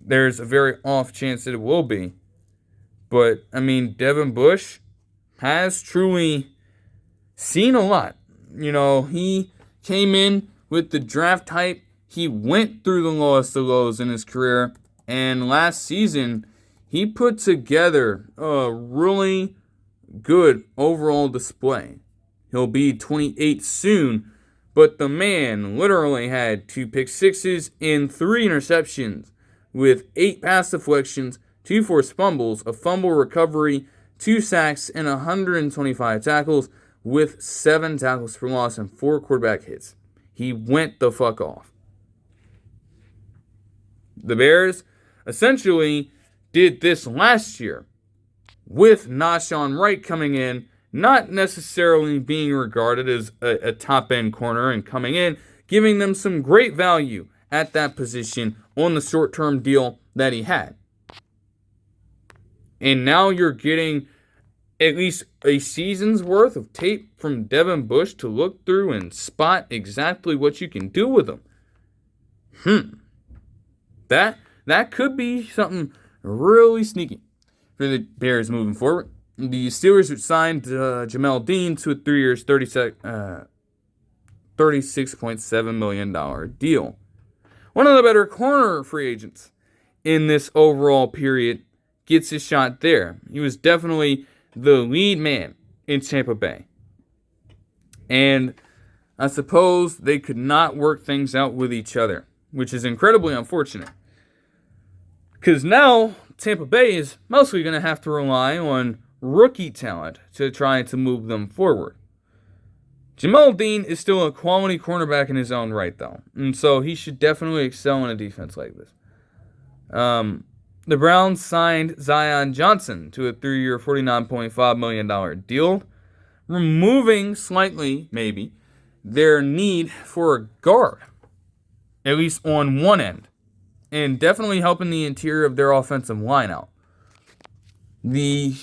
There's a very off chance that it will be. But, I mean, Devin Bush has truly seen a lot. You know, he came in with the draft hype. He went through the lowest of lows in his career. And last season, he put together a really good overall display. He'll be 28 soon, but the man literally had 2 pick sixes and 3 interceptions with 8 pass deflections, 2 forced fumbles, a fumble recovery, 2 sacks, and 125 tackles with 7 tackles for loss and 4 quarterback hits. He went the fuck off. The Bears essentially did this last year with Nahshon Wright coming in, not necessarily being regarded as a top-end corner, and coming in, giving them some great value at that position on the short-term deal that he had. And now you're getting at least a season's worth of tape from Devin Bush to look through and spot exactly what you can do with him. That could be something really sneaky for the Bears moving forward. The Steelers would sign Jamel Dean to a 3 years, $36.7 million deal. One of the better corner free agents in this overall period gets his shot there. He was definitely the lead man in Tampa Bay. And I suppose they could not work things out with each other, which is incredibly unfortunate. Because now Tampa Bay is mostly going to have to rely on rookie talent to try to move them forward. Jamel Dean is still a quality cornerback in his own right, though. And so he should definitely excel in a defense like this. The Browns signed Zion Johnson to a 3-year, $49.5 million deal, removing slightly, maybe, their need for a guard, at least on one end, and definitely helping the interior of their offensive line out. The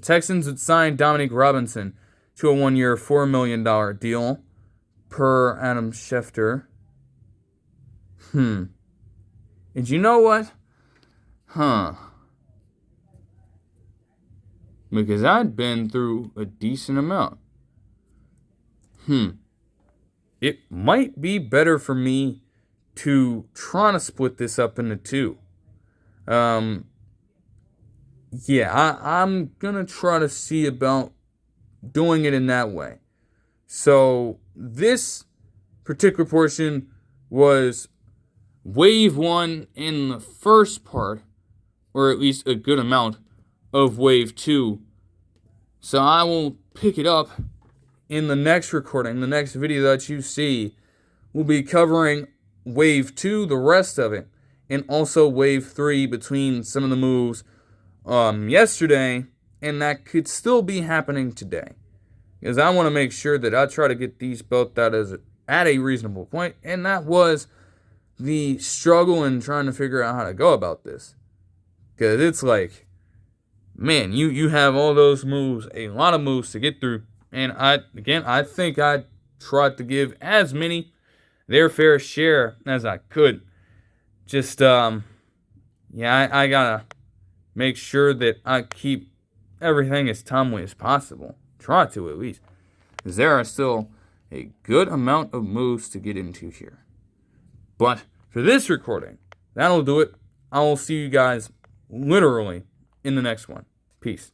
Texans would sign Dominique Robinson to a 1-year, $4 million deal, per Adam Schefter. And you know what? Because I'd been through a decent amount. It might be better for me to try to split this up into 2. I'm going to try to see about doing it in that way. So this particular portion was wave 1 in the first part, or at least a good amount of wave 2. So I will pick it up in the next recording. The next video that you see will be covering wave 2, the rest of it, and also wave 3 between some of the moves yesterday, and that could still be happening today. Because I want to make sure that I try to get these both out at a reasonable point, and that was the struggle in trying to figure out how to go about this. Because it's like, man, you have all those moves, a lot of moves to get through. And I think I tried to give as many their fair share as I could. Just, I gotta make sure that I keep everything as timely as possible. Try to, at least. Because there are still a good amount of moves to get into here. But for this recording, that'll do it. I will see you guys literally in the next one. Peace.